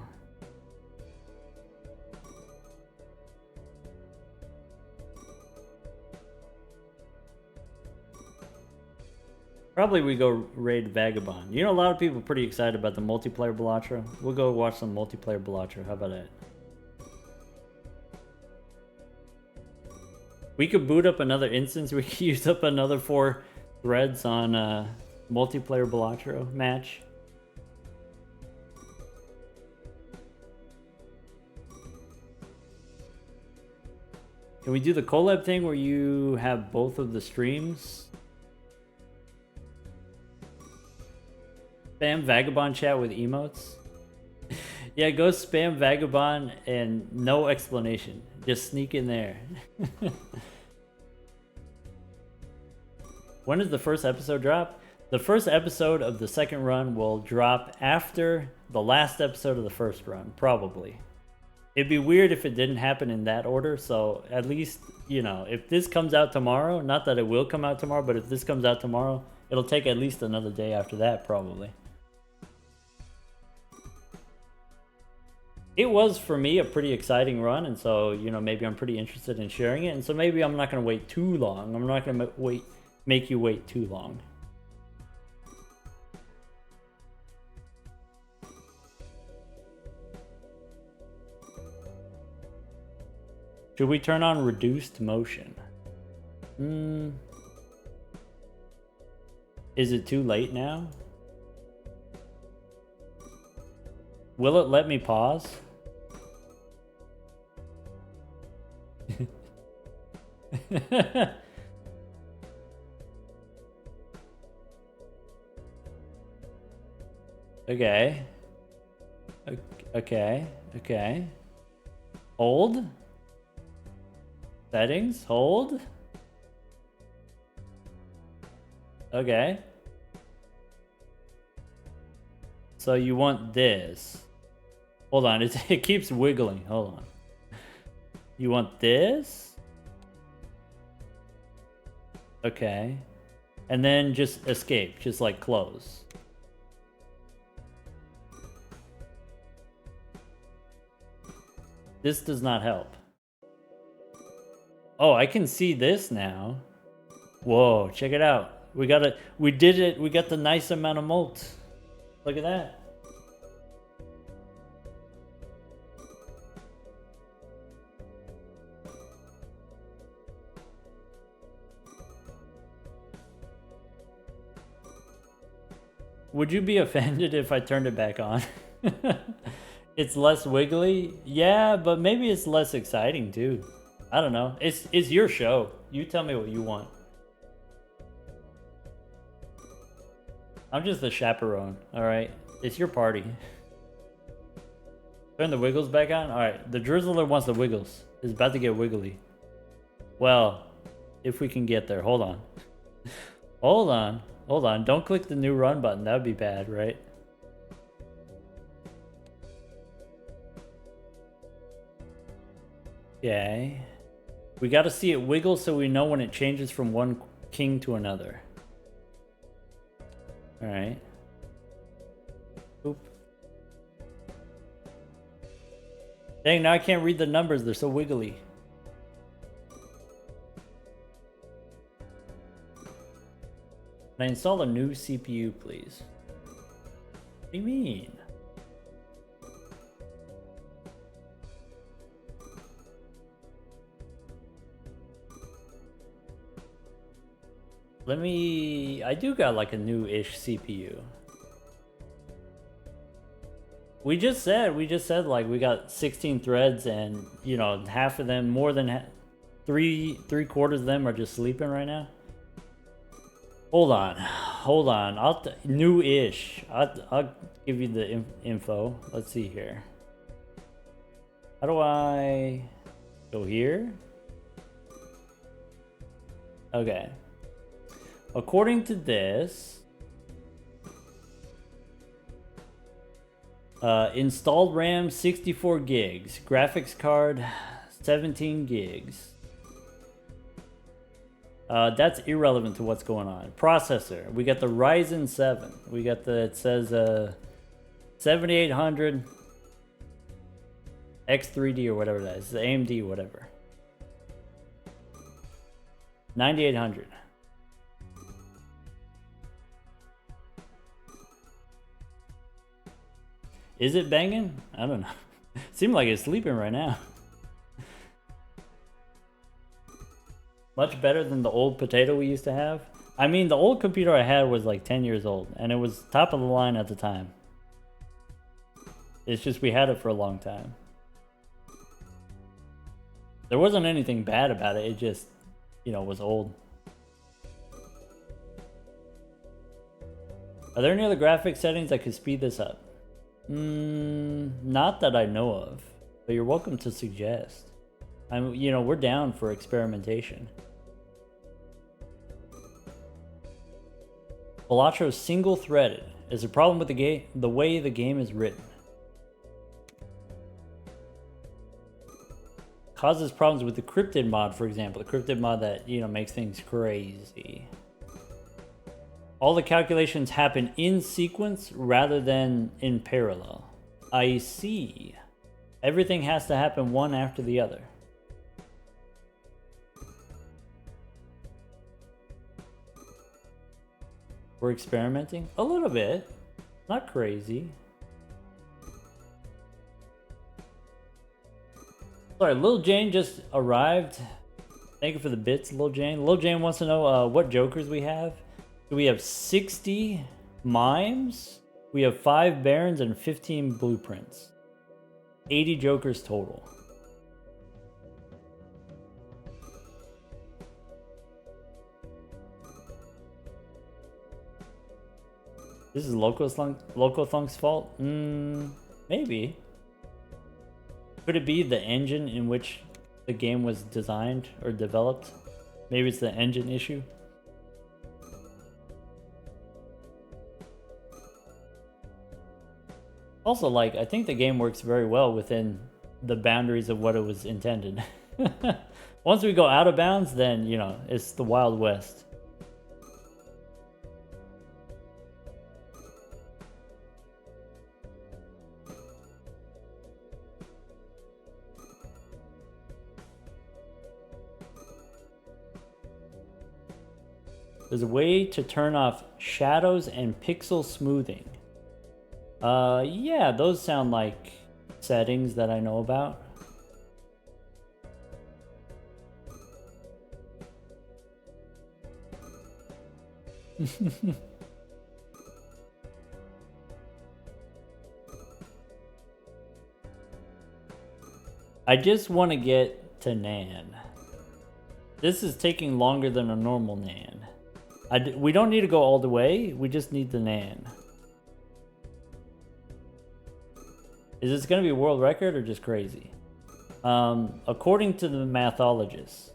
A: Probably we go raid Vagabond. You know, a lot of people are pretty excited about the multiplayer Balatro. We'll go watch some multiplayer Balatro. How about that? We could boot up another instance. We could use up another 4 threads on multiplayer Balatro match. Can we do the collab thing where you have both of the streams? Spam Vagabond chat with emotes? Yeah, go spam Vagabond and no explanation. Just sneak in there. When does the first episode drop? The first episode of the second run will drop after the last episode of the first run, probably. It'd be weird if it didn't happen in that order, so at least, you know, if this comes out tomorrow, not that it will come out tomorrow, but if this comes out tomorrow, it'll take at least another day after that, probably. It was, for me, a pretty exciting run, and so, you know, maybe I'm pretty interested in sharing it, and so maybe I'm not going to wait too long. I'm not going to make you wait too long. Should we turn on reduced motion? Is it too late now? Will it let me pause? Okay. Okay. Hold. Settings. Hold. Okay. So you want this. Hold on, it keeps wiggling. Hold on. You want this? Okay. And then just escape, just like close. This does not help. Oh, I can see this now. Whoa, check it out. We did it. We got the nice amount of molt. Look at that. Would you be offended if I turned it back on? It's less wiggly? Yeah, but maybe it's less exciting too. I don't know. It's your show. You tell me what you want. I'm just the chaperone, alright? It's your party. Turn the wiggles back on? Alright, the drizzler wants the wiggles. It's about to get wiggly. Well, if we can get there. Hold on. Hold on. Hold on. Don't click the new run button. That would be bad, right? Okay. We got to see it wiggle so we know when it changes from one king to another. Alright. Oop. Dang, now I can't read the numbers. They're so wiggly. Can I install a new CPU, please? do you mean? I do got like a new-ish CPU. We just said like we got 16 threads and, you know, half of them, more than three quarters of them are just sleeping right now. Hold on. New-ish. I'll give you the info. Let's see here. How do I go here? Okay. According to this, installed RAM 64 gigs, graphics card 17 gigs. That's irrelevant to what's going on. Processor, we got the Ryzen 7. We got the, it says 7800 X3D or whatever that is, the AMD whatever. 9800. Is it banging? I don't know. Seems like it's sleeping right now. Much better than the old potato we used to have. I mean, the old computer I had was like 10 years old, and it was top of the line at the time. It's just we had it for a long time. There wasn't anything bad about it, it just, you know, was old. Are there any other graphics settings that could speed this up? Not that I know of, but you're welcome to suggest. You know, we're down for experimentation. BalatroU single-threaded is a problem with the way the game is written. Causes problems with the Cryptid mod, for example. The Cryptid mod that, you know, makes things crazy. All the calculations happen in sequence rather than in parallel. I see. Everything has to happen one after the other. We're experimenting? A little bit. Not crazy. Sorry, Lil Jane just arrived. Thank you for the bits, Lil Jane. Lil Jane wants to know what jokers we have. So we have 60 mimes, we have 5 barons, and 15 blueprints. 80 jokers total. This is Locothunk's fault? Maybe. Could it be the engine in which the game was designed or developed? Maybe it's the engine issue? Also, like, I think the game works very well within the boundaries of what it was intended. Once we go out of bounds, then, you know, it's the Wild West. There's a way to turn off shadows and pixel smoothing. Yeah, those sound like settings that I know about. I just want to get to Nan. This is taking longer than a normal Nan. We don't need to go all the way, we just need the Nan. Is this going to be a world record or just crazy? According to the mathologists,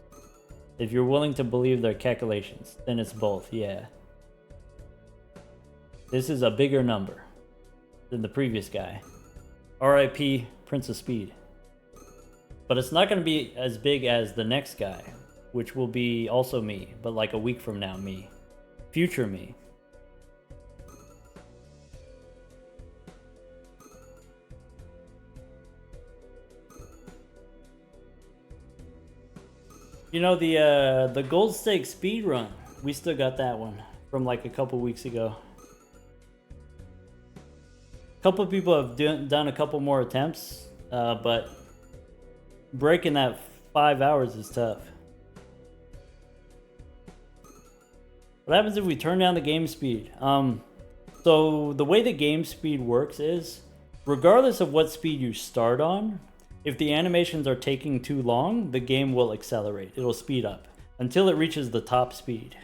A: if you're willing to believe their calculations, then it's both, yeah. This is a bigger number than the previous guy. RIP Prince of Speed. But it's not going to be as big as the next guy, which will be also me, but like a week from now, me. Future me. You know, the gold stake speed run, we still got that one from like a couple weeks ago. A couple of people have done a couple more attempts, but breaking that 5 hours is tough. What happens if we turn down the game speed? So the way the game speed works is, regardless of what speed you start on, if the animations are taking too long, the game will accelerate. It'll speed up until it reaches the top speed.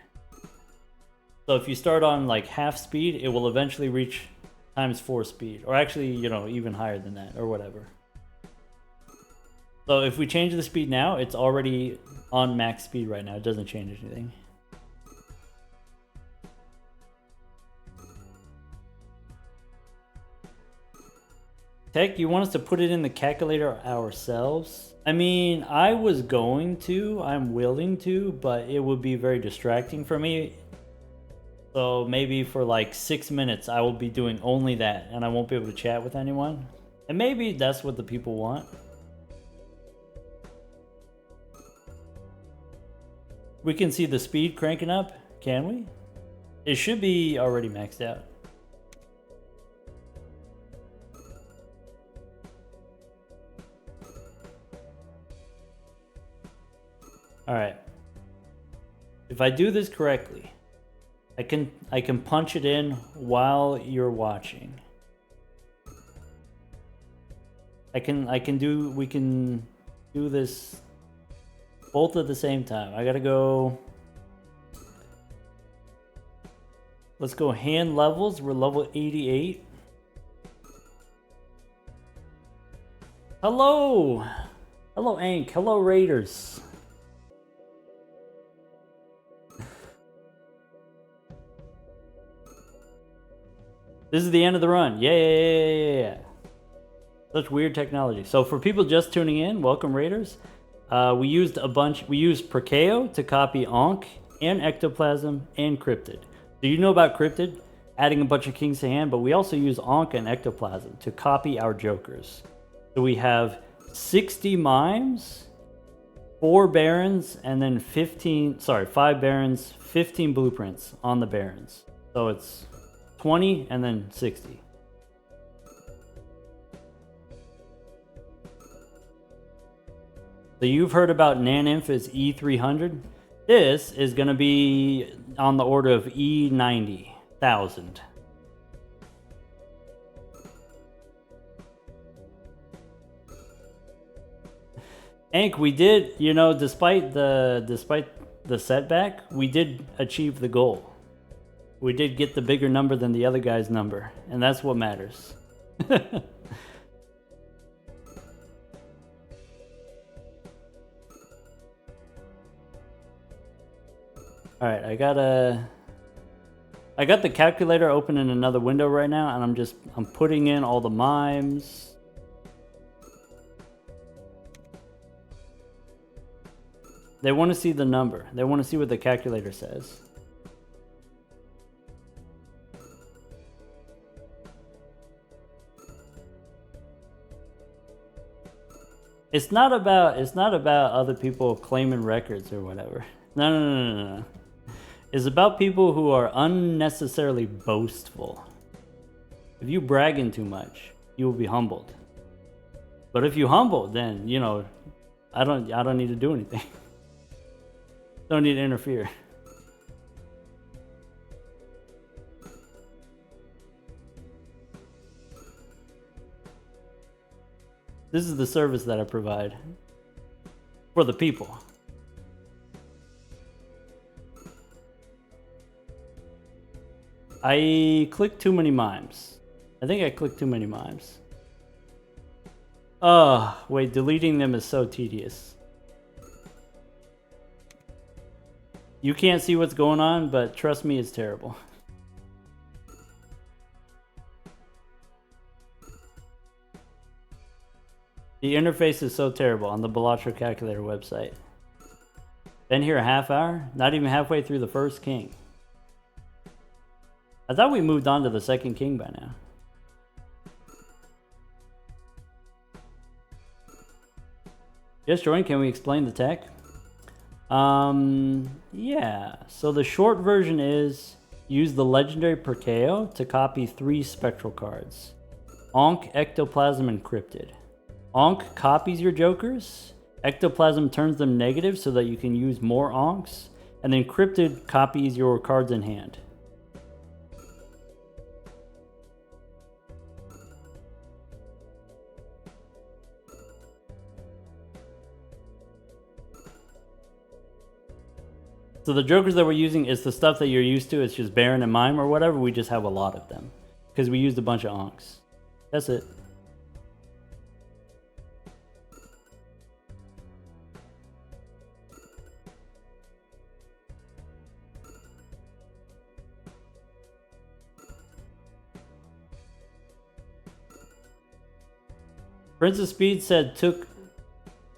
A: So if you start on like half speed, it will eventually reach ×4 speed, or actually, you know, even higher than that, or whatever. So if we change the speed now, it's already on max speed right now. It doesn't change anything. Tech, you want us to put it in the calculator ourselves? I mean, I was going to, I'm willing to, but it would be very distracting for me. So maybe for like 6 minutes, I will be doing only that, and I won't be able to chat with anyone. And maybe that's what the people want. We can see the speed cranking up, can we? It should be already maxed out. Alright. If I do this correctly, I can punch it in while you're watching. We can do this both at the same time. I gotta go. Let's go hand levels. We're level 88. Hello! Hello, Ankh. Hello, Raiders. This is the end of the run. Yeah. Such weird technology. So for people just tuning in, welcome Raiders. We used Perkeo to copy Ankh and Ectoplasm and Cryptid. So you know about Cryptid, adding a bunch of kings to hand, but we also use Ankh and Ectoplasm to copy our jokers. So we have 60 mimes, 4 barons, and then 5 barons, 15 blueprints on the barons. So it's 20 and then 60. So you've heard about Naninf's E300. This is going to be on the order of E90,000. Ankh, we did, you know, despite the setback, we did achieve the goal. We did get the bigger number than the other guy's number, and that's what matters. Alright, I got the calculator open in another window right now, and I'm putting in all the mimes. They want to see the number. They want to see what the calculator says. It's not about other people claiming records or whatever. No. It's about people who are unnecessarily boastful. If you bragging too much, you will be humbled. But if you humble, then, you know, I don't need to do anything. Don't need to interfere. This is the service that I provide for the people. I clicked too many mimes. I think I clicked too many mimes. Oh, wait, deleting them is so tedious. You can't see what's going on, but trust me, it's terrible. The interface is so terrible on the BalatroU calculator website. Been here a half hour? Not even halfway through the first king. I thought we moved on to the second king by now. Yes, Jordan, can we explain the tech? Yeah. So the short version is use the legendary Perkeo to copy 3 spectral cards. Ankh, Ectoplasm, and Cryptid. Ankh copies your jokers. Ectoplasm turns them negative so that you can use more Ankhs. And then Cryptid copies your cards in hand. So the jokers that we're using is the stuff that you're used to. It's just Baron and Mime or whatever. We just have a lot of them because we used a bunch of Ankhs. That's it. Prince of Speed said took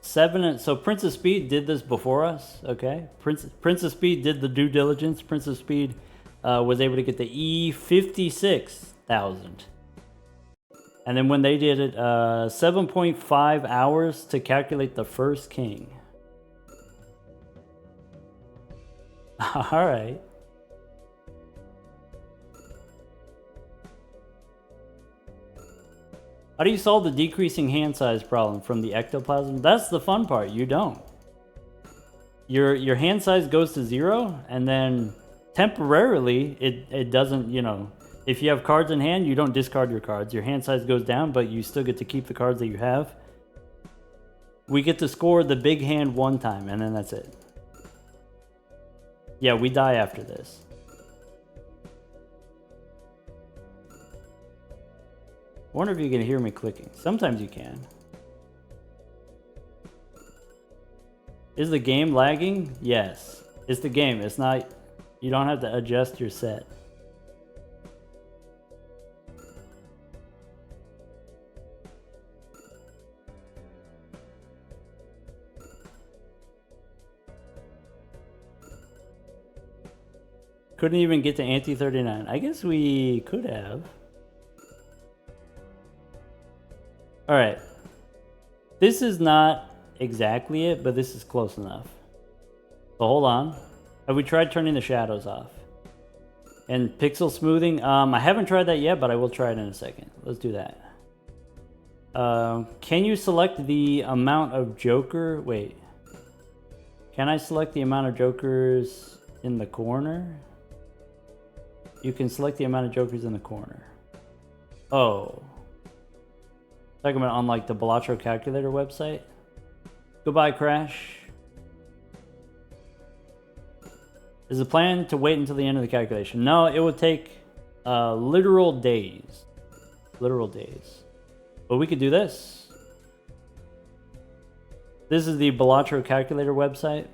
A: 7, and so Prince of Speed did this before us. Okay, Prince of Speed did the due diligence. Prince of Speed was able to get the E56,000, and then when they did it, 7.5 hours to calculate the first king. All right. How do you solve the decreasing hand size problem from the ectoplasm? That's the fun part. You don't. Your hand size goes to 0, and then temporarily it doesn't, you know, if you have cards in hand, you don't discard your cards. Your hand size goes down, but you still get to keep the cards that you have. We get to score the big hand one time, and then that's it. Yeah, we die after this. I wonder if you can hear me clicking. Sometimes you can. Is the game lagging? Yes. It's the game. It's not... You don't have to adjust your set. Couldn't even get to Ante 39. I guess we could have. Alright. This is not exactly it, but this is close enough. So hold on. Have we tried turning the shadows off? And pixel smoothing? I haven't tried that yet, but I will try it in a second. Let's do that. Can you select the amount of Joker? Wait. Can I select the amount of Jokers in the corner? You can select the amount of Jokers in the corner. Oh. Talking about on like the BalatroU calculator website. Goodbye, Crash. Is the plan to wait until the end of the calculation? No, it would take literal days. Literal days. But we could do this. This is the BalatroU calculator website.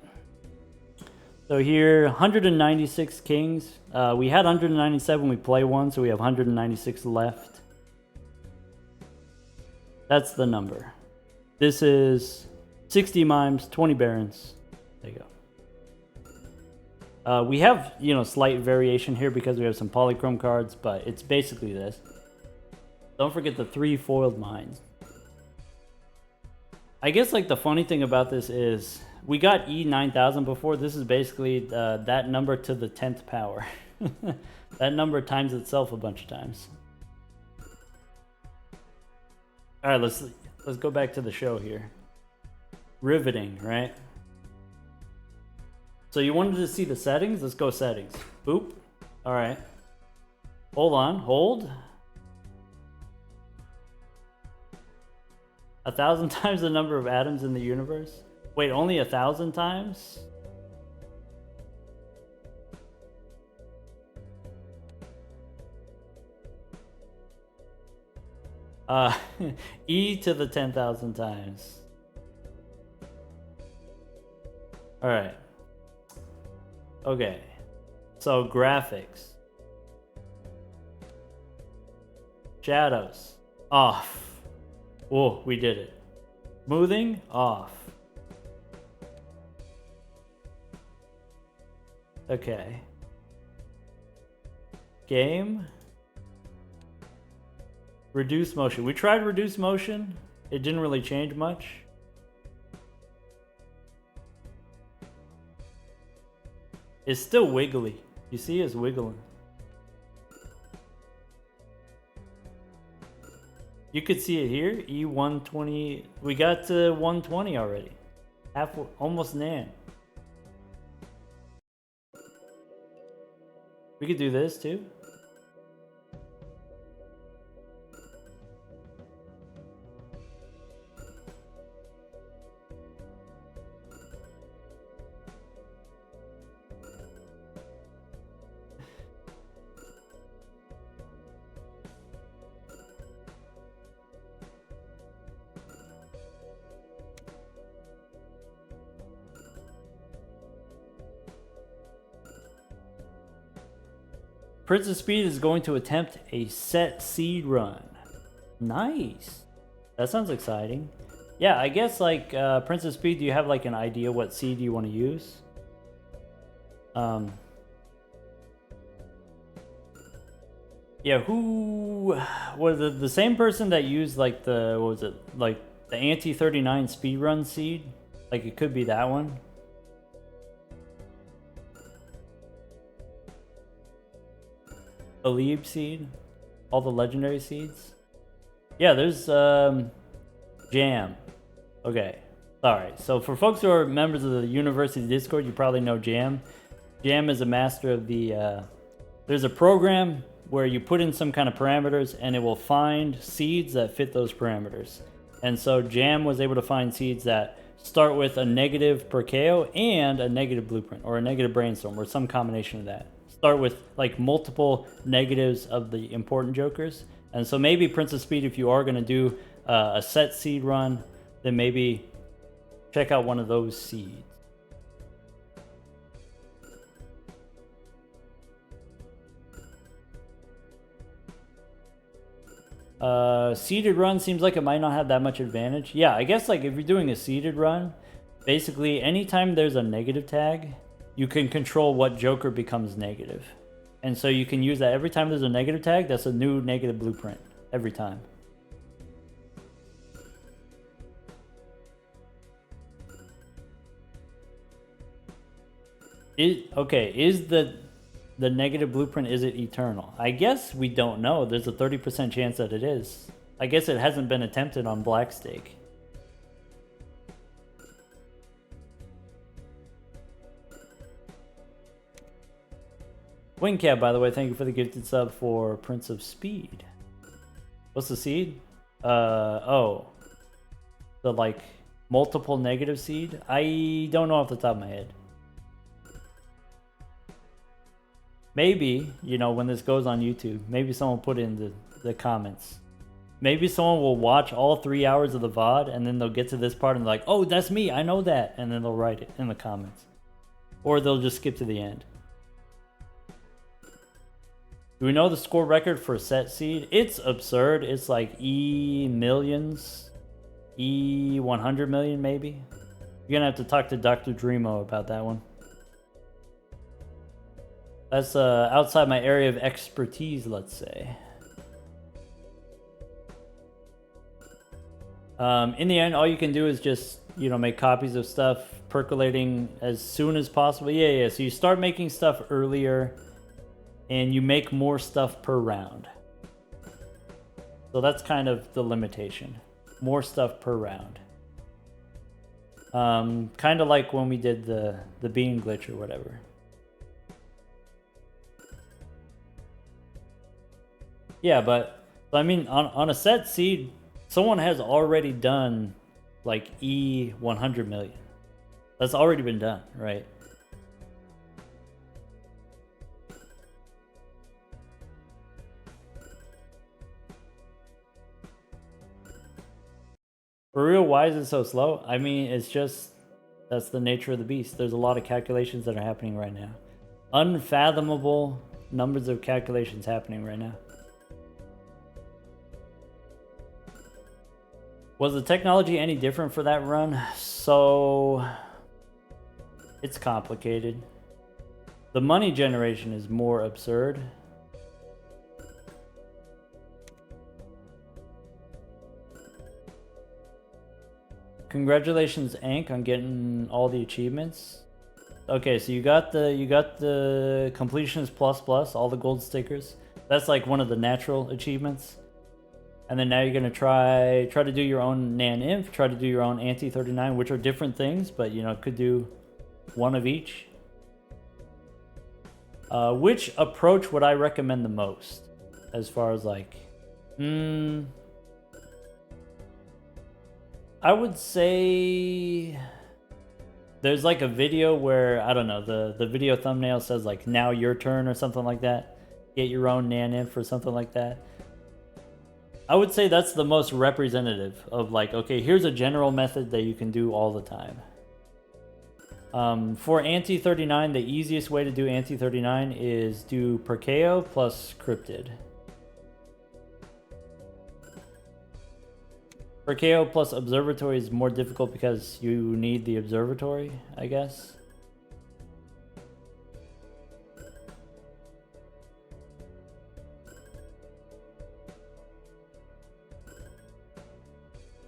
A: So here, 196 kings. We had 197, we play one, so we have 196 left. That's the number. This is 60 mimes, 20 barons. There you go. We have, you know, slight variation here because we have some polychrome cards, but it's basically this. Don't forget the 3 foiled mines. I guess like the funny thing about this is we got E9000 before. This is basically that number to the 10th power. That number times itself a bunch of times. All right, let's go back to the show here. Riveting, right? So you wanted to see the settings? Let's go settings. Boop. All right. Hold on. Hold. 1,000 times the number of atoms in the universe? Wait, only 1,000 times? E to the 10,000 times. All right. Okay. So graphics. Shadows. Off. Oh, we did it. Smoothing. Off. Okay. Game. Reduce motion. We tried reduce motion. It didn't really change much. It's still wiggly. You see it's wiggling. You could see it here. E120. We got to 120 already. Half, almost nan. We could do this too. Prince of Speed is going to attempt a set seed run. Nice. That sounds exciting. Yeah, I guess like Prince of Speed, do you have like an idea what seed you want to use? Yeah, who was the same person that used like the, what was it, like the anti-39 speedrun seed? Like it could be that one. Alib seed, all the legendary seeds. Yeah, there's Jam. Okay, sorry. So for folks who are members of the university Discord, you probably know Jam. Jam is a master of the. There's a program where you put in some kind of parameters and it will find seeds that fit those parameters. And so Jam was able to find seeds that start with a negative Perkeo and a negative blueprint, or a negative brainstorm, or some combination of that. Start with like multiple negatives of the important jokers. And so maybe Prince of Speed, if you are going to do a set seed run, then maybe check out one of those seeds. Seeded run seems like it might not have that much advantage. Yeah, I guess like if you're doing a seeded run, basically anytime there's a negative tag, you can control what joker becomes negative. And so you can use that every time there's a negative tag, that's a new negative blueprint every time. Okay, is the negative blueprint, is it eternal? I guess we don't know. There's a 30% chance that it is. I guess it hasn't been attempted on Blackstake. Wingcat, by the way, thank you for the gifted sub for Prince of Speed. What's the seed? Oh. The, like, multiple negative seed? I don't know off the top of my head. Maybe, you know, when this goes on YouTube, maybe someone put in the comments. Maybe someone will watch all 3 hours of the VOD, and then they'll get to this part and they're like, oh, that's me, I know that. And then they'll write it in the comments. Or they'll just skip to the end. Do we know the score record for set seed? It's absurd. It's like E millions. E 100 million maybe. You're gonna have to talk to Dr. Dreamo about that one. That's outside my area of expertise, let's say. In the end, all you can do is just, you know, make copies of stuff percolating as soon as possible. Yeah, so you start making stuff earlier and you make more stuff per round. So that's kind of the limitation. More stuff per round. Kind of like when we did the bean glitch or whatever. Yeah, but I mean, on a set seed, someone has already done like E 100 million. That's already been done, right? For real, why is it so slow? I mean, it's just, that's the nature of the beast. There's a lot of calculations that are happening right now. Unfathomable numbers of calculations happening right now. Was the technology any different for that run? So, it's complicated. The money generation is more absurd. Congratulations, Ankh, on getting all the achievements. Okay, so you got the completionist plus, all the gold stickers. That's like one of the natural achievements. And then now you're gonna try to do your own Nan Inf, try to do your own Anti-39, which are different things, but you know, could do one of each. Which approach would I recommend the most? As far as like, I would say there's like a video where, I don't know, the video thumbnail says like, now your turn or something like that. Get your own Nan Inf or something like that. I would say that's the most representative of like, okay, here's a general method that you can do all the time. For Anti-39, the easiest way to do Anti-39 is do Perkeo plus Cryptid. Perkeo plus Observatory is more difficult because you need the Observatory, I guess.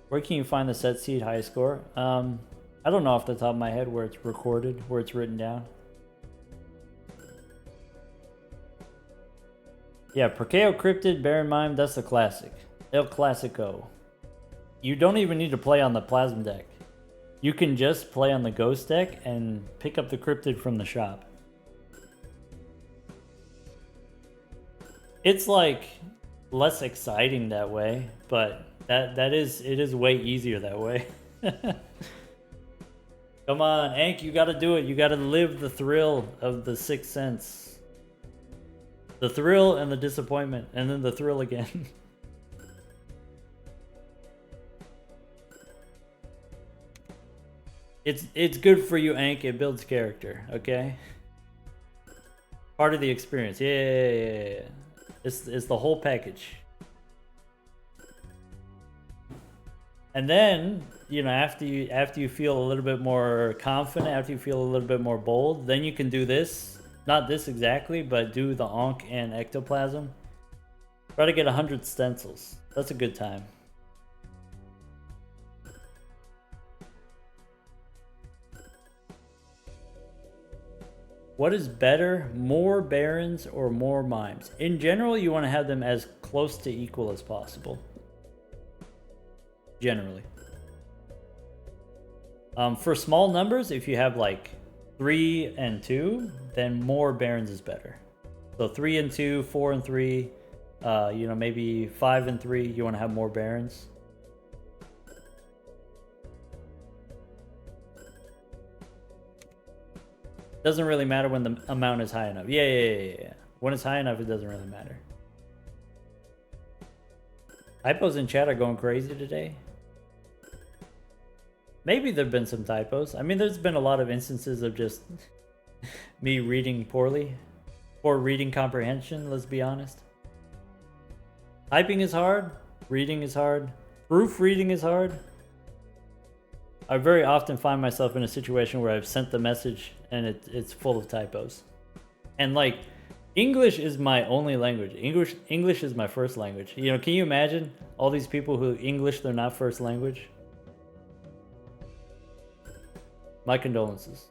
A: Where can you find the set seed high score? I don't know off the top of my head where it's recorded, where it's written down. Yeah, Perkeo, Cryptid, Baron Mime, that's the classic. El Clasico. You don't even need to play on the Plasm deck. You can just play on the Ghost deck and pick up the Cryptid from the shop. It's like less exciting that way, but it is way easier that way. Come on, Ankh, you gotta do it. You gotta live the thrill of the Sixth Sense. The thrill and the disappointment, and then the thrill again. It's good for you, Ankh. It builds character, okay? Part of the experience. Yeah. It's the whole package. And then, you know, after you feel a little bit more confident, after you feel a little bit more bold, then you can do this. Not this exactly, but do the Ankh and Ectoplasm. Try to get 100 stencils. That's a good time. What is better, more Barons or more Mimes? In general, you want to have them as close to equal as possible. Generally. For small numbers, if you have like 3 and 2, then more Barons is better. So 3 and 2, 4 and 3, you know, maybe 5 and 3, you want to have more Barons. Doesn't really matter when the amount is high enough. Yeah. When it's high enough, it doesn't really matter. Typos in chat are going crazy today. Maybe there've been some typos. I mean, there's been a lot of instances of just me reading poorly. Or reading comprehension, let's be honest. Typing is hard. Reading is hard. Proofreading is hard. I very often find myself in a situation where I've sent the message and it's full of typos. And like, English is my only language. English is my first language. You know, can you imagine all these people who English they're not first language? My condolences.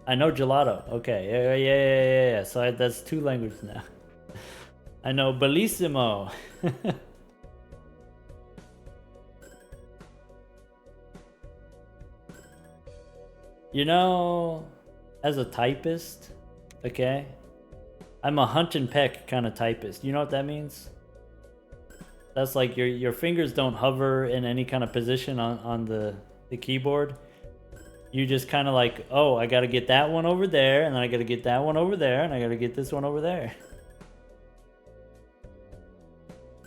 A: I know gelato. Okay, yeah. So that's 2 languages now. I know bellissimo. You know, as a typist, okay, I'm a hunt and peck kind of typist. You know what that means? That's like your fingers don't hover in any kind of position on the keyboard. You just kind of like, oh, I got to get that one over there, and then I got to get that one over there, and I got to get this one over there.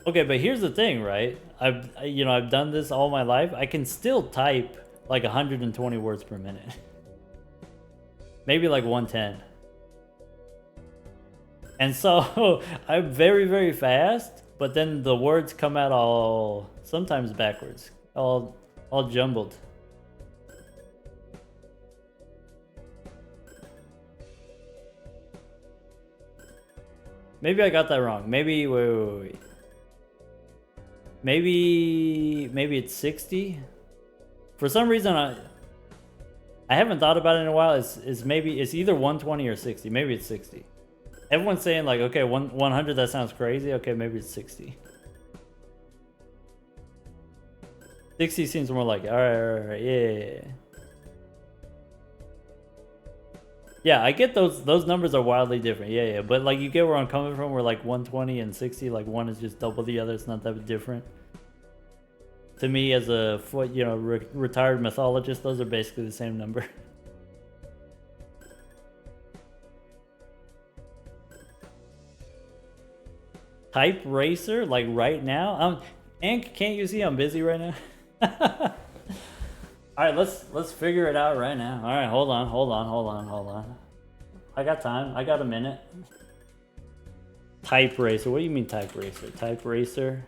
A: Okay, but here's the thing, right? I've done this all my life. I can still type like 120 words per minute. Maybe like 110. And so I'm very, very fast, but then the words come out all, sometimes backwards, all jumbled. Maybe I got that wrong. Maybe, wait. Maybe it's 60. For some reason, I haven't thought about it in a while. It's either 120 or 60. Maybe it's 60. Everyone's saying like, okay, 100, that sounds crazy. Okay, maybe it's 60. 60 seems more like it. Alright, yeah. Yeah, I get those numbers are wildly different. Yeah. But like you get where I'm coming from, where like 120 and 60, like one is just double the other. It's not that different. To me, as a retired mythologist, those are basically the same number. Type racer, like right now. Ankh, can't you see I'm busy right now? All right, let's figure it out right now. All right, hold on. I got time. I got a minute. Type racer. What do you mean type racer? Type racer.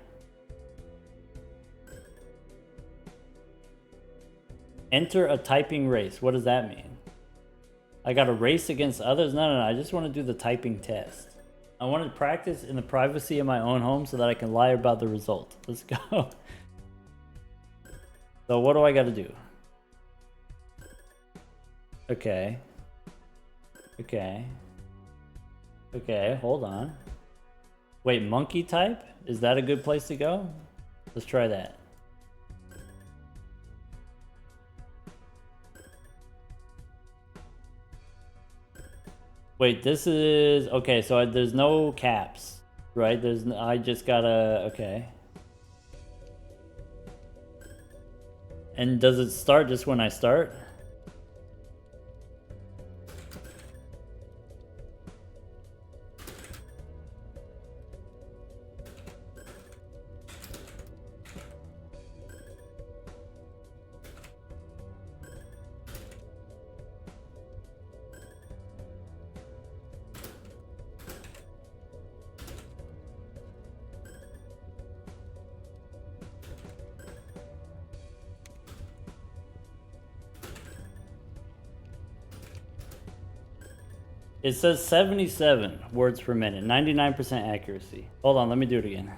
A: Enter a typing race. What does that mean? I got to race against others? No. I just want to do the typing test. I want to practice in the privacy of my own home so that I can lie about the result. Let's go. So what do I got to do? Okay, hold on. Wait, monkey type? Is that a good place to go? Let's try that. Wait, this is... Okay, so there's no caps, right? I just gotta... Okay. And does it start just when I start? It says 77 words per minute, 99% accuracy. Hold on, let me do it again.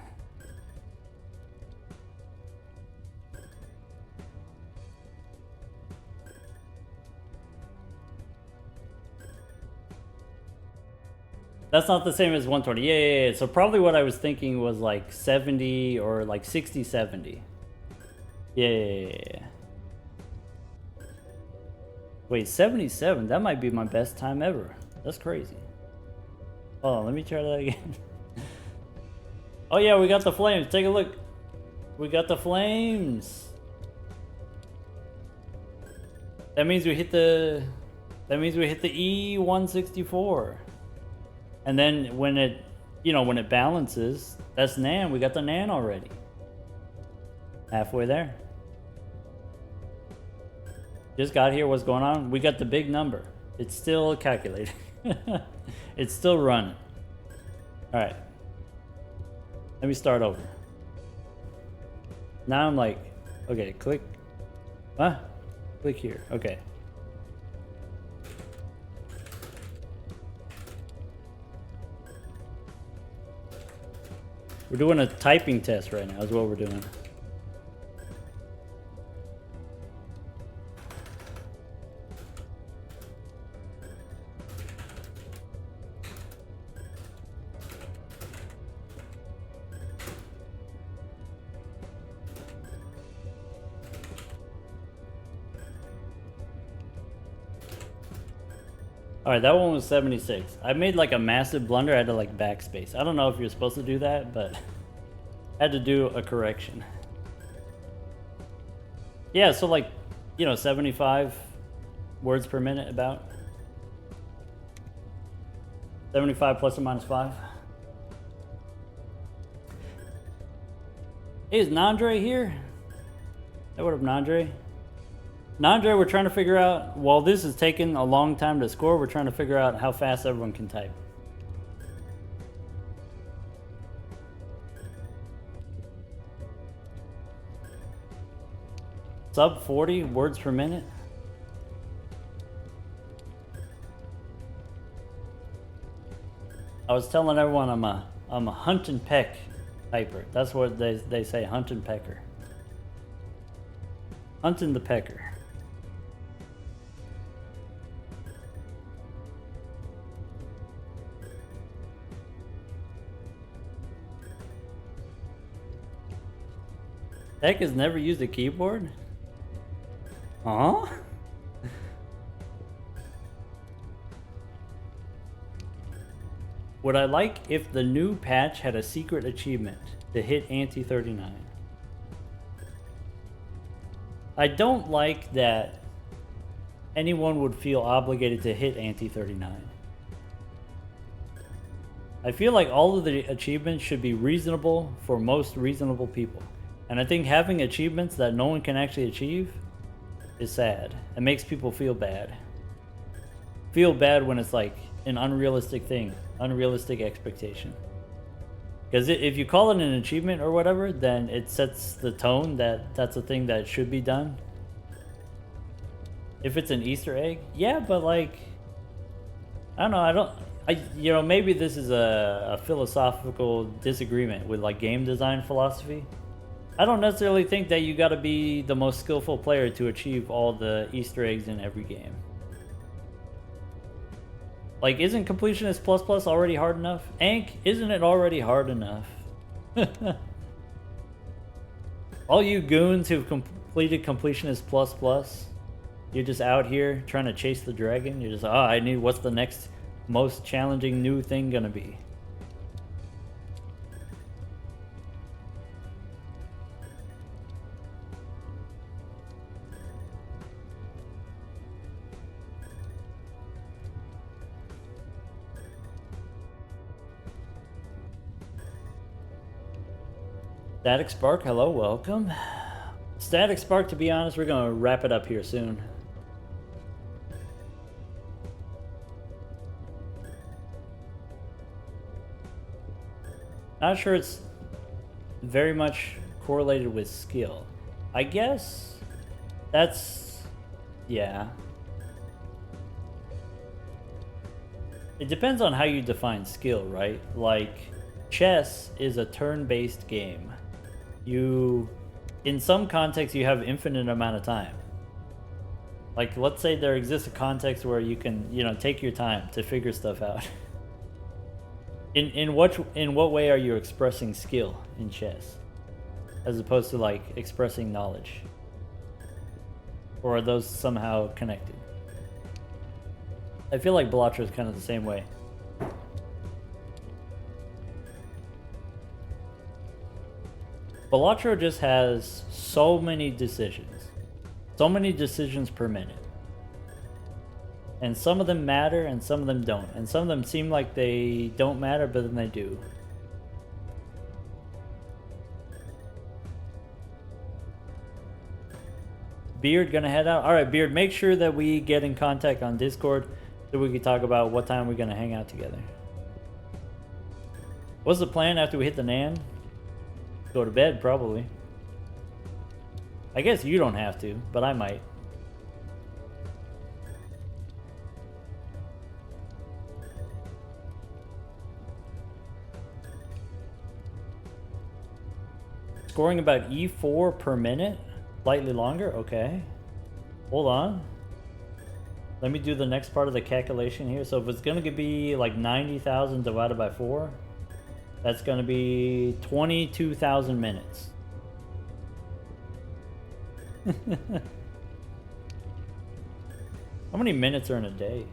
A: That's not the same as 120. Yeah. So probably what I was thinking was like 70 or like 60, 70. Yeah. Wait, 77? That might be my best time ever. That's crazy. Hold on, let me try that again. Oh yeah, we got the flames. Take a look. We got the flames. That means we hit the... That means we hit the E164. And then when it... when it balances, that's Nan. We got the Nan already. Halfway there. Just got here. What's going on? We got the big number. It's still calculating. It's still running. All right. Let me start over. Now I'm like, okay, click. Huh? Click here. Okay. We're doing a typing test right now is what we're doing. Alright, that one was 76. I made like a massive blunder. I had to like backspace. I don't know if you're supposed to do that, but I had to do a correction. Yeah, so like, 75 words per minute about. 75 plus or minus 5. Hey, is Nandre here? Hey, what up, Nandre? Nandre, we're trying to figure out, while this is taking a long time to score, we're trying to figure out how fast everyone can type. Sub 40 words per minute? I was telling everyone I'm a hunt and peck typer. That's what they say, hunt and pecker. Hunting the pecker. Tech has never used a keyboard? Huh? Would I like if the new patch had a secret achievement to hit anti-39? I don't like that anyone would feel obligated to hit anti-39. I feel like all of the achievements should be reasonable for most reasonable people. And I think having achievements that no one can actually achieve is sad. It makes people feel bad. Feel bad when it's like an unrealistic thing, unrealistic expectation. Because if you call it an achievement or whatever, then it sets the tone that that's a thing that should be done. If it's an Easter egg, yeah, but like, I don't know, you know, maybe this is a philosophical disagreement with like game design philosophy. I don't necessarily think that you gotta be the most skillful player to achieve all the Easter eggs in every game. Like, isn't Completionist Plus Plus already hard enough? Ankh, isn't it already hard enough? All you goons who've completed Completionist Plus Plus, you're just out here trying to chase the dragon. You're just, oh, I need, what's the next most challenging new thing gonna be? Static Spark, hello, welcome. Static Spark, to be honest, we're gonna wrap it up here soon. Not sure it's very much correlated with skill. I guess that's, yeah. It depends on how you define skill, right? Like, chess is a turn-based game. In some contexts, you have infinite amount of time. Like, let's say there exists a context where you can, you know, take your time to figure stuff out. In what way are you expressing skill in chess, as opposed to like expressing knowledge? Or are those somehow connected? I feel like BalatroU is kind of the same way. BalatroU just has so many decisions per minute. And some of them matter and some of them don't. And some of them seem like they don't matter, but then they do. Beard gonna head out? Alright, Beard, make sure that we get in contact on Discord so we can talk about what time we're gonna hang out together. What's the plan after we hit the Nan? Go to bed, probably. I guess you don't have to, but I might. Scoring about E4 per minute? Slightly longer? Okay. Hold on. Let me do the next part of the calculation here. So if it's going to be like 90,000 divided by 4, that's going to be 22,000 minutes. How many minutes are in a day?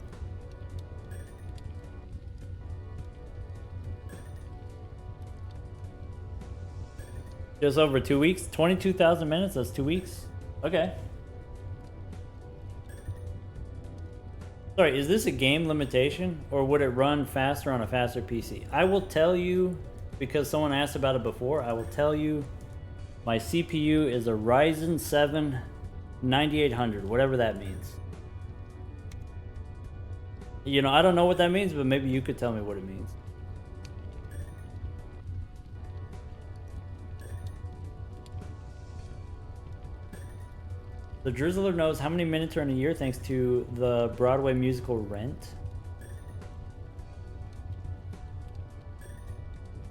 A: Just over 2 weeks? 22,000 minutes? That's 2 weeks? Okay. Sorry, is this a game limitation, or would it run faster on a faster PC? I will tell you, because someone asked about it before, I will tell you my CPU is a Ryzen 7 9800, whatever that means. You know, I don't know what that means, but maybe you could tell me what it means. The Drizzler knows how many minutes are in a year thanks to the Broadway musical Rent.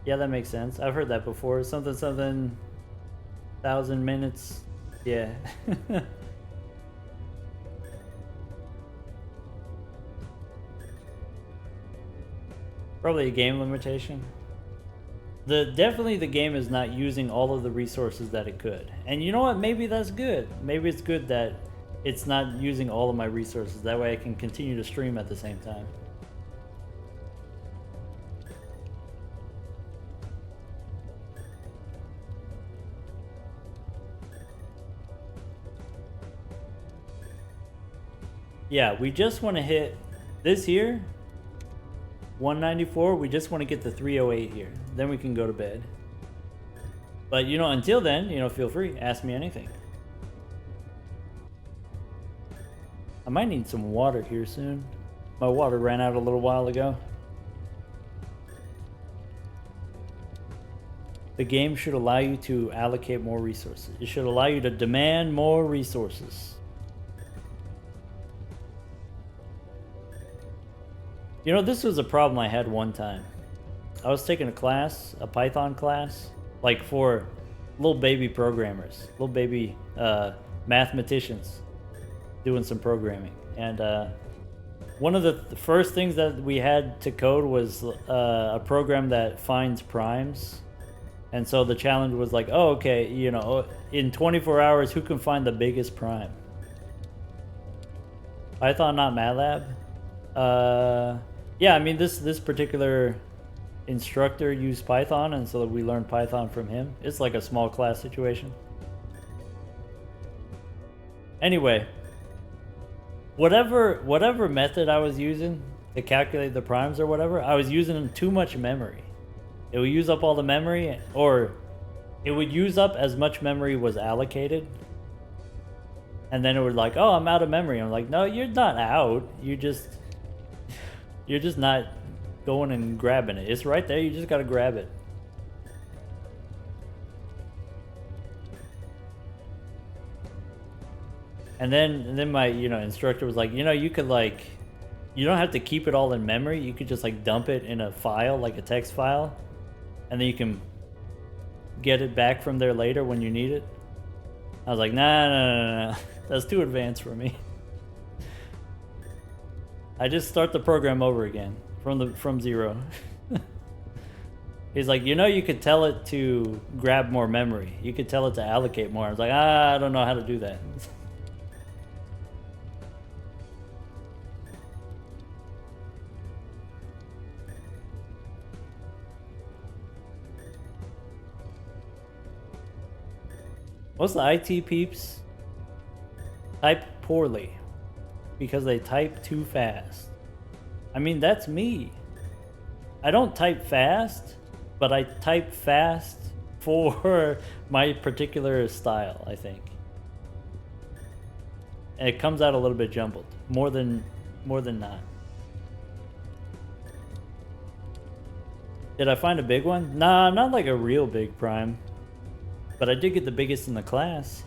A: Yeah, that makes sense. I've heard that before. Something 1,000 minutes. Yeah. Probably a game limitation. Definitely the game is not using all of the resources that it could. And you know what? Maybe that's good. Maybe it's good that it's not using all of my resources. That way I can continue to stream at the same time. Yeah, we just want to hit this here, 194. We just want to get the 308 here. Then we can go to bed. But, you know, until then, you know, feel free. Ask me anything. I might need some water here soon. My water ran out a little while ago. The game should allow you to allocate more resources. It should allow you to demand more resources. You know, this was a problem I had one time. I was taking a class, a Python class, like for little baby programmers, little baby mathematicians doing some programming. And one of the first things that we had to code was a program that finds primes. And so the challenge was like, oh, okay, you know, in 24 hours, who can find the biggest prime? Python, not MATLAB. Yeah, I mean, this particular instructor used Python, and so we learned Python from him. It's like a small class situation. Anyway, whatever method I was using to calculate the primes or whatever, I was using too much memory. It would use up all the memory, or it would use up as much memory was allocated. And then it would like, oh, I'm out of memory. I'm like, no, you're not out. You're just not going and grabbing it. It's right there. You just got to grab it. And then my, you know, instructor was like, you know, you could like, you don't have to keep it all in memory. You could just like dump it in a file, like a text file, and then you can get it back from there later when you need it. I was like, nah. That's too advanced for me. I just start the program over again from zero. He's like, you know, you could tell it to grab more memory. You could tell it to allocate more. I was like, I don't know how to do that. Most of the IT peeps type poorly because they type too fast. I mean, that's me. I don't type fast, but I type fast for my particular style, I think. And it comes out a little bit jumbled, more than not. Did I find a big one? Nah, not like a real big prime. But I did get the biggest in the class.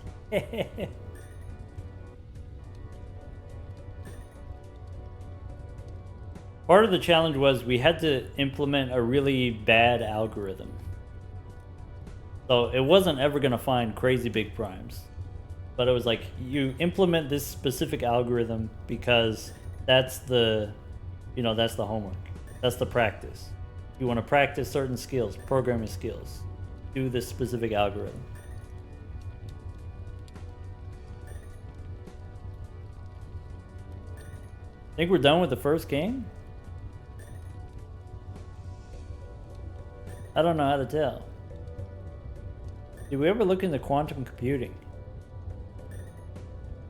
A: Part of the challenge was we had to implement a really bad algorithm. So it wasn't ever going to find crazy big primes. But it was like, you implement this specific algorithm because that's the, you know, that's the homework. That's the practice. You want to practice certain skills, programming skills. Do this specific algorithm. Think we're done with the first game? I don't know how to tell. Did we ever look into quantum computing?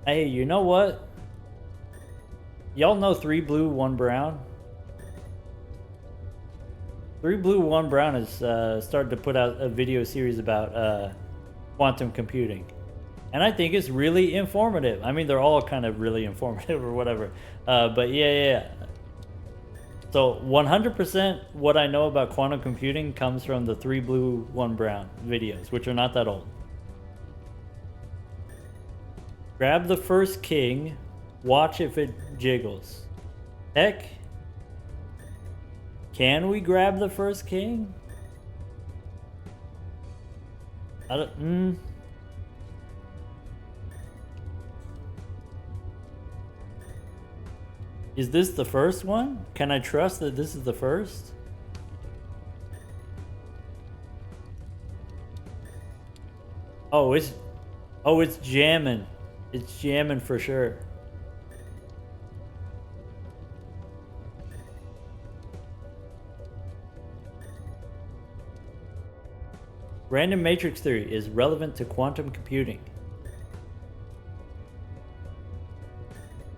A: Hey, you know what? Y'all know 3 blue, 1 brown? 3 blue, 1 brown is started to put out a video series about quantum computing. And I think it's really informative. I mean, they're all kind of really informative or whatever. But yeah. So 100% what I know about quantum computing comes from the 3 blue, 1 brown videos, which are not that old. Grab the first king, watch if it jiggles. Heck, can we grab the first king? I don't, Is this the first one? Can I trust that this is the first? it's jamming. It's jamming for sure. Random matrix theory is relevant to quantum computing.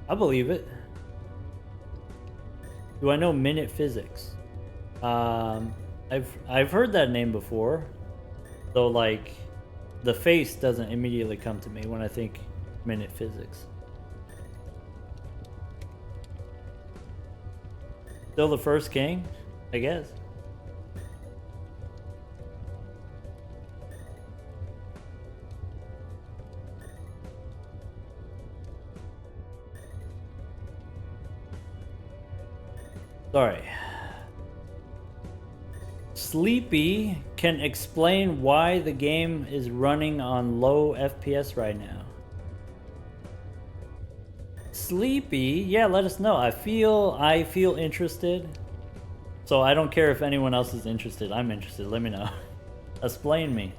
A: I believe it. Do I know minute physics? I've heard that name before, though like the face doesn't immediately come to me when I think minute physics. Still the first king, I guess. Sorry. Sleepy can explain why the game is running on low FPS right now. Sleepy, yeah, let us know. I feel interested. So I don't care if anyone else is interested. I'm interested. Let me know. Explain me.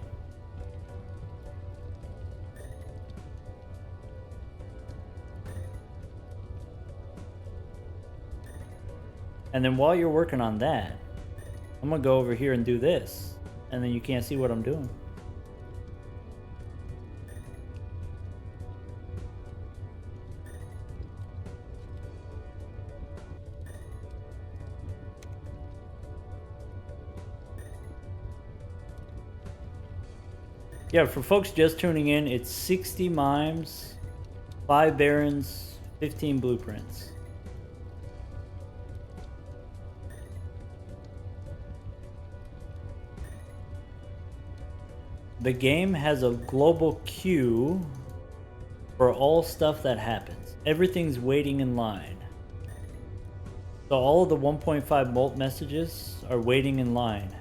A: And then while you're working on that, I'm gonna go over here and do this, and then you can't see what I'm doing. Yeah, for folks just tuning in, it's 60 mimes, 5 barons, 15 blueprints. The game has a global queue for all stuff that happens. Everything's waiting in line. So all of the 1.5 molt messages are waiting in line.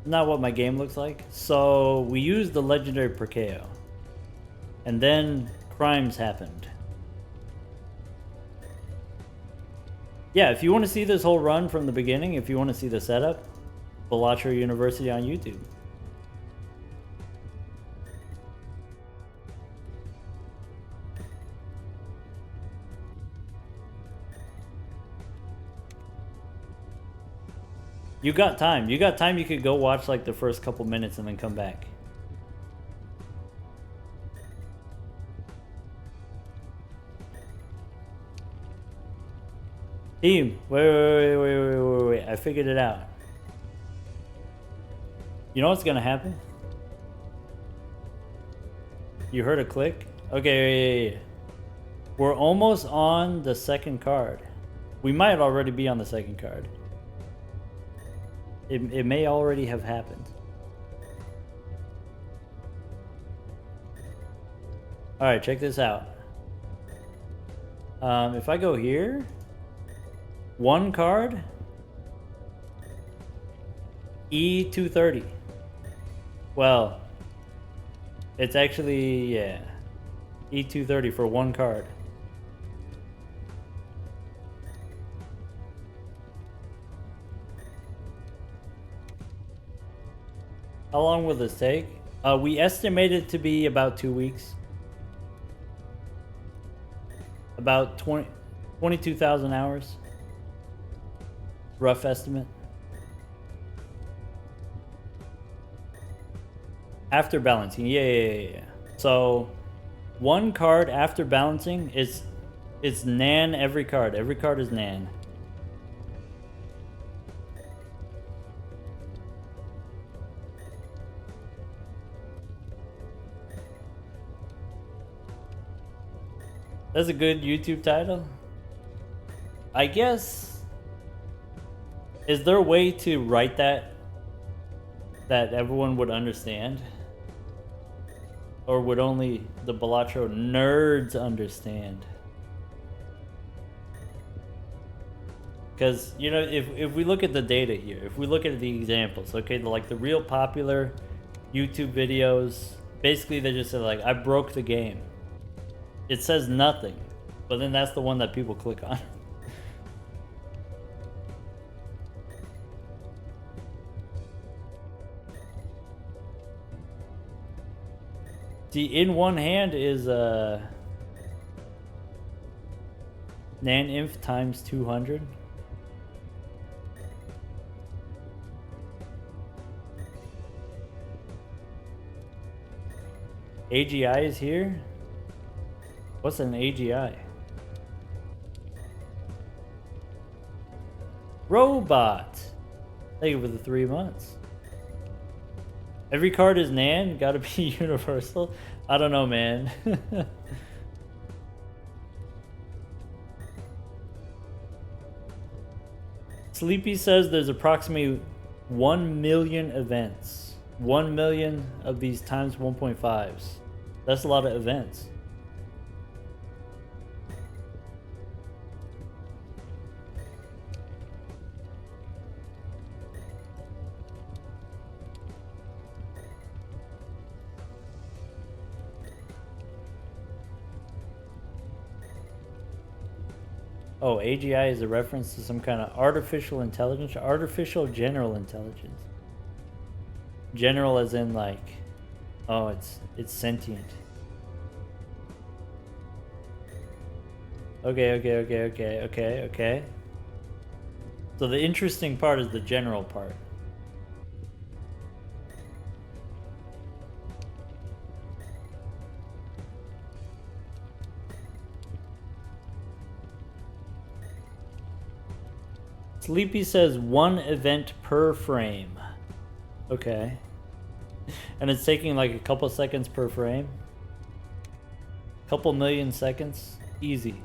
A: Not what my game looks like. So we used the legendary Perkeo. And then crimes happened. Yeah, if you want to see this whole run from the beginning, if you want to see the setup, BalatroU University on YouTube. You got time. You got time. You could go watch like the first couple minutes and then come back. Team, wait. I figured it out. You know what's gonna happen? You heard a click? Okay, we're almost on the second card. We might already be on the second card. It may already have happened. Alright, check this out. If I go here, one card, E230. Well, it's actually, yeah, E230 for one card. How long will this take? We estimate it to be about 2 weeks. About 22,000 hours. Rough estimate. After balancing, yeah. So, one card after balancing is nan every card. Every card is nan. That's a good YouTube title. I guess. Is there a way to write that everyone would understand? Or would only the Balatro nerds understand? Because, you know, if we look at the data here, if we look at the examples, okay, like the real popular YouTube videos, basically they just say like, I broke the game. It says nothing, but then that's the one that people click on. See, in one hand is nan-inf times 200. AGI is here? What's an AGI? Robot! Thank you for the 3 months. Every card is Nan? Gotta be universal? I don't know, man. Sleepy says there's approximately 1 million events. 1 million of these times 1.5s. That's a lot of events. Oh, AGI is a reference to some kind of artificial intelligence, artificial general intelligence. General as in like, oh, it's sentient. Okay. So the interesting part is the general part. Sleepy says 1 event per frame. Okay. And it's taking like a couple seconds per frame. Couple million seconds. Easy.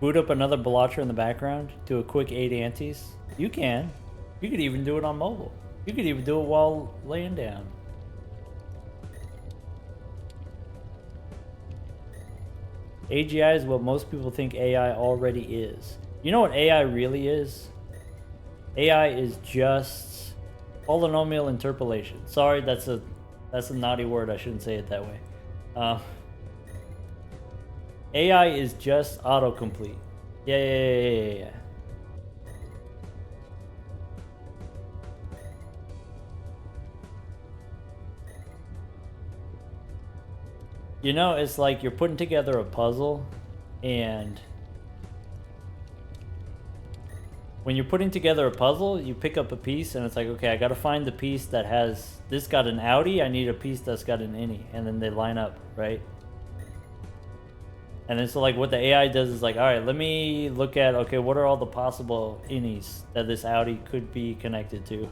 A: Boot up another Balatro in the background. Do a quick 8 antes. You can. You could even do it on mobile. You could even do it while laying down. AGI is what most people think AI already is. You know what AI really is? AI is just polynomial interpolation. Sorry, that's a naughty word. I shouldn't say it that way. AI is just autocomplete. Yeah. You know, it's like you're putting together a puzzle, and when you're putting together a puzzle, you pick up a piece, and it's like, okay, I gotta find the piece that has, this got an outie, I need a piece that's got an innie, and then they line up, right? And then so like what the AI does is like, all right, let me look at, okay, what are all the possible innies that this outie could be connected to?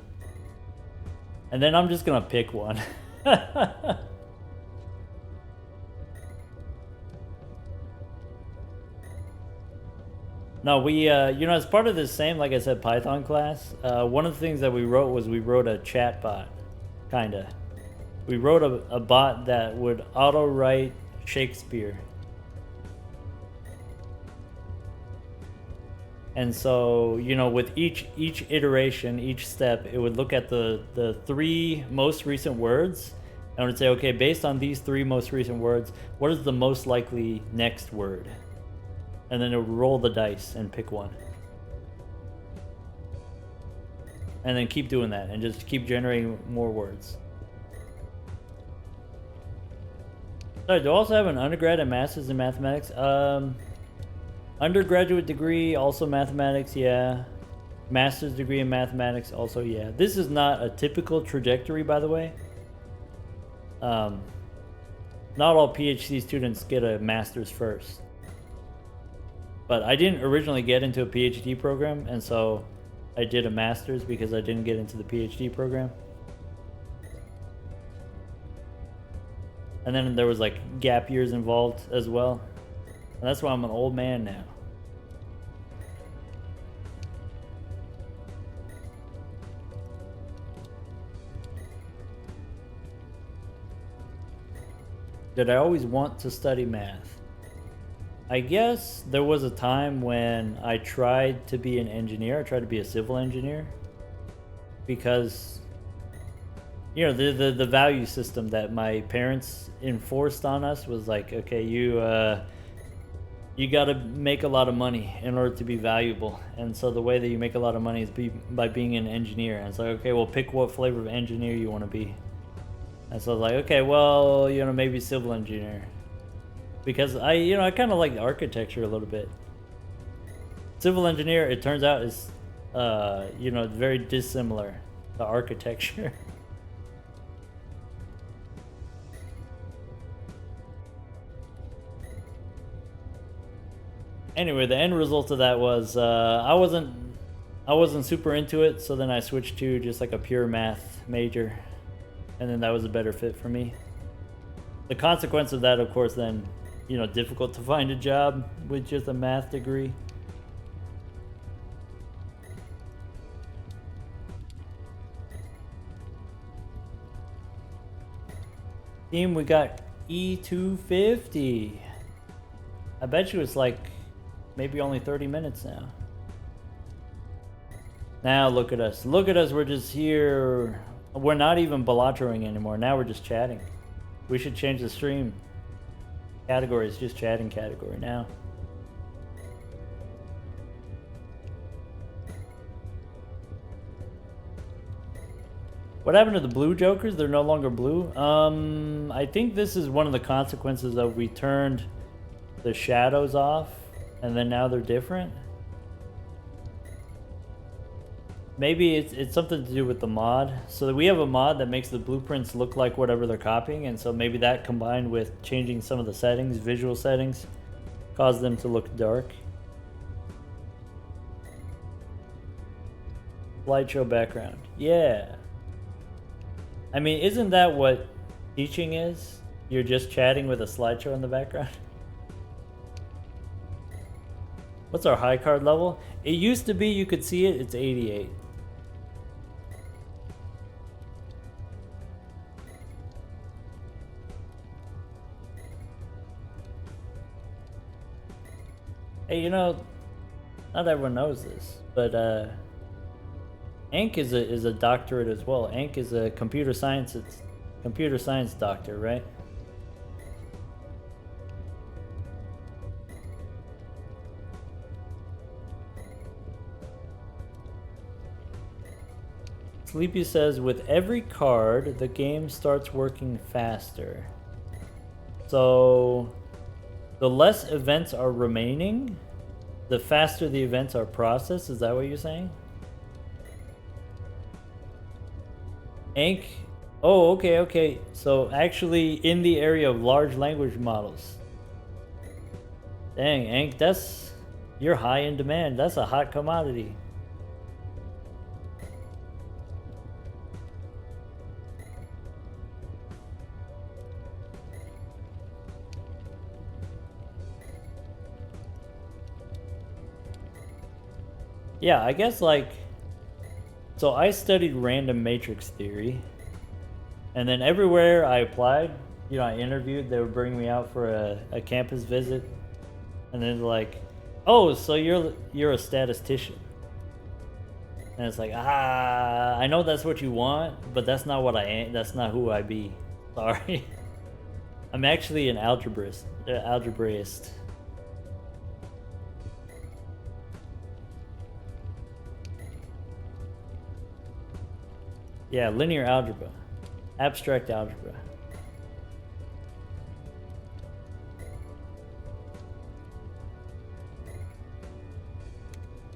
A: And then I'm just gonna pick one. No, we, you know, as part of this same, like I said, Python class, one of the things that we wrote was we wrote a chat bot, kinda. We wrote a bot that would auto-write Shakespeare. And so, you know, with each iteration, each step, it would look at the 3 most recent words, and it would say, okay, based on these 3 most recent words, what is the most likely next word? And then it would roll the dice and pick one. And then keep doing that and just keep generating more words. Sorry, do I also have an undergrad and master's in mathematics? Undergraduate degree, also mathematics, yeah. Master's degree in mathematics, also, yeah. This is not a typical trajectory, by the way. Not all PhD students get a master's first. But I didn't originally get into a PhD program, and so I did a master's because I didn't get into the PhD program. And then there was like gap years involved as well. And that's why I'm an old man now. Did I always want to study math? I guess there was a time when I tried to be an engineer. I tried to be a civil engineer because, you know, the value system that my parents enforced on us was like, okay, you you got to make a lot of money in order to be valuable. And so the way that you make a lot of money is by being an engineer. And it's like, okay, well, pick what flavor of engineer you want to be. And so I was like, okay, well, you know, maybe civil engineer. Because I kind of like the architecture a little bit. Civil engineer, it turns out, is, very dissimilar to architecture. Anyway, the end result of that was I wasn't super into it, so then I switched to just like a pure math major, and then that was a better fit for me. The consequence of that, of course, then, difficult to find a job with just a math degree. Team, we got E250. I bet you it's like maybe only 30 minutes now. Now look at us. Look at us. We're just here. We're not even BalatroUing anymore. Now we're just chatting. We should change the stream category. It's just chatting category now. What happened to the blue jokers? They're no longer blue. I think this is one of the consequences of we turned the shadows off, and then now they're different. Maybe it's something to do with the mod. So we have a mod that makes the blueprints look like whatever they're copying, and so maybe that combined with changing some of the settings, visual settings, caused them to look dark. Slideshow background. Yeah. I mean, isn't that what teaching is? You're just chatting with a slideshow in the background? What's our high card level? It used to be you could see it. It's 88. Hey, not everyone knows this, but Ankh is a doctorate as well. Ankh is a computer science doctor, right? Sleepy says, with every card, the game starts working faster. So, the less events are remaining, the faster the events are processed. Is that what you're saying? Ankh? Oh, okay. So, actually, in the area of large language models. Dang, Ankh, you're high in demand. That's a hot commodity. Yeah, I guess so I studied random matrix theory, and then everywhere I applied, I interviewed, they would bring me out for a campus visit, and then like, oh, so you're a statistician. And it's like, I know that's what you want, but that's not what I am. That's not who I be. Sorry. I'm actually an algebraist. Yeah, linear algebra. Abstract algebra.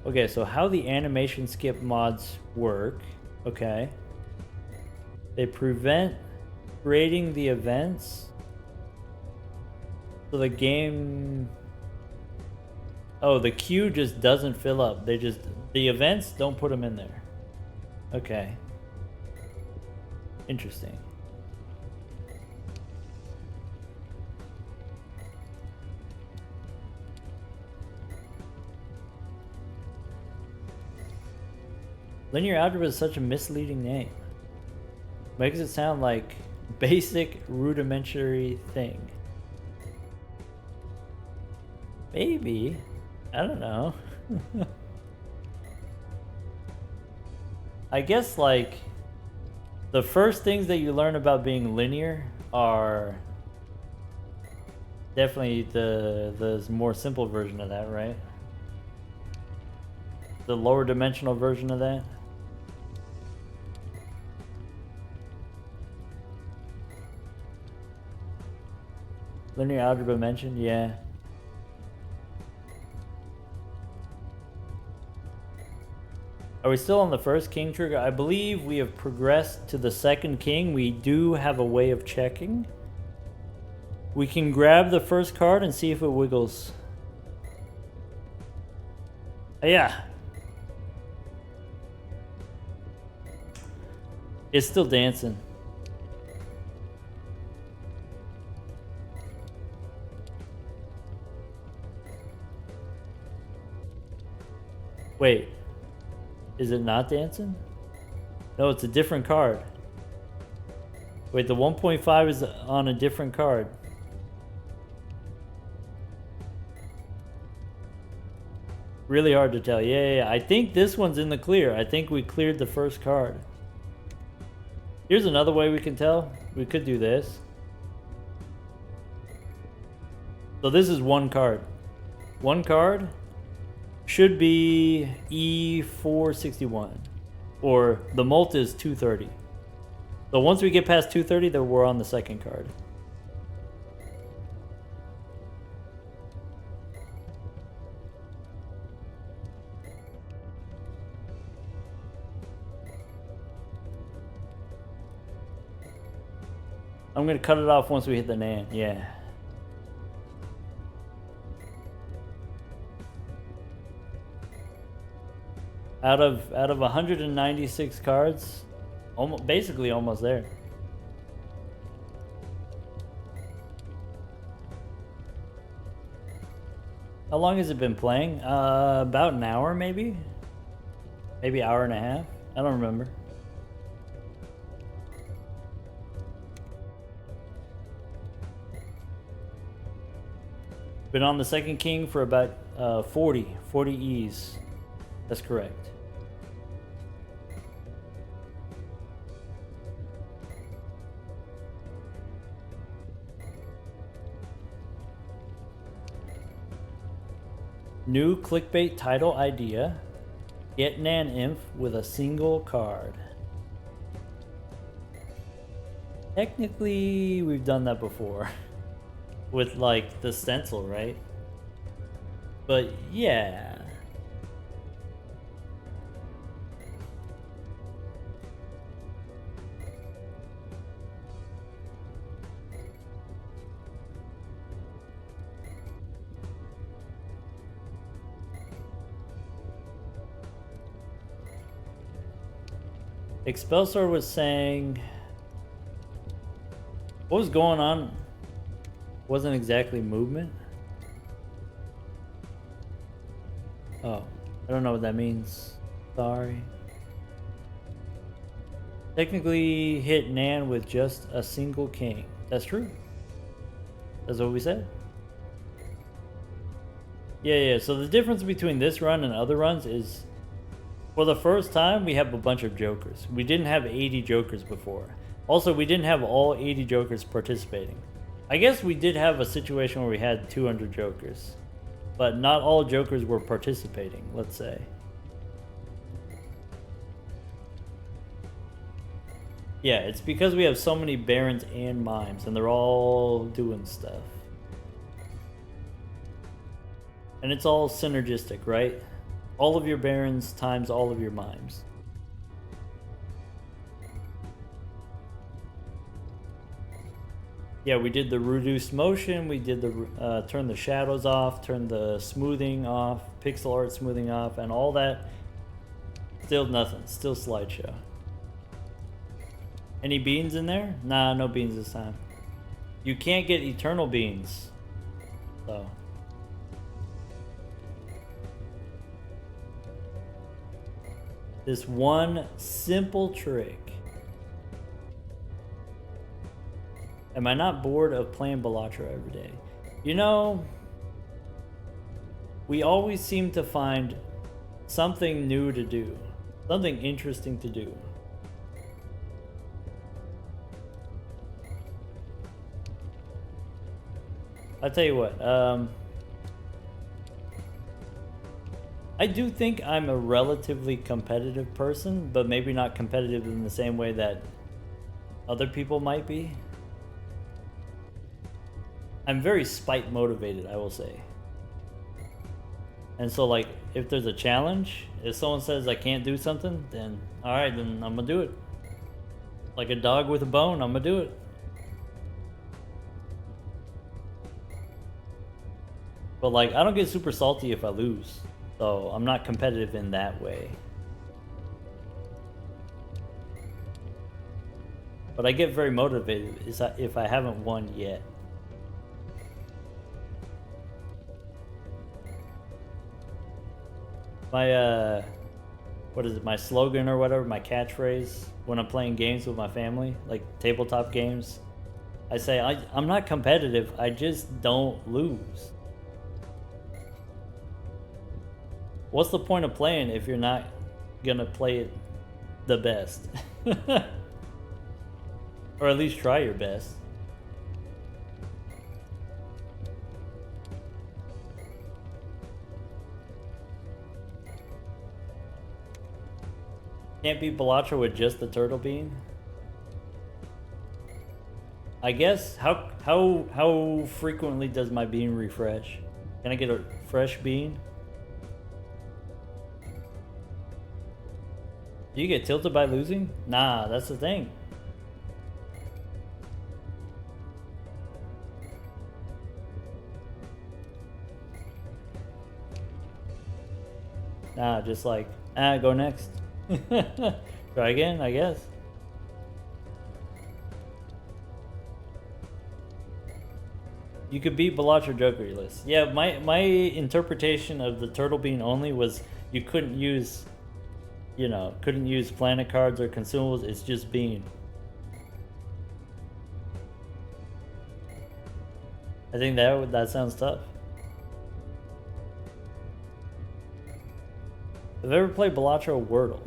A: Okay, so how the animation skip mods work. Okay. They prevent creating the events. So the game... Oh, the queue just doesn't fill up. The events, don't put them in there. Okay. Interesting. Linear algebra is such a misleading name. Makes it sound like basic rudimentary thing. Maybe. I don't know. I guess the first things that you learn about being linear are Definitely the more simple version of that, right? The lower dimensional version of that. Linear algebra mentioned, yeah. Are we still on the first king trigger? I believe we have progressed to the second king. We do have a way of checking. We can grab the first card and see if it wiggles. Yeah. It's still dancing. Wait. Is it not dancing? No, it's a different card. Wait, the 1.5 is on a different card. Really hard to tell. Yeah. I think this one's in the clear. I think we cleared the first card. Here's another way we can tell. We could do this. So this is one card. One card should be E461. Or the mult is 230. So once we get past 230, then we're on the second card. I'm gonna cut it off once we hit the nan. Yeah. Out of 196 cards, basically almost there. How long has it been playing? About an hour, maybe? Maybe hour and a half? I don't remember. Been on the second king for about 40 E's. That's correct. New clickbait title idea. Get Nan Inf with a single card. Technically, we've done that before. With like the stencil, right? But yeah. Expelsor was saying, what was going on? Wasn't exactly movement. Oh, I don't know what that means. Sorry. Technically hit Nan with just a single king. That's true. That's what we said. Yeah. So the difference between this run and other runs is, for the first time, we have a bunch of jokers. We didn't have 80 jokers before. Also, we didn't have all 80 jokers participating. I guess we did have a situation where we had 200 jokers, but not all jokers were participating, let's say. Yeah, it's because we have so many barons and mimes, and they're all doing stuff. And it's all synergistic, right? All of your barons times all of your mimes. Yeah, we did the reduced motion, we did the turn the shadows off, turn the smoothing off, pixel art smoothing off, and all that. Still nothing, still slideshow. Any beans in there? Nah, no beans this time. You can't get eternal beans, so. This one simple trick. Am I not bored of playing BalatroU every day? You know, we always seem to find something new to do, something interesting to do. I'll tell you what. I do think I'm a relatively competitive person, but maybe not competitive in the same way that other people might be. I'm very spite motivated, I will say. And so, like, if there's a challenge, if someone says I can't do something, then alright, then I'm gonna do it. Like a dog with a bone, I'm gonna do it. But, like, I don't get super salty if I lose. So, I'm not competitive in that way. But I get very motivated if I haven't won yet. My, what is it, my slogan or whatever, my catchphrase when I'm playing games with my family, like tabletop games, I say, I'm not competitive, I just don't lose. What's the point of playing if you're not gonna play it the best? Or at least try your best. Can't beat Balatro with just the turtle bean? I guess, how frequently does my bean refresh? Can I get a fresh bean? Do you get tilted by losing? Nah, that's the thing. Nah, just like, go next. Try again, I guess. You could beat Balatro Jokerless. Yeah, my interpretation of the turtle bean only was you couldn't use, you know, couldn't use planet cards or consumables. It's just bean. I think that sounds tough. Have you ever played Balatro Wordle?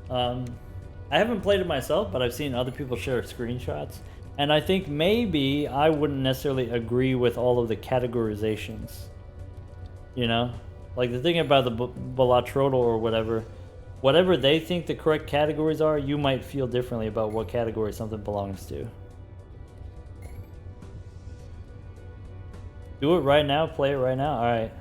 A: I haven't played it myself, but I've seen other people share screenshots. And I think maybe I wouldn't necessarily agree with all of the categorizations. You know? Like the thing about the Balatrodal or whatever they think the correct categories are, you might feel differently about what category something belongs to. Do it right now, play it right now? Alright.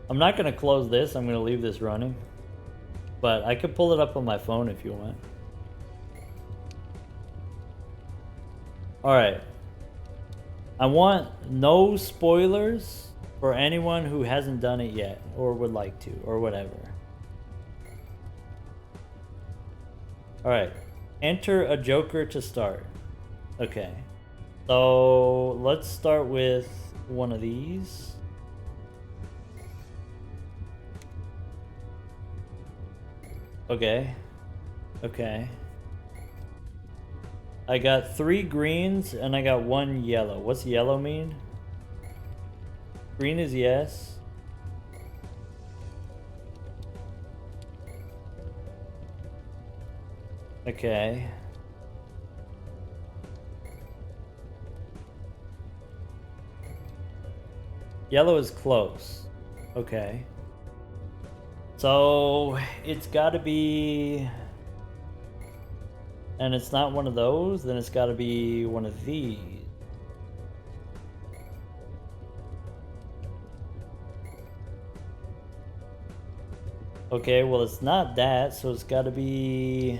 A: I'm not going to close this, I'm going to leave this running. But I could pull it up on my phone if you want. Alright. I want no spoilers for anyone who hasn't done it yet, or would like to, or whatever. Alright. Enter a joker to start. Okay. So, let's start with one of these. Okay. Okay. I got 3 greens and I got 1 yellow. What's yellow mean? Green is yes. Okay. Yellow is close. Okay. So, it's gotta be... And it's not one of those, then it's gotta be one of these. Okay, well it's not that, so it's gotta be...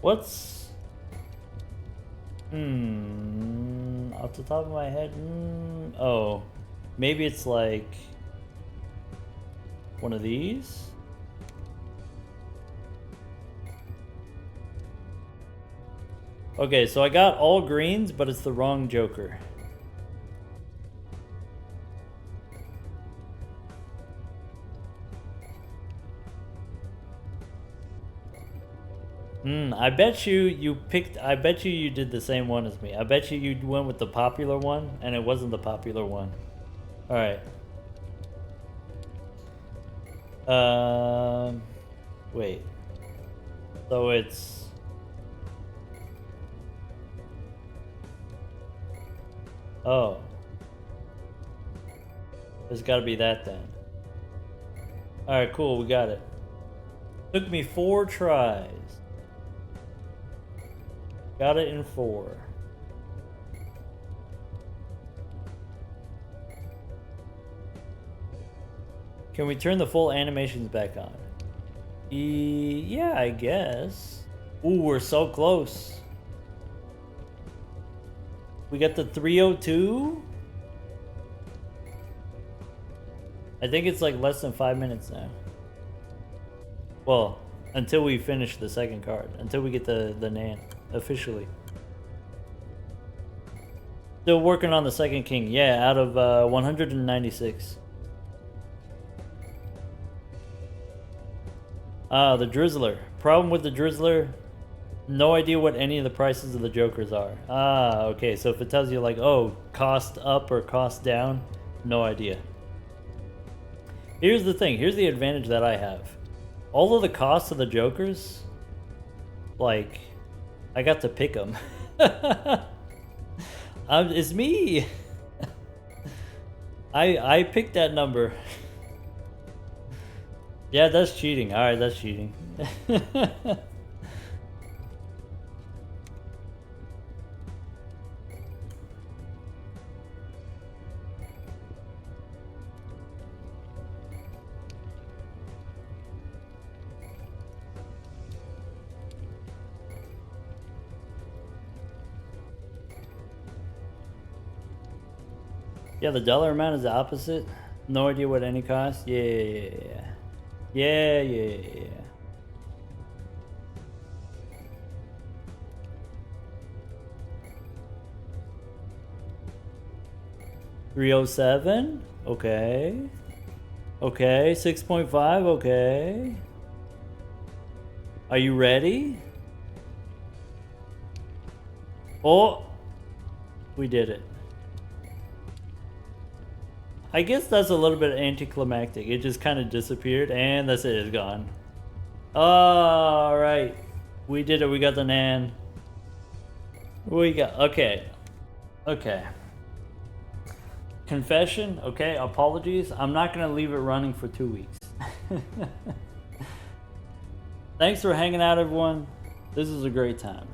A: What's... Off the top of my head, oh. Maybe it's like... one of these? Okay, so I got all greens, but it's the wrong joker. I bet you picked, I bet you did the same one as me. I bet you went with the popular one, and it wasn't the popular one. Alright. Wait. So it's... Oh. There's gotta be that then. Alright, cool, we got it. Took me 4 tries. Got it in 4. Can we turn the full animations back on? Yeah, I guess. Ooh, we're so close. We got the 302? I think it's like less than 5 minutes now. Well, until we finish the second card. Until we get the Nan officially. Still working on the second king. Yeah, out of 196. Ah, the Drizzler. Problem with the Drizzler, no idea what any of the prices of the Jokers are. Ah, okay, so if it tells you like, oh, cost up or cost down, no idea. Here's the thing, here's the advantage that I have. All of the costs of the Jokers, like, I got to pick them. It's me! I picked that number. Yeah, that's cheating. Alright, that's cheating. Yeah, the dollar amount is the opposite. No idea what any cost. Yeah. Yeah. 307. Okay. Okay. 6.5. Okay. Are you ready? Oh, we did it. I guess that's a little bit anticlimactic. It just kind of disappeared, and that's it. It's gone. All right, we did it. We got the Nan. We got okay. Confession. Okay, apologies. I'm not gonna leave it running for 2 weeks. Thanks for hanging out, everyone. This is a great time.